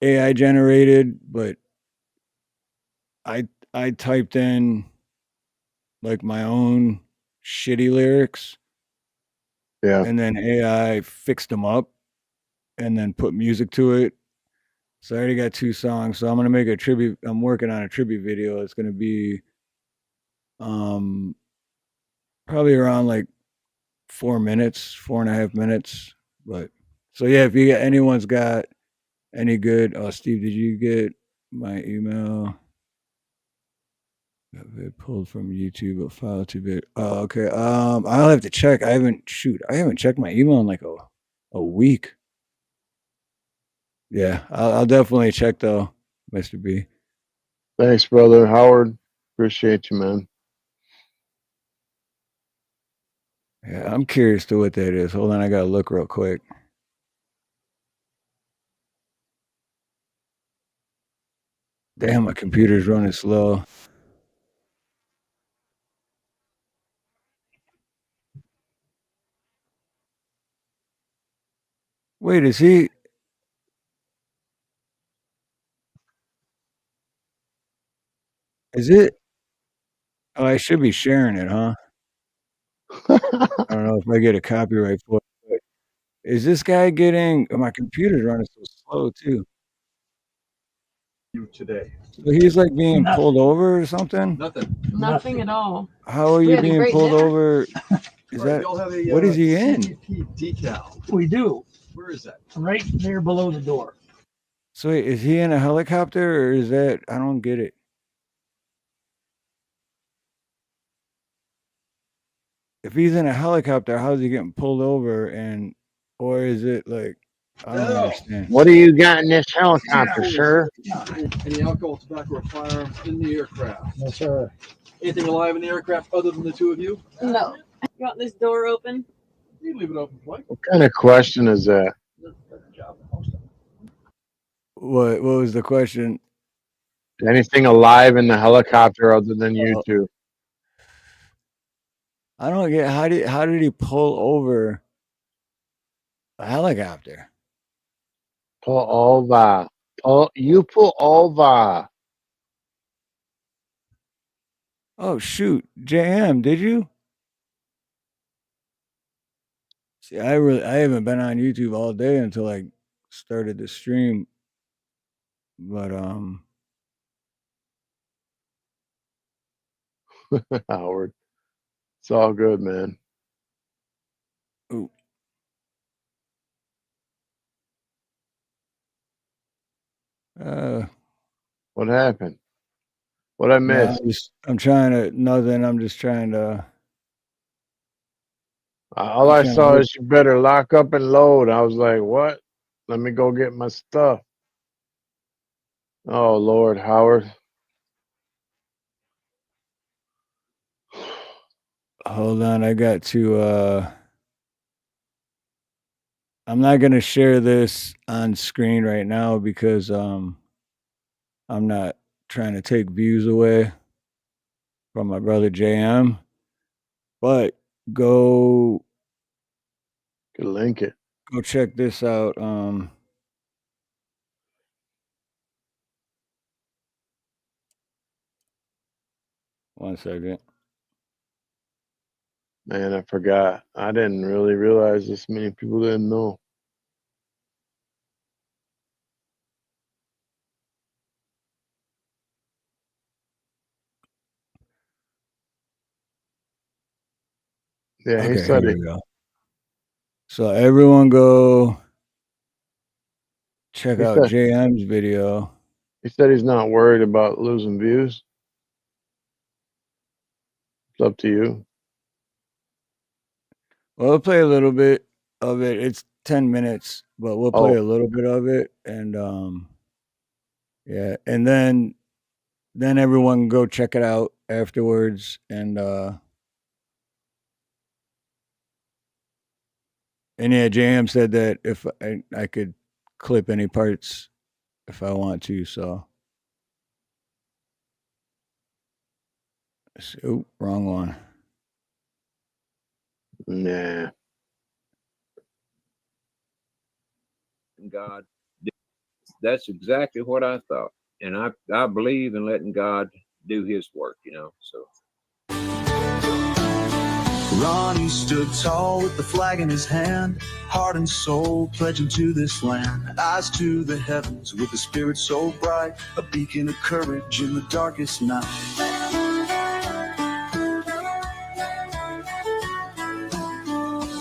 AI generated, but I typed in like my own shitty lyrics. Yeah. And then AI fixed them up and then put music to it. So I already got 2 songs. So I'm gonna make a tribute. I'm working on a tribute video. It's gonna be probably around like 4 minutes, 4.5 minutes. But so yeah, if you got anyone's got any good Steve, did you get my email? It pulled from YouTube, a file too big. Oh, okay. I'll have to check. I haven't checked my email in like a week. Yeah, I'll definitely check though, Mr. B. Thanks, brother Howard. Appreciate you, man. Yeah, I'm curious to what that is. Hold on, I gotta look real quick. Damn, my computer's running slow. Wait, is he? Is it? Oh, I should be sharing it, huh? I don't know if I get a copyright for it. But is this guy getting? Oh, my computer's running so slow too. You today. So he's like being pulled over or something? Nothing at all. How are We you had a being great pulled dinner. over? Is that Y'all have a, what is he in? CBP decal. We do. Where is that? Right there below the door. So wait, is he in a helicopter or is that? I don't get it. If he's in a helicopter, how's he getting pulled over? And or is it like I don't understand. What do you got in this helicopter, sir? Any alcohol, tobacco, or firearms in the aircraft? No, sir. Anything alive in the aircraft other than the 2 of you? No. You want this door open? You leave it open, Blake. What kind of question is that? What was the question? Anything alive in the helicopter other than you two? I don't get how did he pull over a helicopter? Pull over. You pull over. Oh shoot, JM, did you? See, I haven't been on YouTube all day until I started the stream. But Howard. It's all good, man. Ooh. What happened? What I No, missed? I'm trying to nothing. I'm just trying to. All I'm I trying to saw look. is you better lock up and load. I was like, what? Let me go get my stuff. Oh Lord, Howard. Hold on, I got to. I'm not gonna share this on screen right now because I'm not trying to take views away from my brother JM. But go Could link it. Go check this out. One second. Man, I forgot. I didn't really realize this many people didn't know. Yeah, he Okay, said here it. we go. So everyone go check He out said JM's video. he said he's not worried about losing views. It's up to you. Well, we'll play a little bit of it. It's 10 minutes, but we'll play Oh, a little bit of it and yeah, and then everyone go check it out afterwards and yeah, JM said that if I could clip any parts if I want to, so oh, wrong one. nah. God. That's exactly what I thought. And I believe in letting God do his work, so. Ronnie stood tall with the flag in his hand, heart and soul pledging to this land. Eyes to the heavens with a spirit so bright, a beacon of courage in the darkest night.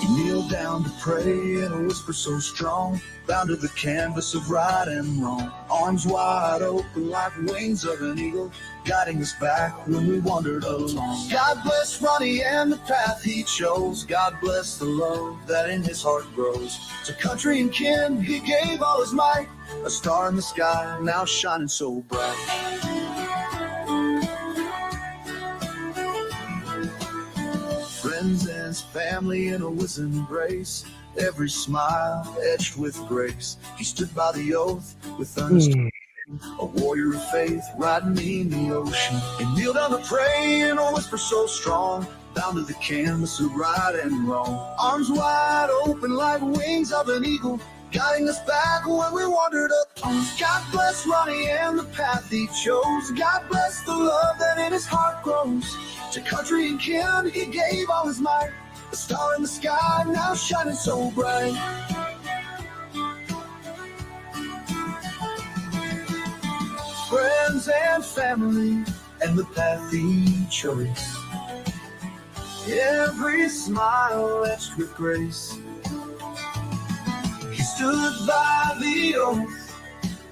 He kneeled down to pray in a whisper so strong, bound to the canvas of right and wrong. Arms wide open like wings of an eagle, guiding us back when we wandered along. God bless Ronnie and the path he chose. God bless the love that in his heart grows. To country and kin he gave all his might, a star in the sky now shining so bright. Friends and family in a whizzing embrace, every smile etched with grace. He stood by the oath with earnest a warrior of faith riding in the ocean. He kneeled down to pray in a whisper so strong, bound to the canvas of right and wrong. Arms wide open like wings of an eagle, guiding us back when we wandered up. God bless Ronnie and the path he chose. God bless the love that in his heart grows. To country and kin he gave all his might, a star in the sky now shining so bright. Friends and family and the path he chose, every smile etched with grace. He stood by the oath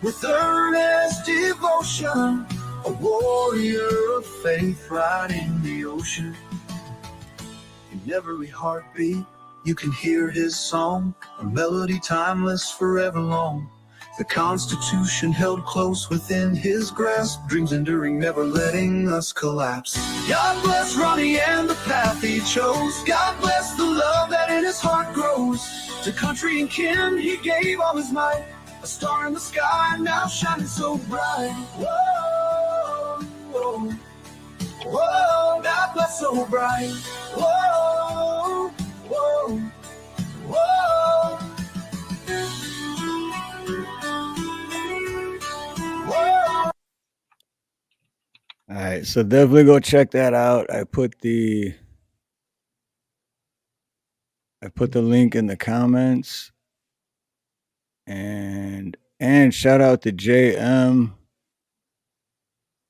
with earnest devotion, a warrior of faith right in the ocean. In every heartbeat you can hear his song, a melody timeless forever long. The Constitution held close within his grasp, dreams enduring, never letting us collapse. God bless Ronnie and the path he chose. God bless the love that in his heart grows. To country and kin he gave all his might, a star in the sky now shining so bright. Whoa, whoa, whoa, God bless so bright. Whoa, whoa, whoa. All right, so definitely go check that out. I put the link in the comments, and shout out to JM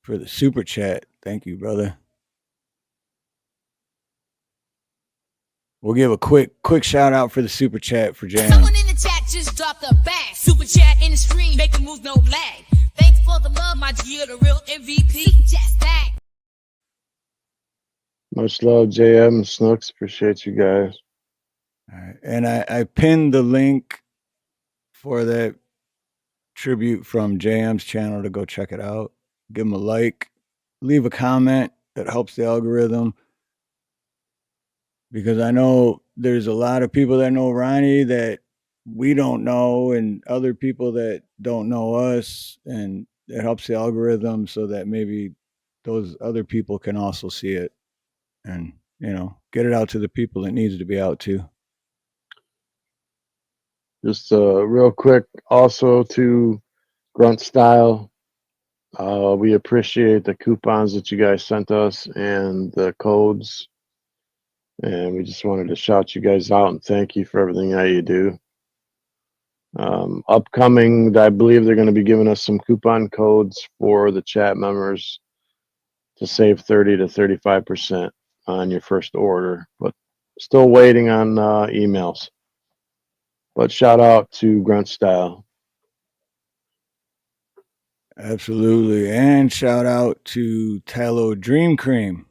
for the super chat. Thank you, brother. We'll give a quick shout out for the super chat for Jam. Someone in the chat just dropped a bag. Super chat in the stream, making moves no lag. Thanks for the love, my G, the real MVP. Just that. Much love, JM and Snooks. Appreciate you guys. All right. And I pinned the link for that tribute from JM's channel to go check it out. Give him a like, leave a comment. That helps the algorithm. Because I know there's a lot of people that know Ronnie that we don't know, and other people that don't know us, and it helps the algorithm so that maybe those other people can also see it and, get it out to the people it needs to be out to. Just real quick, also to Grunt Style, we appreciate the coupons that you guys sent us and the codes. And we just wanted to shout you guys out and thank you for everything that you do. Upcoming, I believe they're going to be giving us some coupon codes for the chat members to save 30 to 35% on your first order, but still waiting on emails. But shout out to Grunt Style. Absolutely. And shout out to Tallow Dream Cream,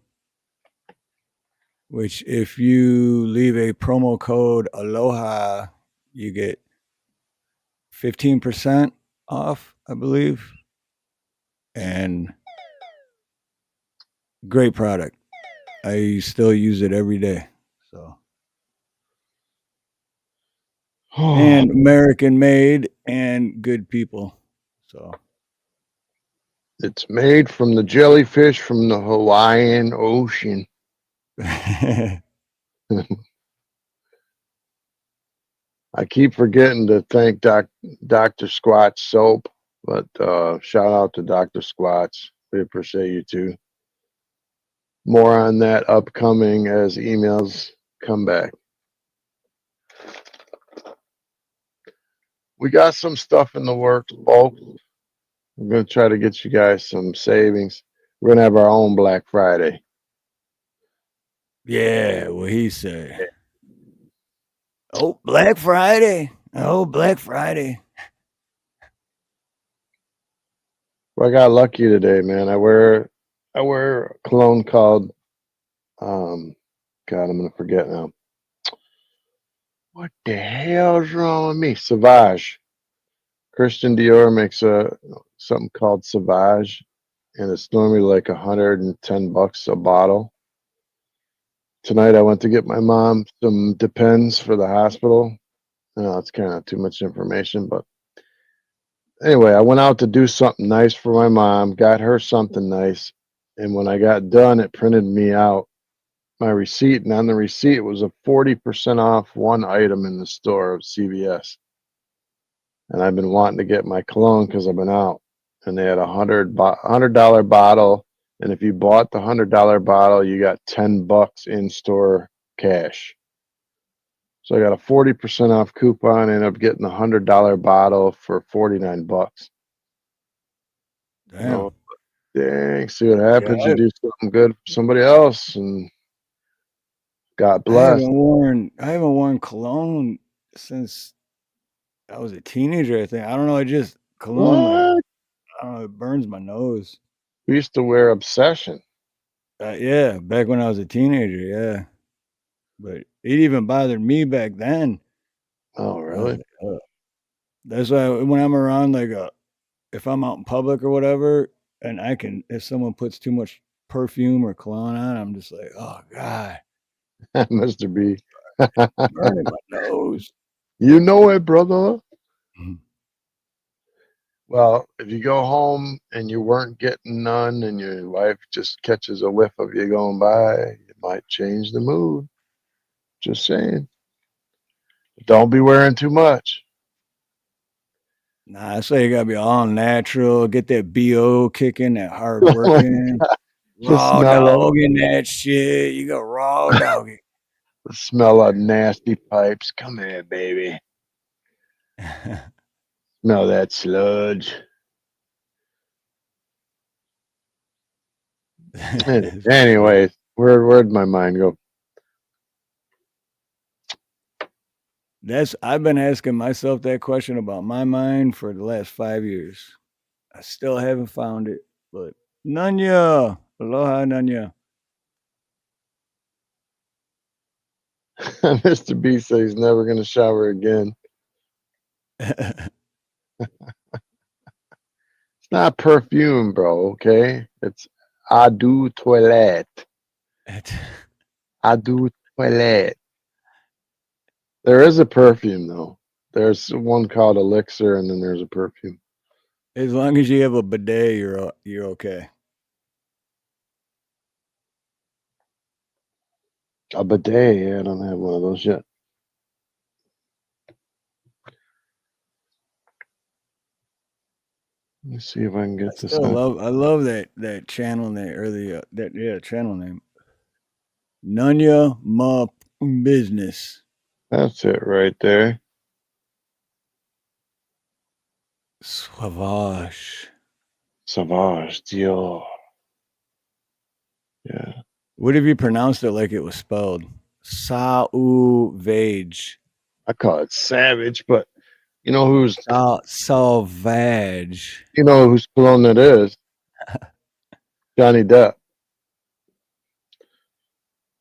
which if you leave a promo code Aloha, you get 15% off, I believe. And great product. I still use it every day. So and American made and good people. So it's made from the jellyfish from the Hawaiian Ocean. I keep forgetting to thank Dr. Squatch Soap, but shout out to Dr. Squatch. We appreciate you too. More on that upcoming as emails come back. We got some stuff in the works, folks. We're going to try to get you guys some savings. We're going to have our own Black Friday. Yeah, what he said. Oh, Black Friday. Oh, Black Friday. Well, I got lucky today, man. I wear a cologne called God, I'm gonna forget now. What the hell's wrong with me? Sauvage. Christian Dior makes something called Sauvage, and it's normally like $110 a bottle. Tonight I went to get my mom some Depends for the hospital. It's kind of too much information, but anyway, I went out to do something nice for my mom, got her something nice, and when I got done, it printed me out my receipt, and on the receipt it was a 40% off one item in the store of CVS. And I've been wanting to get my cologne because I've been out, and they had $100 bottle, and if you bought the $100 bottle, you got $10 in store cash. So I got a 40% off coupon, and ended up getting the $100 bottle for $49. Damn. Oh, dang! See what happens. You do something good for somebody else, and God bless. I haven't worn cologne since I was a teenager, I think. I don't know, cologne, What? I don't know, it burns my nose. We used to wear Obsession. Yeah, back when I was a teenager, yeah. But it even bothered me back then. Oh, really? That's why when I'm around, if I'm out in public or whatever, and if someone puts too much perfume or cologne on, I'm just like, oh God. Mr. B. Burning my nose. You know it, brother. Well, if you go home and you weren't getting none and your wife just catches a whiff of you going by, it might change the mood. Just saying. Don't be wearing too much. Nah, I say you gotta be all natural, get that BO kicking, that hard working, raw dogging that shit. You got raw dogging. The smell of nasty pipes. Come here, baby. Smell that sludge. Anyways, where'd my mind go? I've been asking myself that question about my mind for the last 5 years. I still haven't found it, but Nanya, aloha Nanya. Mr. B says he's never going to shower again. It's not perfume, bro. Okay, it's eau de toilette. Eau de toilette. There is a perfume though. There's one called Elixir, and then there's a perfume. As long as you have a bidet, you're okay. A bidet? Yeah, I don't have one of those yet. Let me see if I can get this. I love that channel name or the channel name. Nanya Ma Business. That's it right there. Sauvage. Sauvage Dior. Yeah. What if you pronounced it like it was spelled? Sauvage. I call it savage, but you know who's Sauvage. You know whose cologne it is? Johnny Depp.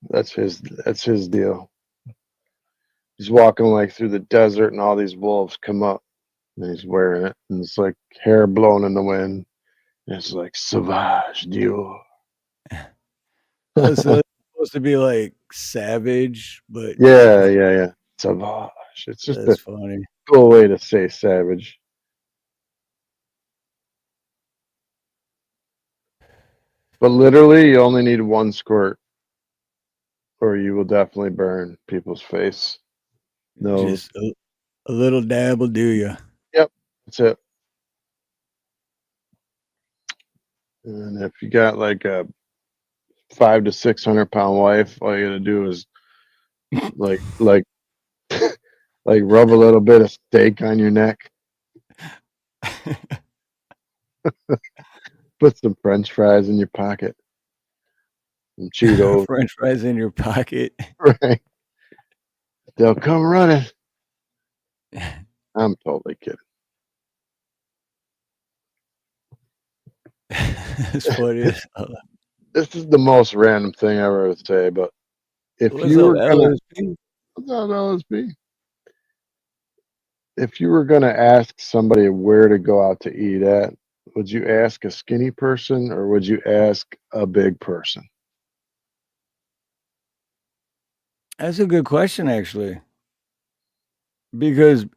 That's his deal. He's walking like through the desert and all these wolves come up and he's wearing it and it's like hair blown in the wind. And it's like Sauvage Dior. Oh, so it's supposed to be like savage, but Yeah. Sauvage. It's just that's a funny. cool way to say savage. But literally, you only need one squirt, or you will definitely burn people's face. No. Just a little dab will do you. Yep. That's it. And if you got like a 500 to 600 pound wife, all you gotta do is like rub a little bit of steak on your neck. Put some French fries in your pocket. Some Cheetos. French fries in your pocket. Right. They'll come running. I'm totally kidding. It's funny as hell. This is the most random thing I ever would say, but if What's you up, were gonna LSP? what's up, LSP? If you were gonna ask somebody where to go out to eat at, would you ask a skinny person or would you ask a big person? That's a good question, actually. Because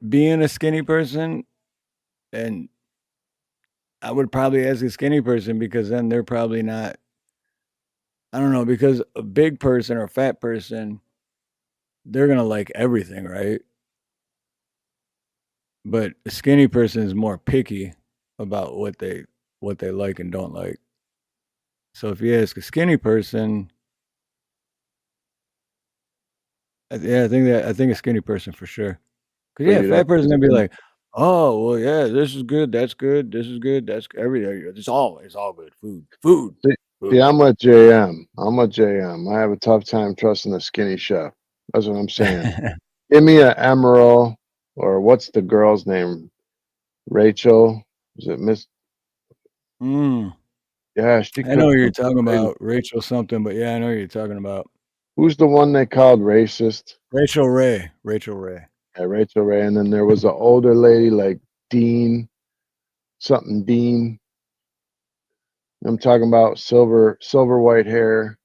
being a skinny person, and I would probably ask a skinny person because then they're probably not. I don't know, because a big person or a fat person, they're gonna like everything, right? But a skinny person is more picky about what they like and don't like. So if you ask a skinny person, yeah, I think a skinny person for sure. Cause So yeah, a you'd fat ask person's a gonna be skinny- like, oh well, yeah, this is good, this is good, that's everything. It's all good. Food. See, I'm with JM. I have a tough time trusting a skinny chef. That's what I'm saying. Give me an Emerald, or what's the girl's name? Rachel? Is it Miss? Mm. Yeah, she I know cooks what you're some talking crazy. about, Rachel something, but yeah, I know what you're talking about. Who's the one they called racist? Rachel Ray. Yeah, Rachel Ray. And then there was an older lady like Dean, something Dean. I'm talking about silver white hair.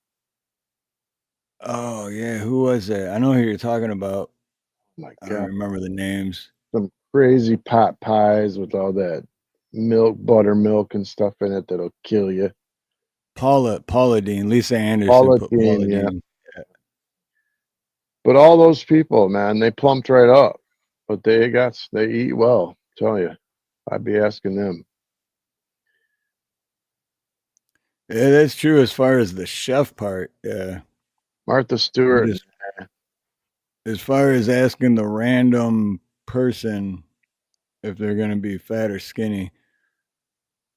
Oh yeah, who was that? I know who you're talking about. My I don't God, remember the names. some crazy pot pies with all that buttermilk and stuff in it that'll kill you. Paula Dean, Lisa Anderson Paula put Dean, Paula yeah. Dean. But all those people, man, they plumped right up. But they eat well. Tell you, I'd be asking them. Yeah, that's true as far as the chef part. Yeah. Martha Stewart. Just, as far as asking the random person if they're gonna be fat or skinny,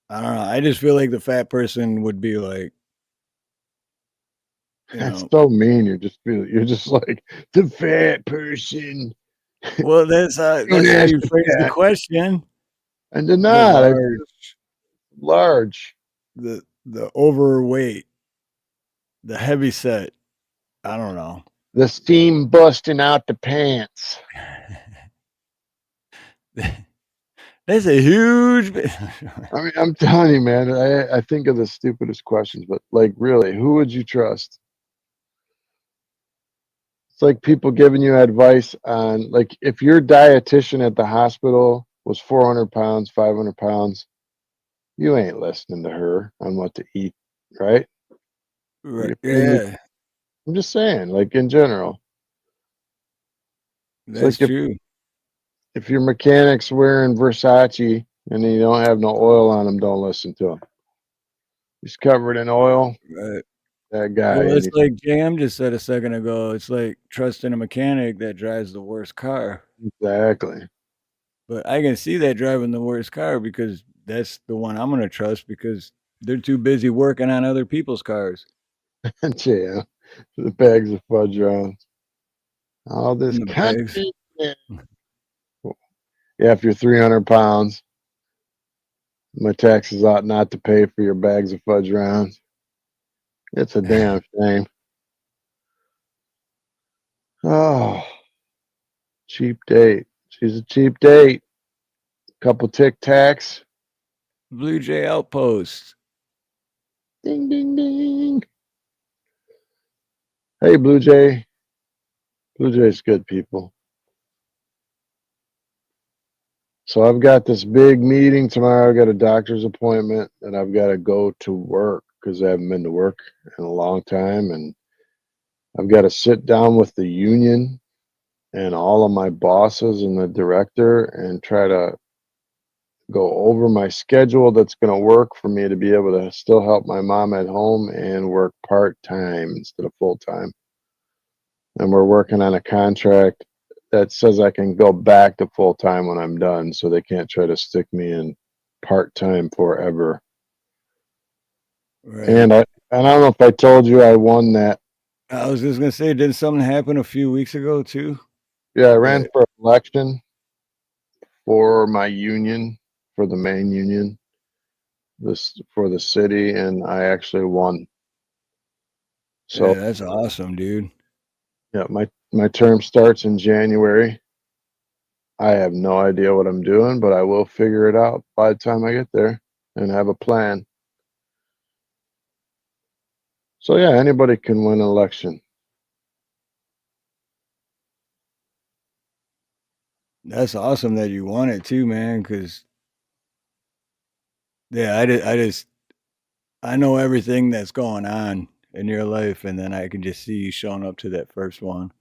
I don't know. I just feel like the fat person would be like, That's so mean. You're just like the fat person. Well, that's how you phrase the question. I did The not. Large. The overweight, the heavy set. I don't know. The steam busting out the pants. That's a huge. I mean, I'm telling you, man. I think of the stupidest questions, but like, really, who would you trust? It's like people giving you advice on, like, if your dietitian at the hospital was 400 pounds, 500 pounds, you ain't listening to her on what to eat, right? Right. Yeah, I'm just saying, like, in general. It's that's like true. if your mechanic's wearing Versace and you don't have no oil on him, don't listen to him. He's covered in oil. Right. That guy. Well, And it's like JM just said a second ago. It's like trusting a mechanic that drives the worst car. Exactly. But I can see that driving the worst car because that's the one I'm going to trust because they're too busy working on other people's cars. Yeah, the bags of fudge rounds. All this In the bags. country. Yeah, if you're 300 pounds, my taxes ought not to pay for your bags of fudge rounds. It's a damn shame. Oh, cheap date. She's a cheap date. Couple Tic Tacs. Blue Jay Outpost. Ding, ding, ding. Hey, Blue Jay. Blue Jay's good, people. So I've got this big meeting tomorrow. I've got a doctor's appointment, and I've got to go to work because I haven't been to work in a long time. And I've got to sit down with the union and all of my bosses and the director and try to go over my schedule that's going to work for me to be able to still help my mom at home and work part-time instead of full-time. And we're working on a contract that says I can go back to full-time when I'm done, so they can't try to stick me in part-time forever. Right. And I don't know if I told you I won that. I was just going to say, didn't something happen a few weeks ago too? Yeah, I ran for election for my union, for the main union, this for the city, and I actually won. So Yeah, that's awesome, dude. yeah, my term starts in January. I have no idea what I'm doing, but I will figure it out by the time I get there and have a plan. So yeah, anybody can win an election. That's awesome that you won it too, man. Because yeah, I know everything that's going on in your life, and then I can just see you showing up to that first one.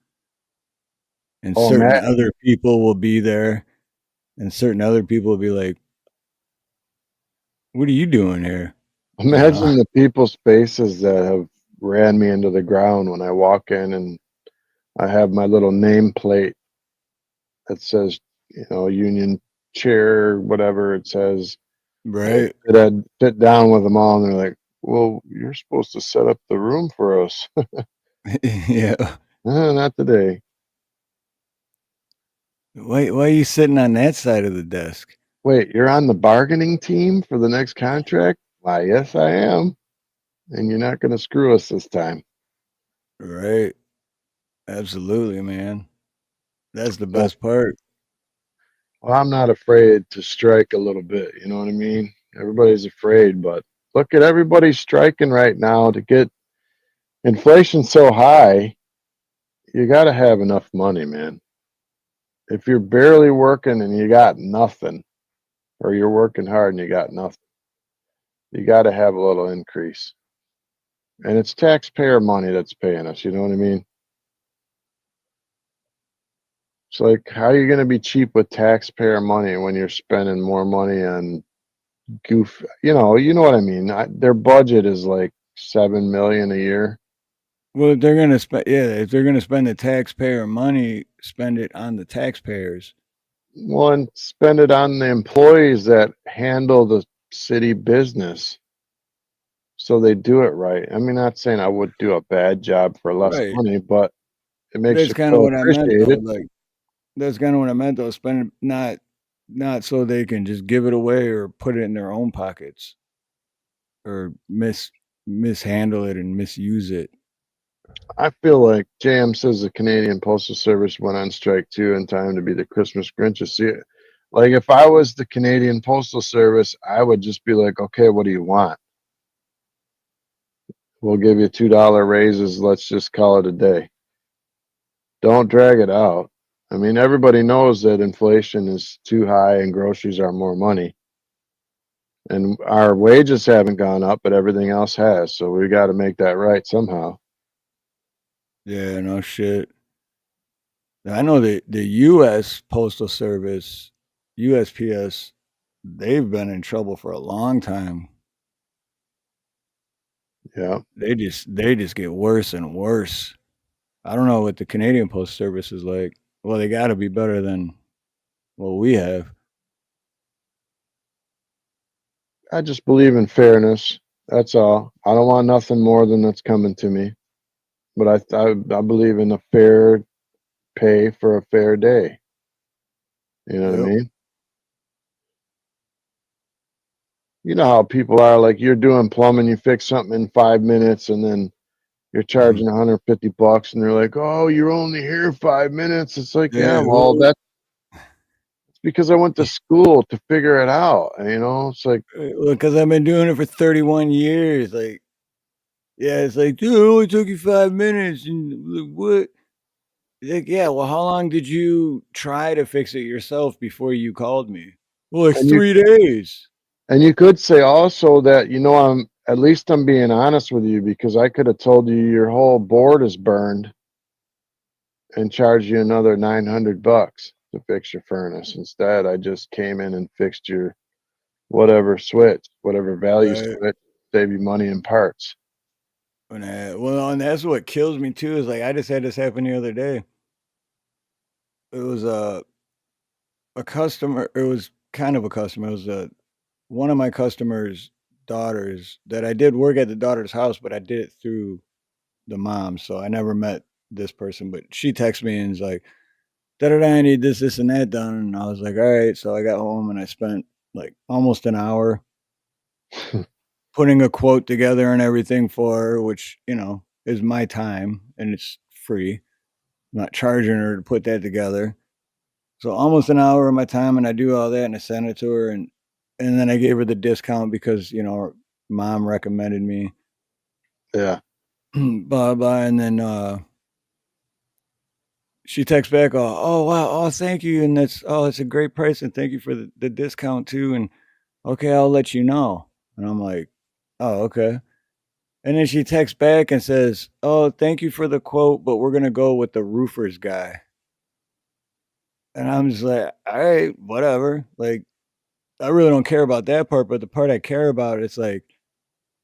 And Oh, certain Matt, other people will be there, and certain other people will be like, "What are you doing here?" You know? imagine the people's faces that have ran me into the ground when I walk in and I have my little nameplate that says, union chair, whatever it says. Right. And I'd sit down with them all and they're like, well, you're supposed to set up the room for us. Yeah. Not today. Why are you sitting on that side of the desk? Wait, you're on the bargaining team for the next contract? Why, yes, I am. And you're not going to screw us this time. Right. Absolutely, man. That's the Well, best part. I'm not afraid to strike a little bit. You know what I mean? Everybody's afraid, but look at everybody striking right now to get inflation so high. You got to have enough money, man. If you're barely working and you got nothing, or you're working hard and you got nothing, you got to have a little increase. And it's taxpayer money that's paying us. You know what I mean? It's like, how are you going to be cheap with taxpayer money when you're spending more money on goof? You know what I mean? Their budget is like 7 million a year. Well, if they're gonna spend, yeah, if they're gonna spend the taxpayer money, spend it on the taxpayers. Well, and spend it on the employees that handle the city business, so they do it right. I mean, not saying I would do a bad job for less Right. money, but it makes That's you kind of feel what I meant, though. appreciated. Like, That's kind of what I meant though. Spend not so they can just give it away or put it in their own pockets or mishandle it and misuse it. I feel like JM says the Canadian Postal Service went on strike too in time to be the Christmas Grinch. See it. Like if I was the Canadian Postal Service, I would just be like, okay, what do you want? We'll give you $2 raises. Let's just call it a day. Don't drag it out. I mean, everybody knows that inflation is too high and groceries are more money. And our wages haven't gone up, but everything else has. So we got to make that right somehow. Yeah, no shit. I know the U.S. Postal Service, USPS, they've been in trouble for a long time. Yeah. They just get worse and worse. I don't know what the Canadian Post Service is like. Well, they got to be better than what we have. I just believe in fairness. That's all. I don't want nothing more than that's coming to me. But I believe in a fair pay for a fair day. You know what I Yep. mean? You know how people are, like you're doing plumbing, you fix something in 5 minutes and then you're charging $150 and they're like, oh, you're only here 5 minutes. It's like, yeah, Yeah, well, well, that's because I went to school to figure it out. You know, it's like, because I've been doing it for 31 years. Like, yeah, it's like, dude, it only took you 5 minutes. And like, what? Like, yeah, well, how long did you try to fix it yourself before you called me? Well, like and you 3 days. and you could say also that, you know, I'm being honest with you because I could have told you your whole board is burned and charged you another $900 to fix your furnace. Instead, I just came in and fixed your whatever switch, whatever value Right. switch, save you money in parts. Well, and that's what kills me too. Is like I just had this happen the other day. It was a customer. It was kind of a customer. It was one of my customers' daughters that I did work at the daughter's house, but I did it through the mom, so I never met this person. But she texted me and was like, "Da da da, I need this, this, and that done." And I was like, "All right." So I got home and I spent like almost an hour putting a quote together and everything for her, which is my time and it's free. I'm not charging her to put that together. So almost an hour of my time, and I do all that, and I send it to her, and then I gave her the discount because her mom recommended me. Yeah. Blah blah, and then she texts back, oh wow, oh thank you, and it's a great price, and thank you for the discount too, and okay, I'll let you know. And I'm like, oh okay. And then she texts back and says, oh thank you for the quote, but we're gonna go with the roofer's guy. And I'm just like, all right, whatever. Like, I really don't care about that part, but the part I care about, it's like,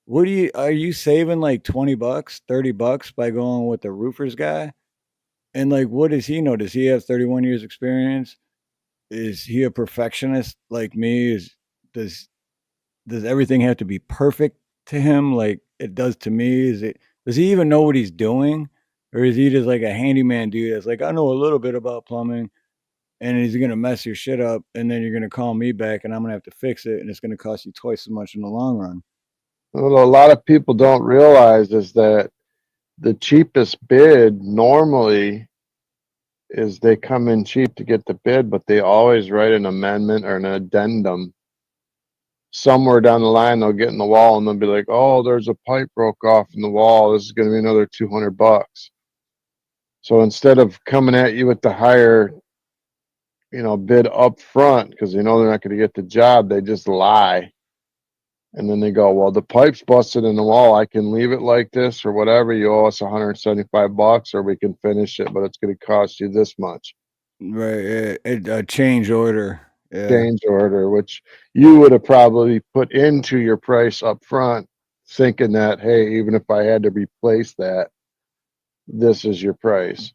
are you saving like $20, $30 by going with the roofer's guy? And like, what does he know? Does he have 31 years experience? Is he a perfectionist like me? Does does everything have to be perfect to him like it does to me? Does he even know what he's doing? Or is he just like a handyman dude that's like, I know a little bit about plumbing, and he's gonna mess your shit up, and then you're gonna call me back and I'm gonna have to fix it, and it's gonna cost you twice as much in the long run. What a lot of people don't realize is that the cheapest bid normally is they come in cheap to get the bid, but they always write an amendment or an addendum. Somewhere down the line, they'll get in the wall and they'll be like, oh, there's a pipe broke off in the wall. This is going to be another $200. So instead of coming at you with the higher, bid up front, because they know they're not going to get the job, they just lie. And then they go, well, the pipe's busted in the wall. I can leave it like this or whatever. You owe us $175, or we can finish it, but it's going to cost you this much. Right, a change order. Yeah. Change order, which you would have probably put into your price up front, thinking that, hey, even if I had to replace that, this is your price.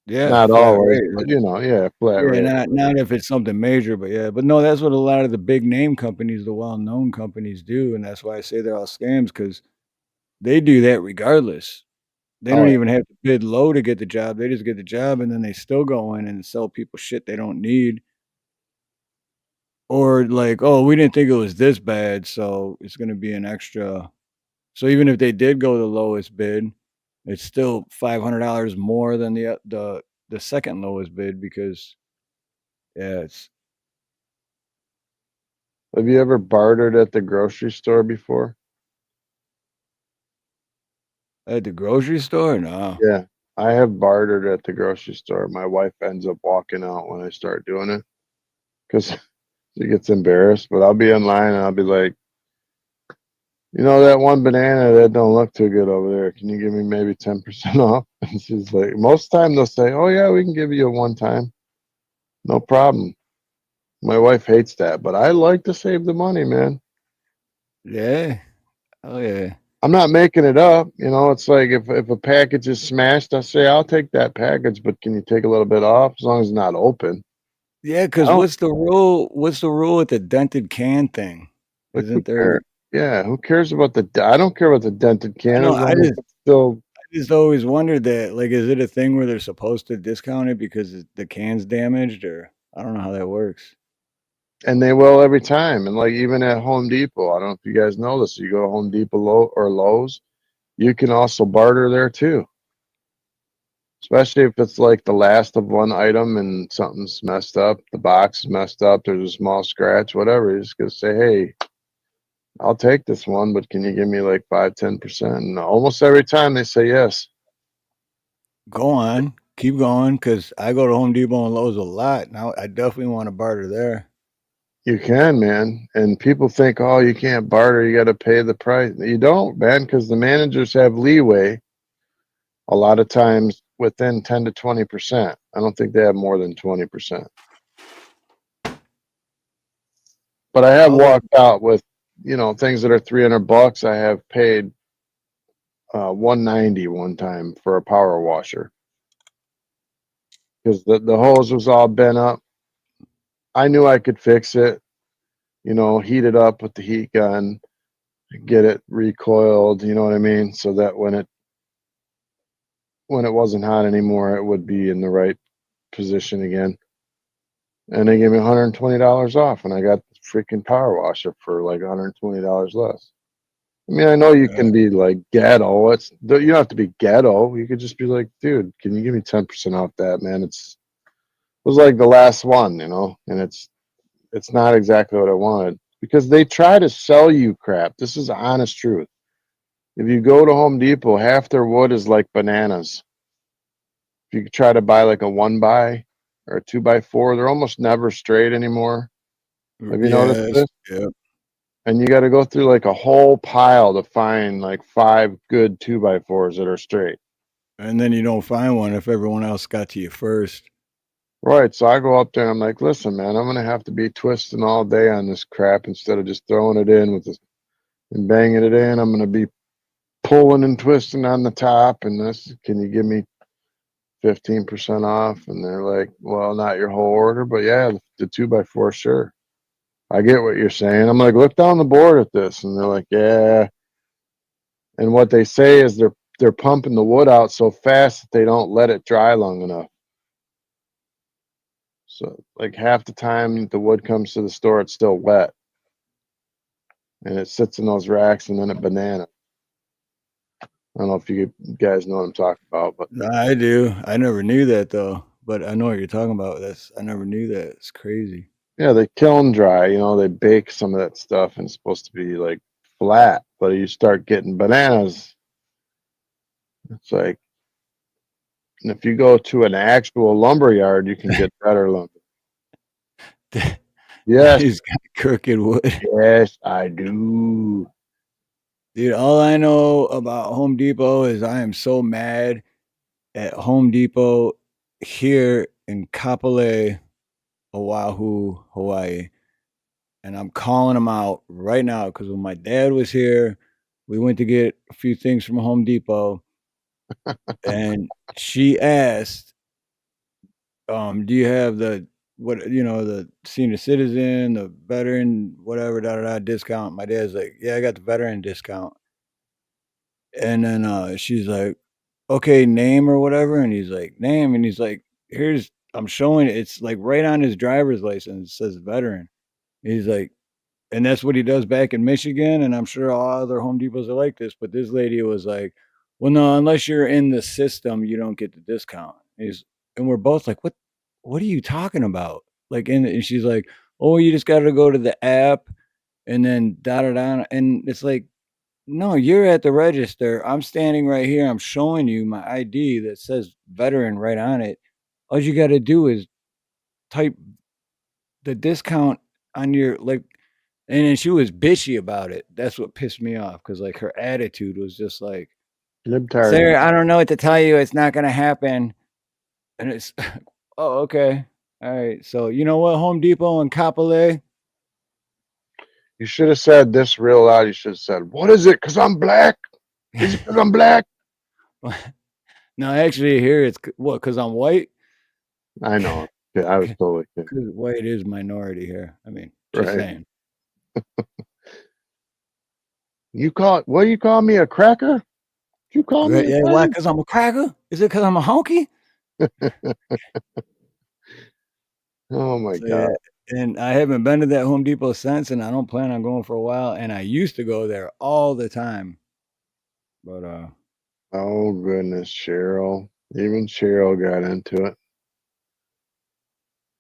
Yeah, Not flat always, rate. but yeah, flat Yeah, rate. not if it's something major, but yeah. But no, that's what a lot of the big name companies, the well-known companies do, and that's why I say they're all scams, because they do that regardless. They Oh, don't yeah. even have to bid low to get the job. They just get the job, and then they still go in and sell people shit they don't need. Or like, "Oh, we didn't think it was this bad, so it's gonna be an extra." So even if they did go the lowest bid, it's still $500 more than the second lowest bid because yeah, it's Have you ever bartered at the grocery store before? at the grocery store? No. Yeah, I have bartered at the grocery store. My wife ends up walking out when I start doing it because she gets embarrassed. But I'll be in line and I'll be like, you know, that one banana that don't look too good over there. Can you give me maybe 10% off? And she's like, most time they'll say, oh yeah, we can give you a one time. No problem. My wife hates that, but I like to save the money, man. Yeah. Oh yeah. I'm not making it up. You know, it's like if a package is smashed, I say I'll take that package, but can you take a little bit off as long as it's not open? Yeah, I because don't what's the rule with the dented can thing? like who Isn't there cares? Yeah, who cares about I don't care about the dented I can know, as long as it's still. I just always wondered that, like, is it a thing where they're supposed to discount it because the can's damaged, or I don't know how that works. And they will every time. And like even at Home Depot, I don't know if you guys know this. You go to Home Depot or Lowe's, you can also barter there too. Especially if it's like the last of one item and something's messed up, the box is messed up, there's a small scratch, whatever. You just gonna say, hey, I'll take this one, but can you give me like 5-10%? And almost every time they say yes. Go on, keep going, because I go to Home Depot and Lowe's a lot. Now I definitely want to barter there. You can, man. And people think, oh, you can't barter, you got to pay the price. You don't, man, because the managers have leeway a lot of times within 10 to 20%. I don't think they have more than 20%. But I have I'll look. walked out with, you know, things that are $300. I have paid 190 one time for a power washer because the hose was all bent up. I knew I could fix it, you know, heat it up with the heat gun, get it recoiled, you know what I mean? So that when it wasn't hot anymore, it would be in the right position again. And they gave me $120 off, and I got the freaking power washer for like $120 less. I mean, I know you can be like ghetto. You don't have to be ghetto. You could just be like, dude, can you give me 10% off that, man? It was like the last one, you know, and it's not exactly what I wanted because they try to sell you crap. This is the honest truth. If you go to Home Depot, half their wood is like bananas. If you try to buy like a 1x or a 2x4, they're almost never straight anymore. Have you noticed Yes, this? yep. And you got to go through like a whole pile to find like 5 good 2x4s that are straight. And then you don't find one if everyone else got to you first. Right. So I go up there and I'm like, listen, man, I'm gonna have to be twisting all day on this crap instead of just throwing it in with this and banging it in. I'm gonna be pulling and twisting on the top and this. Can you give me 15% off? And they're like, well, not your whole order, but yeah, the 2x4, sure. I get what you're saying. I'm like, look down the board at this, and they're like, yeah. And what they say is they're pumping the wood out so fast that they don't let it dry long enough. So like half the time the wood comes to the store, it's still wet, and it sits in those racks, and then it banana. I don't know if you guys know what I'm talking about, but I do. I never knew that though, but I know what you're talking about. I never knew that. It's crazy. yeah, they kiln dry. You know, they bake some of that stuff, and it's supposed to be like flat. But you start getting bananas, it's like, and if you go to an actual lumber yard, you can get better lumber. Yes, He's got crooked wood. yes, I do. Dude, all I know about Home Depot is I am so mad at Home Depot here in Kapolei, Oahu, Hawaii. And I'm calling them out right now because when my dad was here, we went to get a few things from Home Depot. And she asked, do you have the senior citizen, the veteran, whatever, discount? My dad's like, yeah, I got the veteran discount. And then she's like, okay, name or whatever. And he's like, name. And he's like, I'm showing it. It's like right on his driver's license. It says veteran. He's like, and that's what he does back in Michigan. And I'm sure all other Home Depots are like this. But this lady was like, well, no, unless you're in the system, you don't get the discount. And we're both like, what are you talking about? Like, and she's like, oh, you just got to go to the app and then da da da. And it's like, no, you're at the register. I'm standing right here. I'm showing you my ID that says veteran right on it. All you got to do is type the discount on your like, and then she was bitchy about it. That's what pissed me off because like her attitude was just like, Libtard. Sarah, I don't know what to tell you. It's not going to happen. And it's, oh, okay. All right. So, you know what? Home Depot and Kapolei. You should have said this real loud. You should have said, what is it? Because I'm black? Is it because I'm black? No, actually, here it's what? Because I'm white? I know. Yeah, I was totally kidding. Because white is minority here. I mean, just Right. saying. What do you call me, a cracker? You call me a Yeah, why? cracker? Because I'm a cracker? Is it because I'm a honky? Oh my So, God. yeah, and I haven't been to that Home Depot since, and I don't plan on going for a while. And I used to go there all the time, but Oh goodness, Cheryl. Even Cheryl got into it.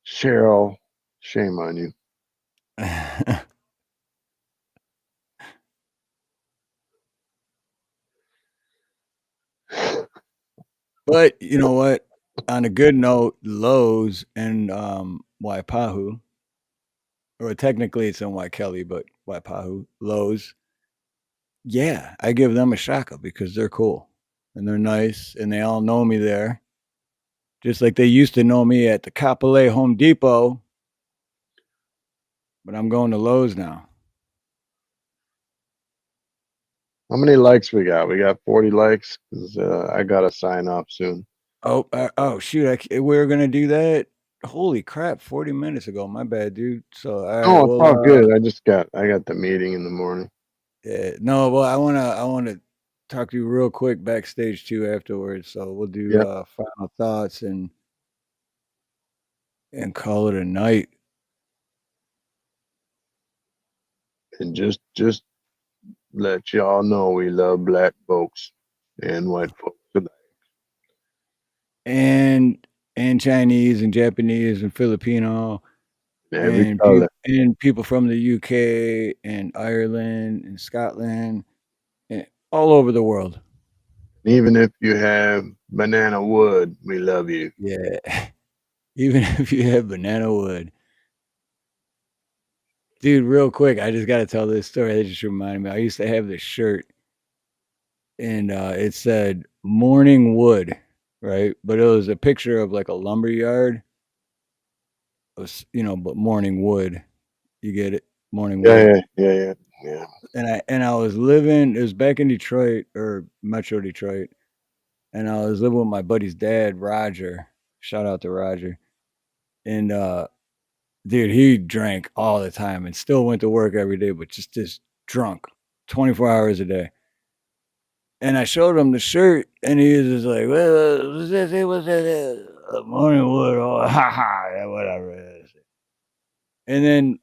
Cheryl, shame on you. But you know what? On a good note, Lowe's and Waipahu, or technically it's in Waikele, but Waipahu, Lowe's. Yeah, I give them a shaka because they're cool and they're nice and they all know me there. Just like they used to know me at the Kapolei Home Depot, but I'm going to Lowe's now. How many likes we got? We got 40 likes because I got to sign off soon. Oh shoot! We were gonna do that. Holy crap! 40 minutes ago. My bad, dude. So all right, Oh, it's all well, good. I got the meeting in the morning. yeah, no, well, I wanna talk to you real quick backstage too afterwards. So we'll do Yep. final thoughts and call it a night. And just let y'all know we love black folks and white folks. And Chinese and Japanese and Filipino Every and color. people from the UK and Ireland and Scotland and all over the world. Even if you have banana wood, we love you. Yeah. Even if you have banana wood. Dude, real quick, I just got to tell this story. That just reminded me. I used to have this shirt and it said morning wood, right? But it was a picture of like a lumber yard. It was, but morning wood. You get it? Morning wood. Yeah. And I was living, it was back in Detroit or Metro Detroit. And I was living with my buddy's dad, Roger. Shout out to Roger. And dude, he drank all the time and still went to work every day, but just drunk 24 hours a day. And I showed him the shirt, and he was just like, "Well, what's this? What's this? Morning wood, oh, ha ha, yeah, whatever it is." And then,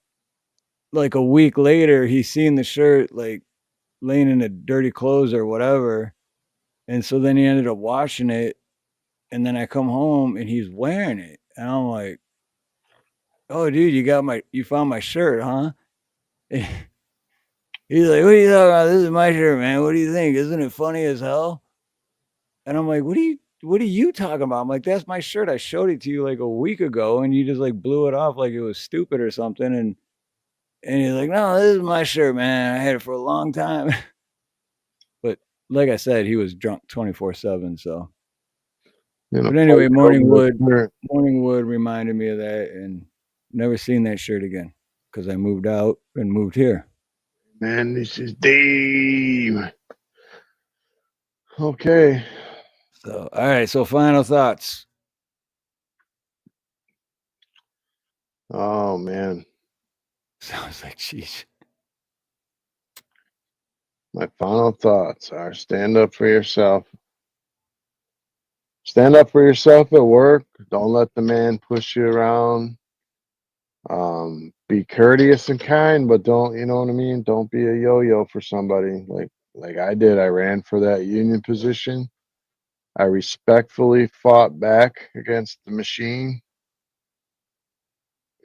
like a week later, he seen the shirt like laying in the dirty clothes or whatever, and so then he ended up washing it. And then I come home, and he's wearing it, and I'm like, "Oh, dude, you found my shirt, huh?" He's like, "What are you talking about? This is my shirt, man. What do you think? Isn't it funny as hell?" And I'm like, what are you talking about? I'm like, that's my shirt. I showed it to you like a week ago and you just like blew it off like it was stupid or something. And he's like, no, this is my shirt, man. I had it for a long time. But like I said, he was drunk 24/7. So, but anyway, morning wood reminded me of that and never seen that shirt again because I moved out and moved here. Man, this is Dave. Okay. So, all right. So, final thoughts. Oh man. Sounds like cheese. My final thoughts are stand up for yourself. stand up for yourself at work. Don't let the man push you around. Be courteous and kind, but don't, you know what I mean? Don't be a yo-yo for somebody like I did. I ran for that union position. I respectfully fought back against the machine,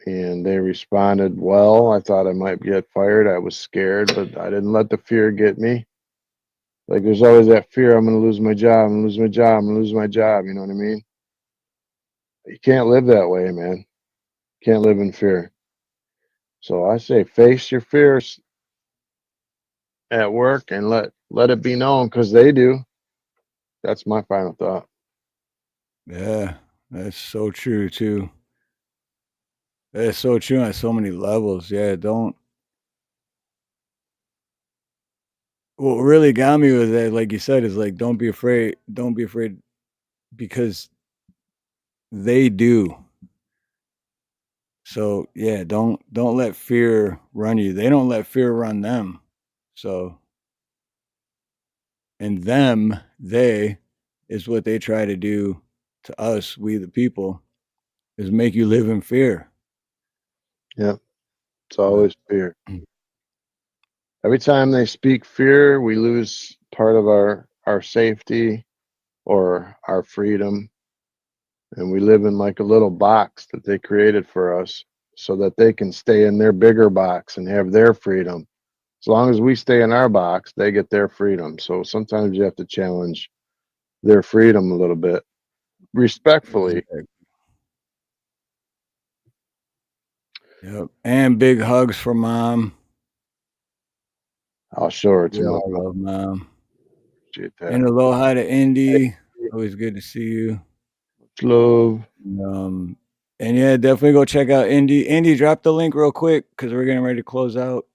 and they responded well. I thought I might get fired. I was scared, but I didn't let the fear get me. Like, there's always that fear, I'm going to lose my job, I'm going to lose my job, I'm going to lose my job. You know what I mean? You can't live that way, man. You can't live in fear. So I say face your fears at work and let it be known, because they do. That's my final thought. Yeah, that's so true too. That's so true on so many levels. Yeah, don't. What really got me was that, like you said, is like don't be afraid. Don't be afraid because they do. So yeah, don't let fear run you. They don't let fear run them. So and them, they is what they try to do to us, we the people, is make you live in fear. Yep. It's always fear. Every time they speak fear, we lose part of our safety or our freedom. And we live in like a little box that they created for us so that they can stay in their bigger box and have their freedom. As long as we stay in our box, they get their freedom. So sometimes you have to challenge their freedom a little bit, respectfully. Yep. And big hugs for mom. I'll show her We all tomorrow. love mom. Appreciate that. And aloha to Indy. Always good to see you. Much love. And yeah, definitely go check out Indy. Indy, drop the link real quick because we're getting ready to close out.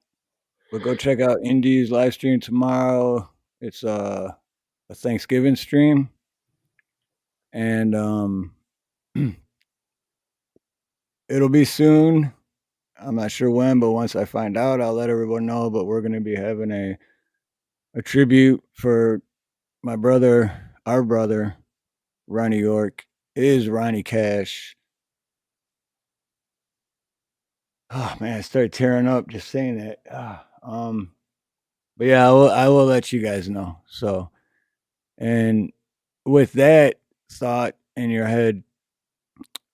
But go check out Indy's live stream tomorrow. It's a Thanksgiving stream. And it'll be soon. I'm not sure when, but once I find out, I'll let everyone know. But we're gonna be having a tribute for my brother, our brother, Ronnie York, is Ronnie Cash. Oh man, I started tearing up just saying that. But yeah, I will let you guys know. So, and with that thought in your head,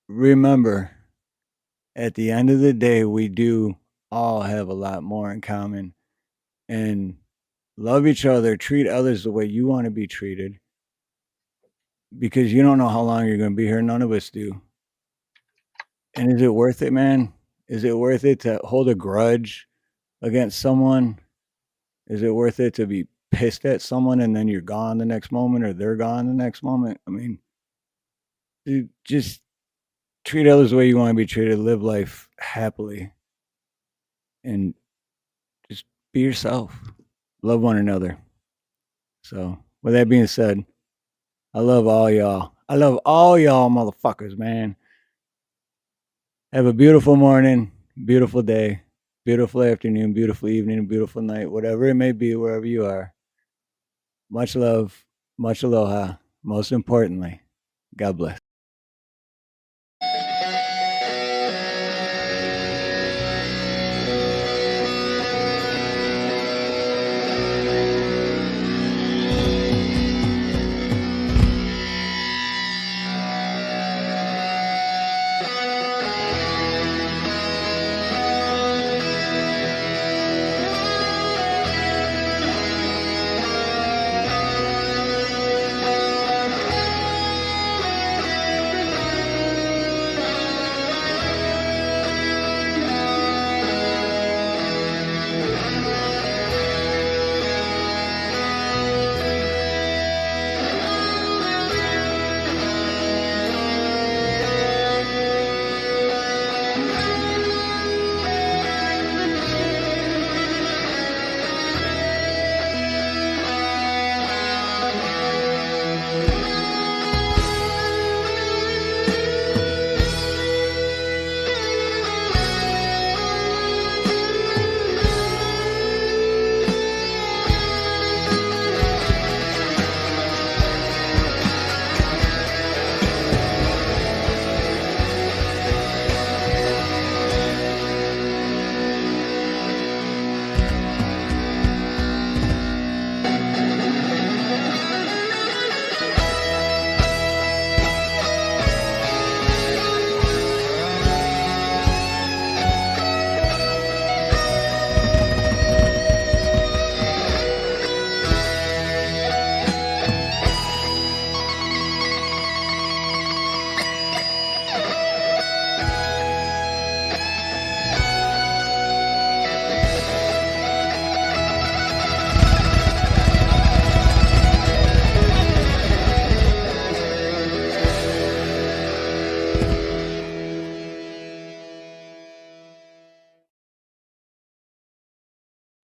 remember, at the end of the day, we do all have a lot more in common. And love each other, treat others the way you want to be treated. Because you don't know how long you're going to be here. None of us do. And is it worth it, man? Is it worth it to hold a grudge against someone? Is it worth it to be pissed at someone and then you're gone the next moment or they're gone the next moment? I mean, dude, just treat others the way you want to be treated. Live life happily. And just be yourself. Love one another. So, with that being said, I love all y'all. I love all y'all motherfuckers, man. Have a beautiful morning, beautiful day, beautiful afternoon, beautiful evening, beautiful night, whatever it may be, wherever you are. Much love, much aloha. Most importantly, God bless.